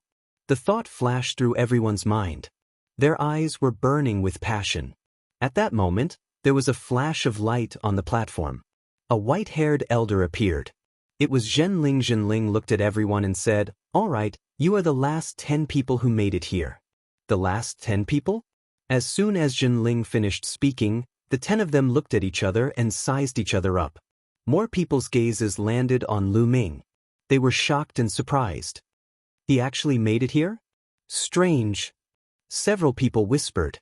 The thought flashed through everyone's mind. Their eyes were burning with passion. At that moment, there was a flash of light on the platform. A white-haired elder appeared. It was Zhenling. Zhenling looked at everyone and said, "All right, you are the last 10 people who made it here." The last 10 people? As soon as Zhenling finished speaking, the 10 of them looked at each other and sized each other up. More people's gazes landed on Lu Ming. They were shocked and surprised. He actually made it here? Strange. Several people whispered.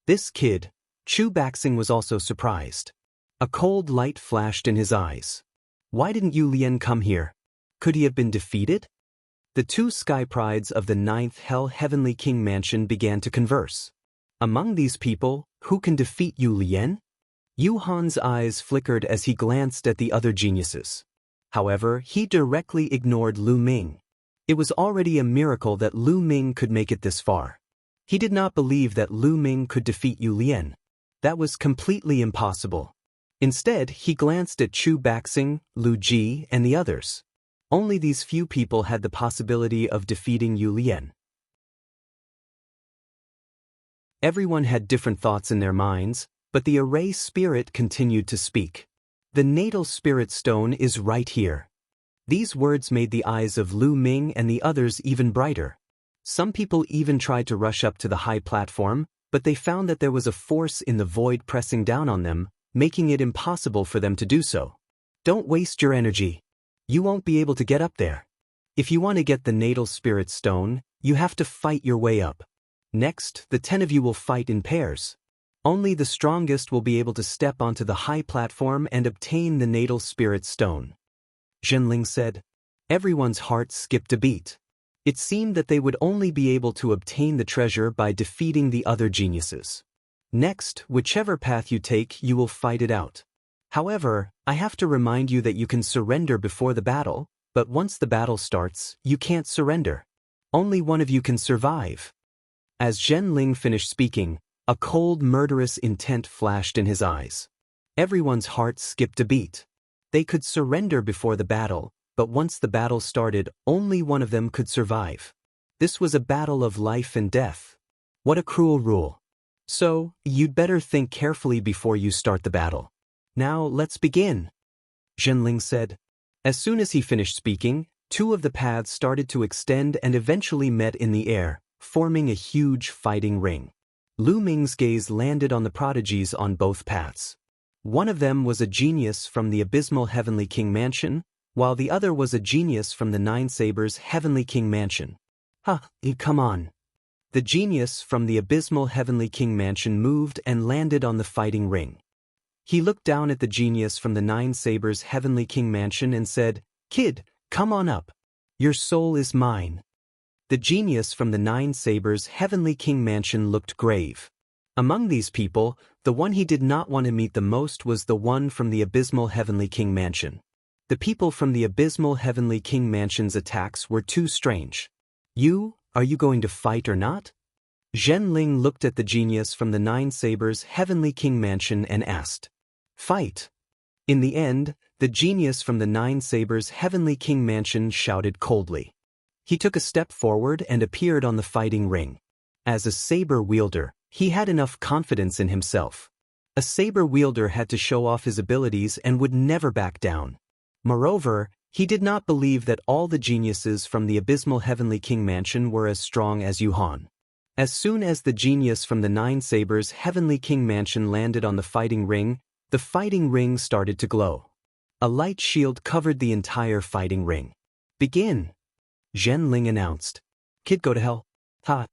This kid, Chu Baxing, was also surprised. A cold light flashed in his eyes. Why didn't Yu Lian come here? Could he have been defeated? The 2 sky prides of the 9th Hell Heavenly King Mansion began to converse. Among these people, who can defeat Yu Lian? Yu Han's eyes flickered as he glanced at the other geniuses. However, he directly ignored Lu Ming. It was already a miracle that Lu Ming could make it this far. He did not believe that Lu Ming could defeat Yu Lian. That was completely impossible. Instead, he glanced at Chu Baxing, Lu Ji, and the others. Only these few people had the possibility of defeating Yu Lian. Everyone had different thoughts in their minds, but the array spirit continued to speak. The natal spirit stone is right here. These words made the eyes of Lu Ming and the others even brighter. Some people even tried to rush up to the high platform, but they found that there was a force in the void pressing down on them, making it impossible for them to do so. Don't waste your energy. You won't be able to get up there. If you want to get the natal spirit stone, you have to fight your way up. Next, the 10 of you will fight in pairs. Only the strongest will be able to step onto the high platform and obtain the natal spirit stone. Zhenling said. Everyone's heart skipped a beat. It seemed that they would only be able to obtain the treasure by defeating the other geniuses. Next, whichever path you take, you will fight it out. However, I have to remind you that you can surrender before the battle, but once the battle starts, you can't surrender. Only one of you can survive. As Zhenling finished speaking, a cold, murderous intent flashed in his eyes. Everyone's heart skipped a beat. They could surrender before the battle, but once the battle started, only one of them could survive. This was a battle of life and death. What a cruel rule. So, you'd better think carefully before you start the battle. Now, let's begin, Zhenling said. As soon as he finished speaking, 2 of the paths started to extend and eventually met in the air, forming a huge fighting ring. Lu Ming's gaze landed on the prodigies on both paths. One of them was a genius from the Abysmal Heavenly King Mansion, while the other was a genius from the 9 Sabers Heavenly King Mansion. Come on. The genius from the Abysmal Heavenly King Mansion moved and landed on the fighting ring. He looked down at the genius from the 9 Sabers Heavenly King Mansion and said, "Kid, come on up. Your soul is mine." The genius from the 9 Sabers Heavenly King Mansion looked grave. Among these people, the one he did not want to meet the most was the one from the Abysmal Heavenly King Mansion. The people from the Abysmal Heavenly King Mansion's attacks were too strange. Are you going to fight or not? Zhenling looked at the genius from the 9 Sabers Heavenly King Mansion and asked. Fight. In the end, the genius from the 9 Sabers Heavenly King Mansion shouted coldly. He took a step forward and appeared on the fighting ring. As a saber wielder, he had enough confidence in himself. A saber wielder had to show off his abilities and would never back down. Moreover, he did not believe that all the geniuses from the Abysmal Heavenly King Mansion were as strong as Yuhan. As soon as the genius from the 9 Sabers Heavenly King Mansion landed on the fighting ring started to glow. A light shield covered the entire fighting ring. Begin, Zhenling announced. Kid, go to hell. Ha.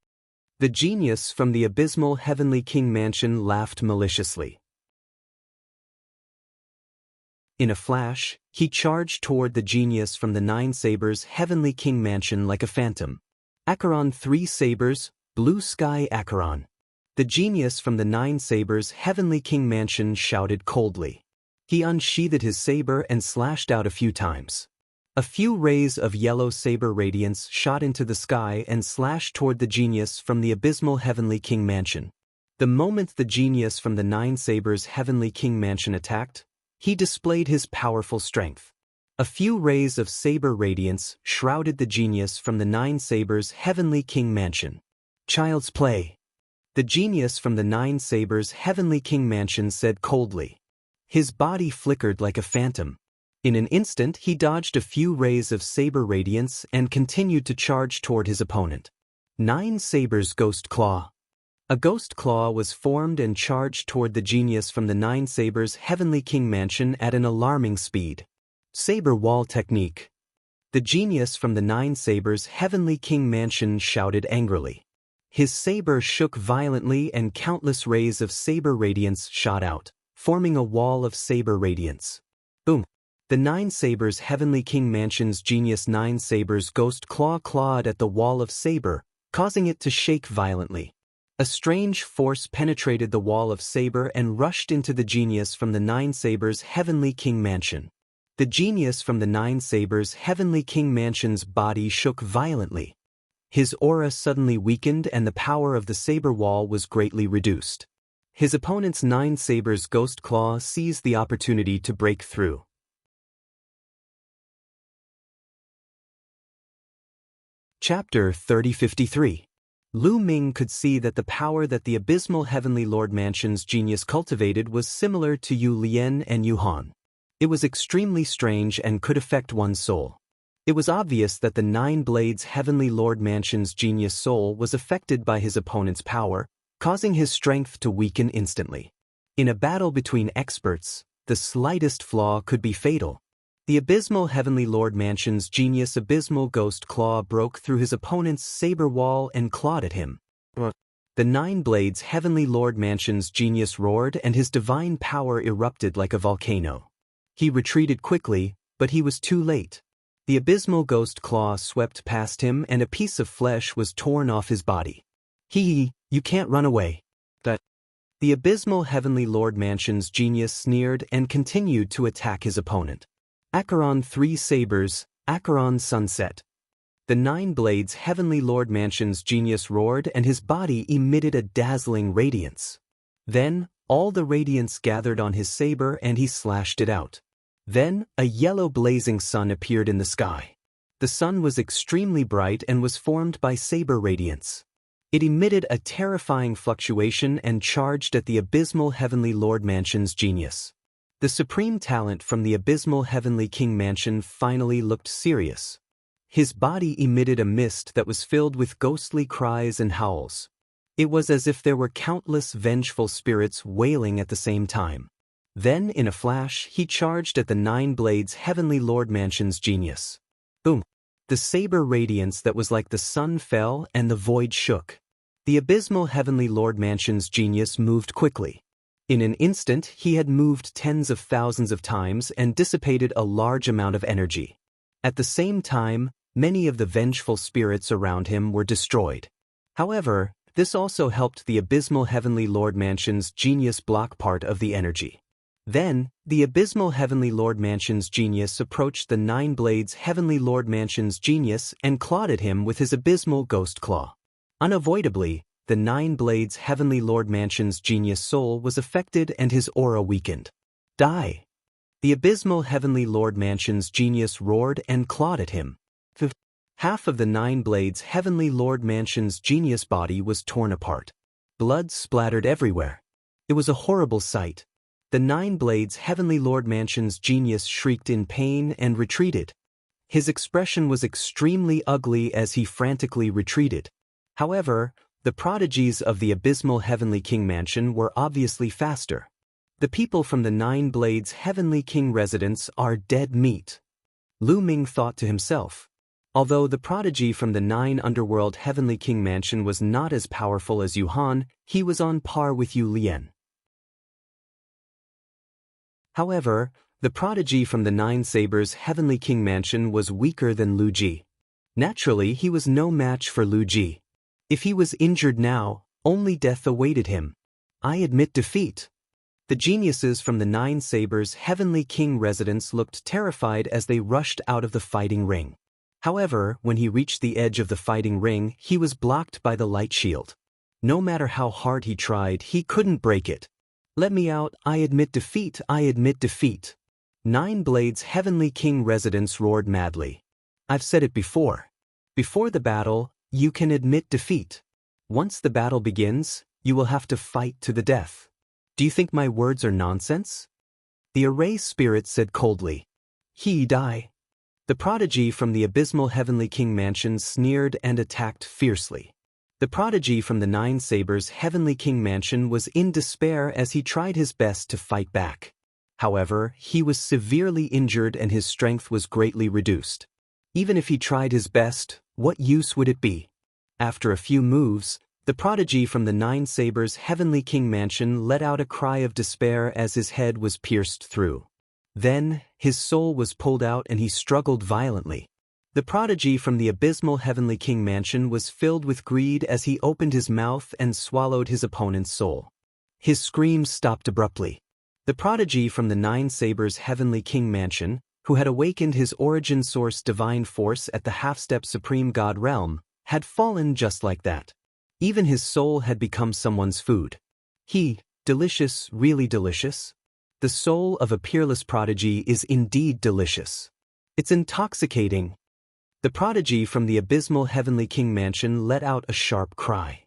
The genius from the Abysmal Heavenly King Mansion laughed maliciously. In a flash, he charged toward the genius from the 9 Sabers Heavenly King Mansion like a phantom. Acheron 3 Sabers, Blue Sky Acheron. The genius from the Nine Sabers' heavenly king mansion shouted coldly. He unsheathed his saber and slashed out a few times. A few rays of yellow saber radiance shot into the sky and slashed toward the genius from the abysmal heavenly king mansion. The moment the genius from the Nine Sabers' heavenly king mansion attacked, he displayed his powerful strength. A few rays of saber radiance shrouded the genius from the Nine Sabers' heavenly king mansion. Child's play. The genius from the Nine Sabers' heavenly king mansion said coldly. His body flickered like a phantom. In an instant he dodged a few rays of saber radiance and continued to charge toward his opponent. Nine Sabers' Ghost Claw. A ghost claw was formed and charged toward the genius from the Nine Sabers' heavenly king mansion at an alarming speed. Saber Wall Technique. The genius from the Nine Sabers' heavenly king mansion shouted angrily. His saber shook violently and countless rays of saber radiance shot out, forming a wall of saber radiance. Boom! The Nine Sabers' heavenly king mansion's genius Nine Sabers' ghost claw clawed at the wall of saber, causing it to shake violently. A strange force penetrated the wall of saber and rushed into the genius from the Nine Sabers' heavenly king mansion. The genius from the Nine Sabers' heavenly king mansion's body shook violently. His aura suddenly weakened and the power of the saber wall was greatly reduced. His opponent's Nine Sabers' ghost claw seized the opportunity to break through. Chapter 3053. Lu Ming could see that the power that the abysmal Heavenly Lord Mansion's genius cultivated was similar to Yu Lian and Yu Han. It was extremely strange and could affect one's soul. It was obvious that the Nine Blades Heavenly Lord Mansion's genius soul was affected by his opponent's power, causing his strength to weaken instantly. In a battle between experts, the slightest flaw could be fatal. The abysmal Heavenly Lord Mansion's genius abysmal ghost claw broke through his opponent's saber wall and clawed at him. The Nine Blades Heavenly Lord Mansion's genius roared and his divine power erupted like a volcano. He retreated quickly, but he was too late. The abysmal ghost claw swept past him and a piece of flesh was torn off his body. You can't run away. The abysmal Heavenly Lord Mansion's genius sneered and continued to attack his opponent. Acheron Three Sabers, Acheron Sunset. The Nine Blades Heavenly Lord Mansion's genius roared and his body emitted a dazzling radiance. Then, all the radiance gathered on his saber and he slashed it out. Then, a yellow blazing sun appeared in the sky. The sun was extremely bright and was formed by saber radiance. It emitted a terrifying fluctuation and charged at the abysmal Heavenly Lord Mansion's genius. The supreme talent from the abysmal Heavenly King Mansion finally looked serious. His body emitted a mist that was filled with ghostly cries and howls. It was as if there were countless vengeful spirits wailing at the same time. Then, in a flash, he charged at the Nine Blades Heavenly Lord Mansion's genius. Boom! The saber radiance that was like the sun fell and the void shook. The abysmal Heavenly Lord Mansion's genius moved quickly. In an instant, he had moved tens of thousands of times and dissipated a large amount of energy. At the same time, many of the vengeful spirits around him were destroyed. However, this also helped the abysmal Heavenly Lord Mansion's genius block part of the energy. Then, the abysmal Heavenly Lord Mansion's genius approached the Nine Blades Heavenly Lord Mansion's genius and clawed at him with his abysmal ghost claw. Unavoidably, the Nine Blades Heavenly Lord Mansion's genius soul was affected and his aura weakened. Die! The abysmal Heavenly Lord Mansion's genius roared and clawed at him. Half of the Nine Blades Heavenly Lord Mansion's genius body was torn apart. Blood splattered everywhere. It was a horrible sight. The Nine Blades Heavenly Lord Mansion's genius shrieked in pain and retreated. His expression was extremely ugly as he frantically retreated. However, the prodigies of the abysmal Heavenly King Mansion were obviously faster. The people from the Nine Blades Heavenly King residence are dead meat. Lu Ming thought to himself. Although the prodigy from the Nine Underworld Heavenly King Mansion was not as powerful as Yu Han, he was on par with Yu Lian. However, the prodigy from the Nine Sabers Heavenly King Mansion was weaker than Lu Ji. Naturally, he was no match for Lu Ji. If he was injured now, Only death awaited him. I admit defeat. The geniuses from the Nine Sabers' Heavenly King residence looked terrified as they rushed out of the fighting ring. However, when he reached the edge of the fighting ring, he was blocked by the light shield. No matter how hard he tried, he couldn't break it. Let me out, I admit defeat, I admit defeat. Nine Blades' Heavenly King residence roared madly. I've said it before. Before the battle, you can admit defeat. Once the battle begins, you will have to fight to the death. Do you think my words are nonsense? The Array Spirit said coldly. He die. The prodigy from the abysmal Heavenly King mansion sneered and attacked fiercely. The prodigy from the Nine Sabers' Heavenly King mansion was in despair as he tried his best to fight back. However, he was severely injured and his strength was greatly reduced. Even if he tried his best, what use would it be? After a few moves, the prodigy from the Nine Sabers' Heavenly King mansion let out a cry of despair as his head was pierced through. Then, his soul was pulled out and he struggled violently. The prodigy from the abysmal Heavenly King mansion was filled with greed as he opened his mouth and swallowed his opponent's soul. His screams stopped abruptly. The prodigy from the Nine Sabers' Heavenly King mansion, who had awakened his origin source divine force at the half-step Supreme God realm, had fallen just like that. Even his soul had become someone's food. Delicious, really delicious? The soul of a peerless prodigy is indeed delicious. It's intoxicating. The prodigy from the abysmal Heavenly King mansion let out a sharp cry.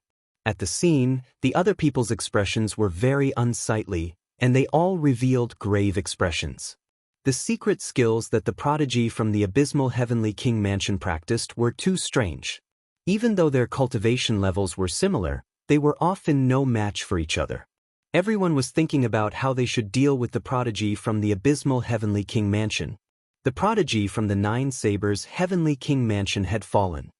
At the scene, the other people's expressions were very unsightly, and they all revealed grave expressions. The secret skills that the prodigy from the abysmal Heavenly King mansion practiced were too strange. Even though their cultivation levels were similar, they were often no match for each other. Everyone was thinking about how they should deal with the prodigy from the abysmal Heavenly King mansion. The prodigy from the Nine Sabers' Heavenly King mansion had fallen.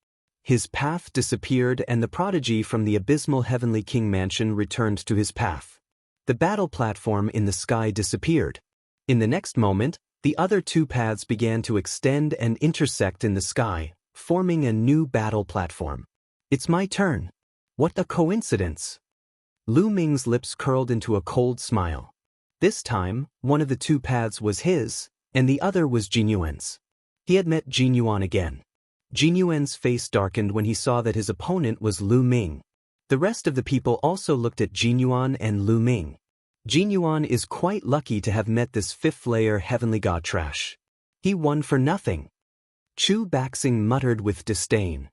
His path disappeared and the prodigy from the abysmal Heavenly King mansion returned to his path. The battle platform in the sky disappeared. In the next moment, the other two paths began to extend and intersect in the sky, forming a new battle platform. It's my turn. What a coincidence. Lu Ming's lips curled into a cold smile. This time, one of the two paths was his, and the other was Jinyuan's. He had met Jinyuan again. Jinyuan's face darkened when he saw that his opponent was Lu Ming. The rest of the people also looked at Jinyuan and Lu Ming. Jinyuan is quite lucky to have met this fifth-layer heavenly god trash. He won for nothing. Chu Baxing muttered with disdain.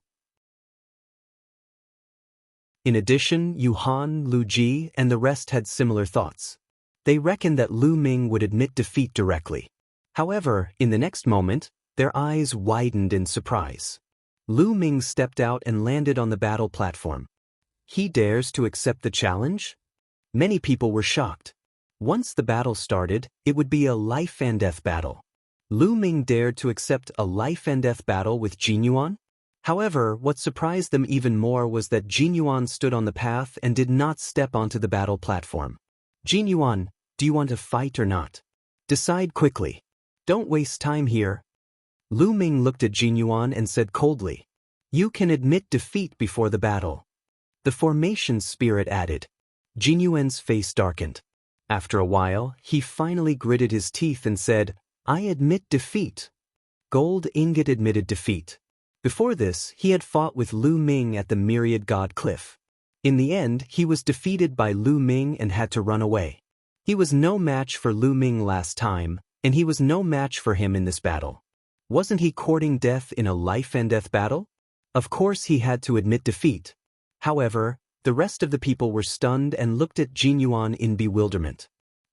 In addition, Yu Han, Lu Ji, and the rest had similar thoughts. They reckoned that Lu Ming would admit defeat directly. However, in the next moment, their eyes widened in surprise. Lu Ming stepped out and landed on the battle platform. He dares to accept the challenge? Many people were shocked. Once the battle started, it would be a life-and-death battle. Lu Ming dared to accept a life-and-death battle with Jinyuan? However, what surprised them even more was that Jinyuan stood on the path and did not step onto the battle platform. Jinyuan, do you want to fight or not? Decide quickly. Don't waste time here. Lu Ming looked at Jinyuan and said coldly, You can admit defeat before the battle. The formation spirit added. Jinyuan's face darkened. After a while, he finally gritted his teeth and said, I admit defeat. Gold Ingot admitted defeat. Before this, he had fought with Lu Ming at the Myriad God Cliff. In the end, he was defeated by Lu Ming and had to run away. He was no match for Lu Ming last time, and he was no match for him in this battle. Wasn't he courting death in a life-and-death battle? Of course he had to admit defeat. However, the rest of the people were stunned and looked at Jinyuan in bewilderment.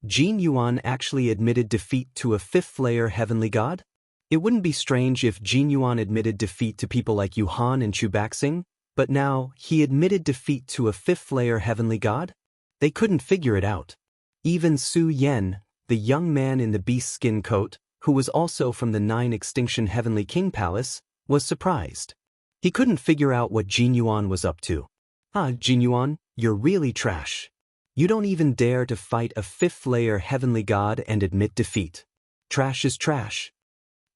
Jinyuan actually admitted defeat to a fifth-layer heavenly god? It wouldn't be strange if Jinyuan admitted defeat to people like Yu Han and Chu Baxing, but now he admitted defeat to a fifth-layer heavenly god? They couldn't figure it out. Even Su Yen, the young man in the beast skin coat, who was also from the 9 Extinction Heavenly King Palace, was surprised. He couldn't figure out what Jinyuan was up to. Jinyuan, you're really trash. You don't even dare to fight a fifth-layer heavenly god and admit defeat. Trash is trash.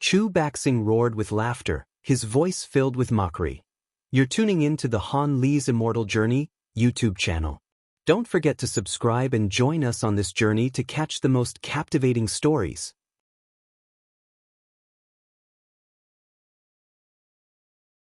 Chu Baxing roared with laughter, his voice filled with mockery. You're tuning in to the Han Li's immortal journey, YouTube channel. Don't forget to subscribe and join us on this journey to catch the most captivating stories.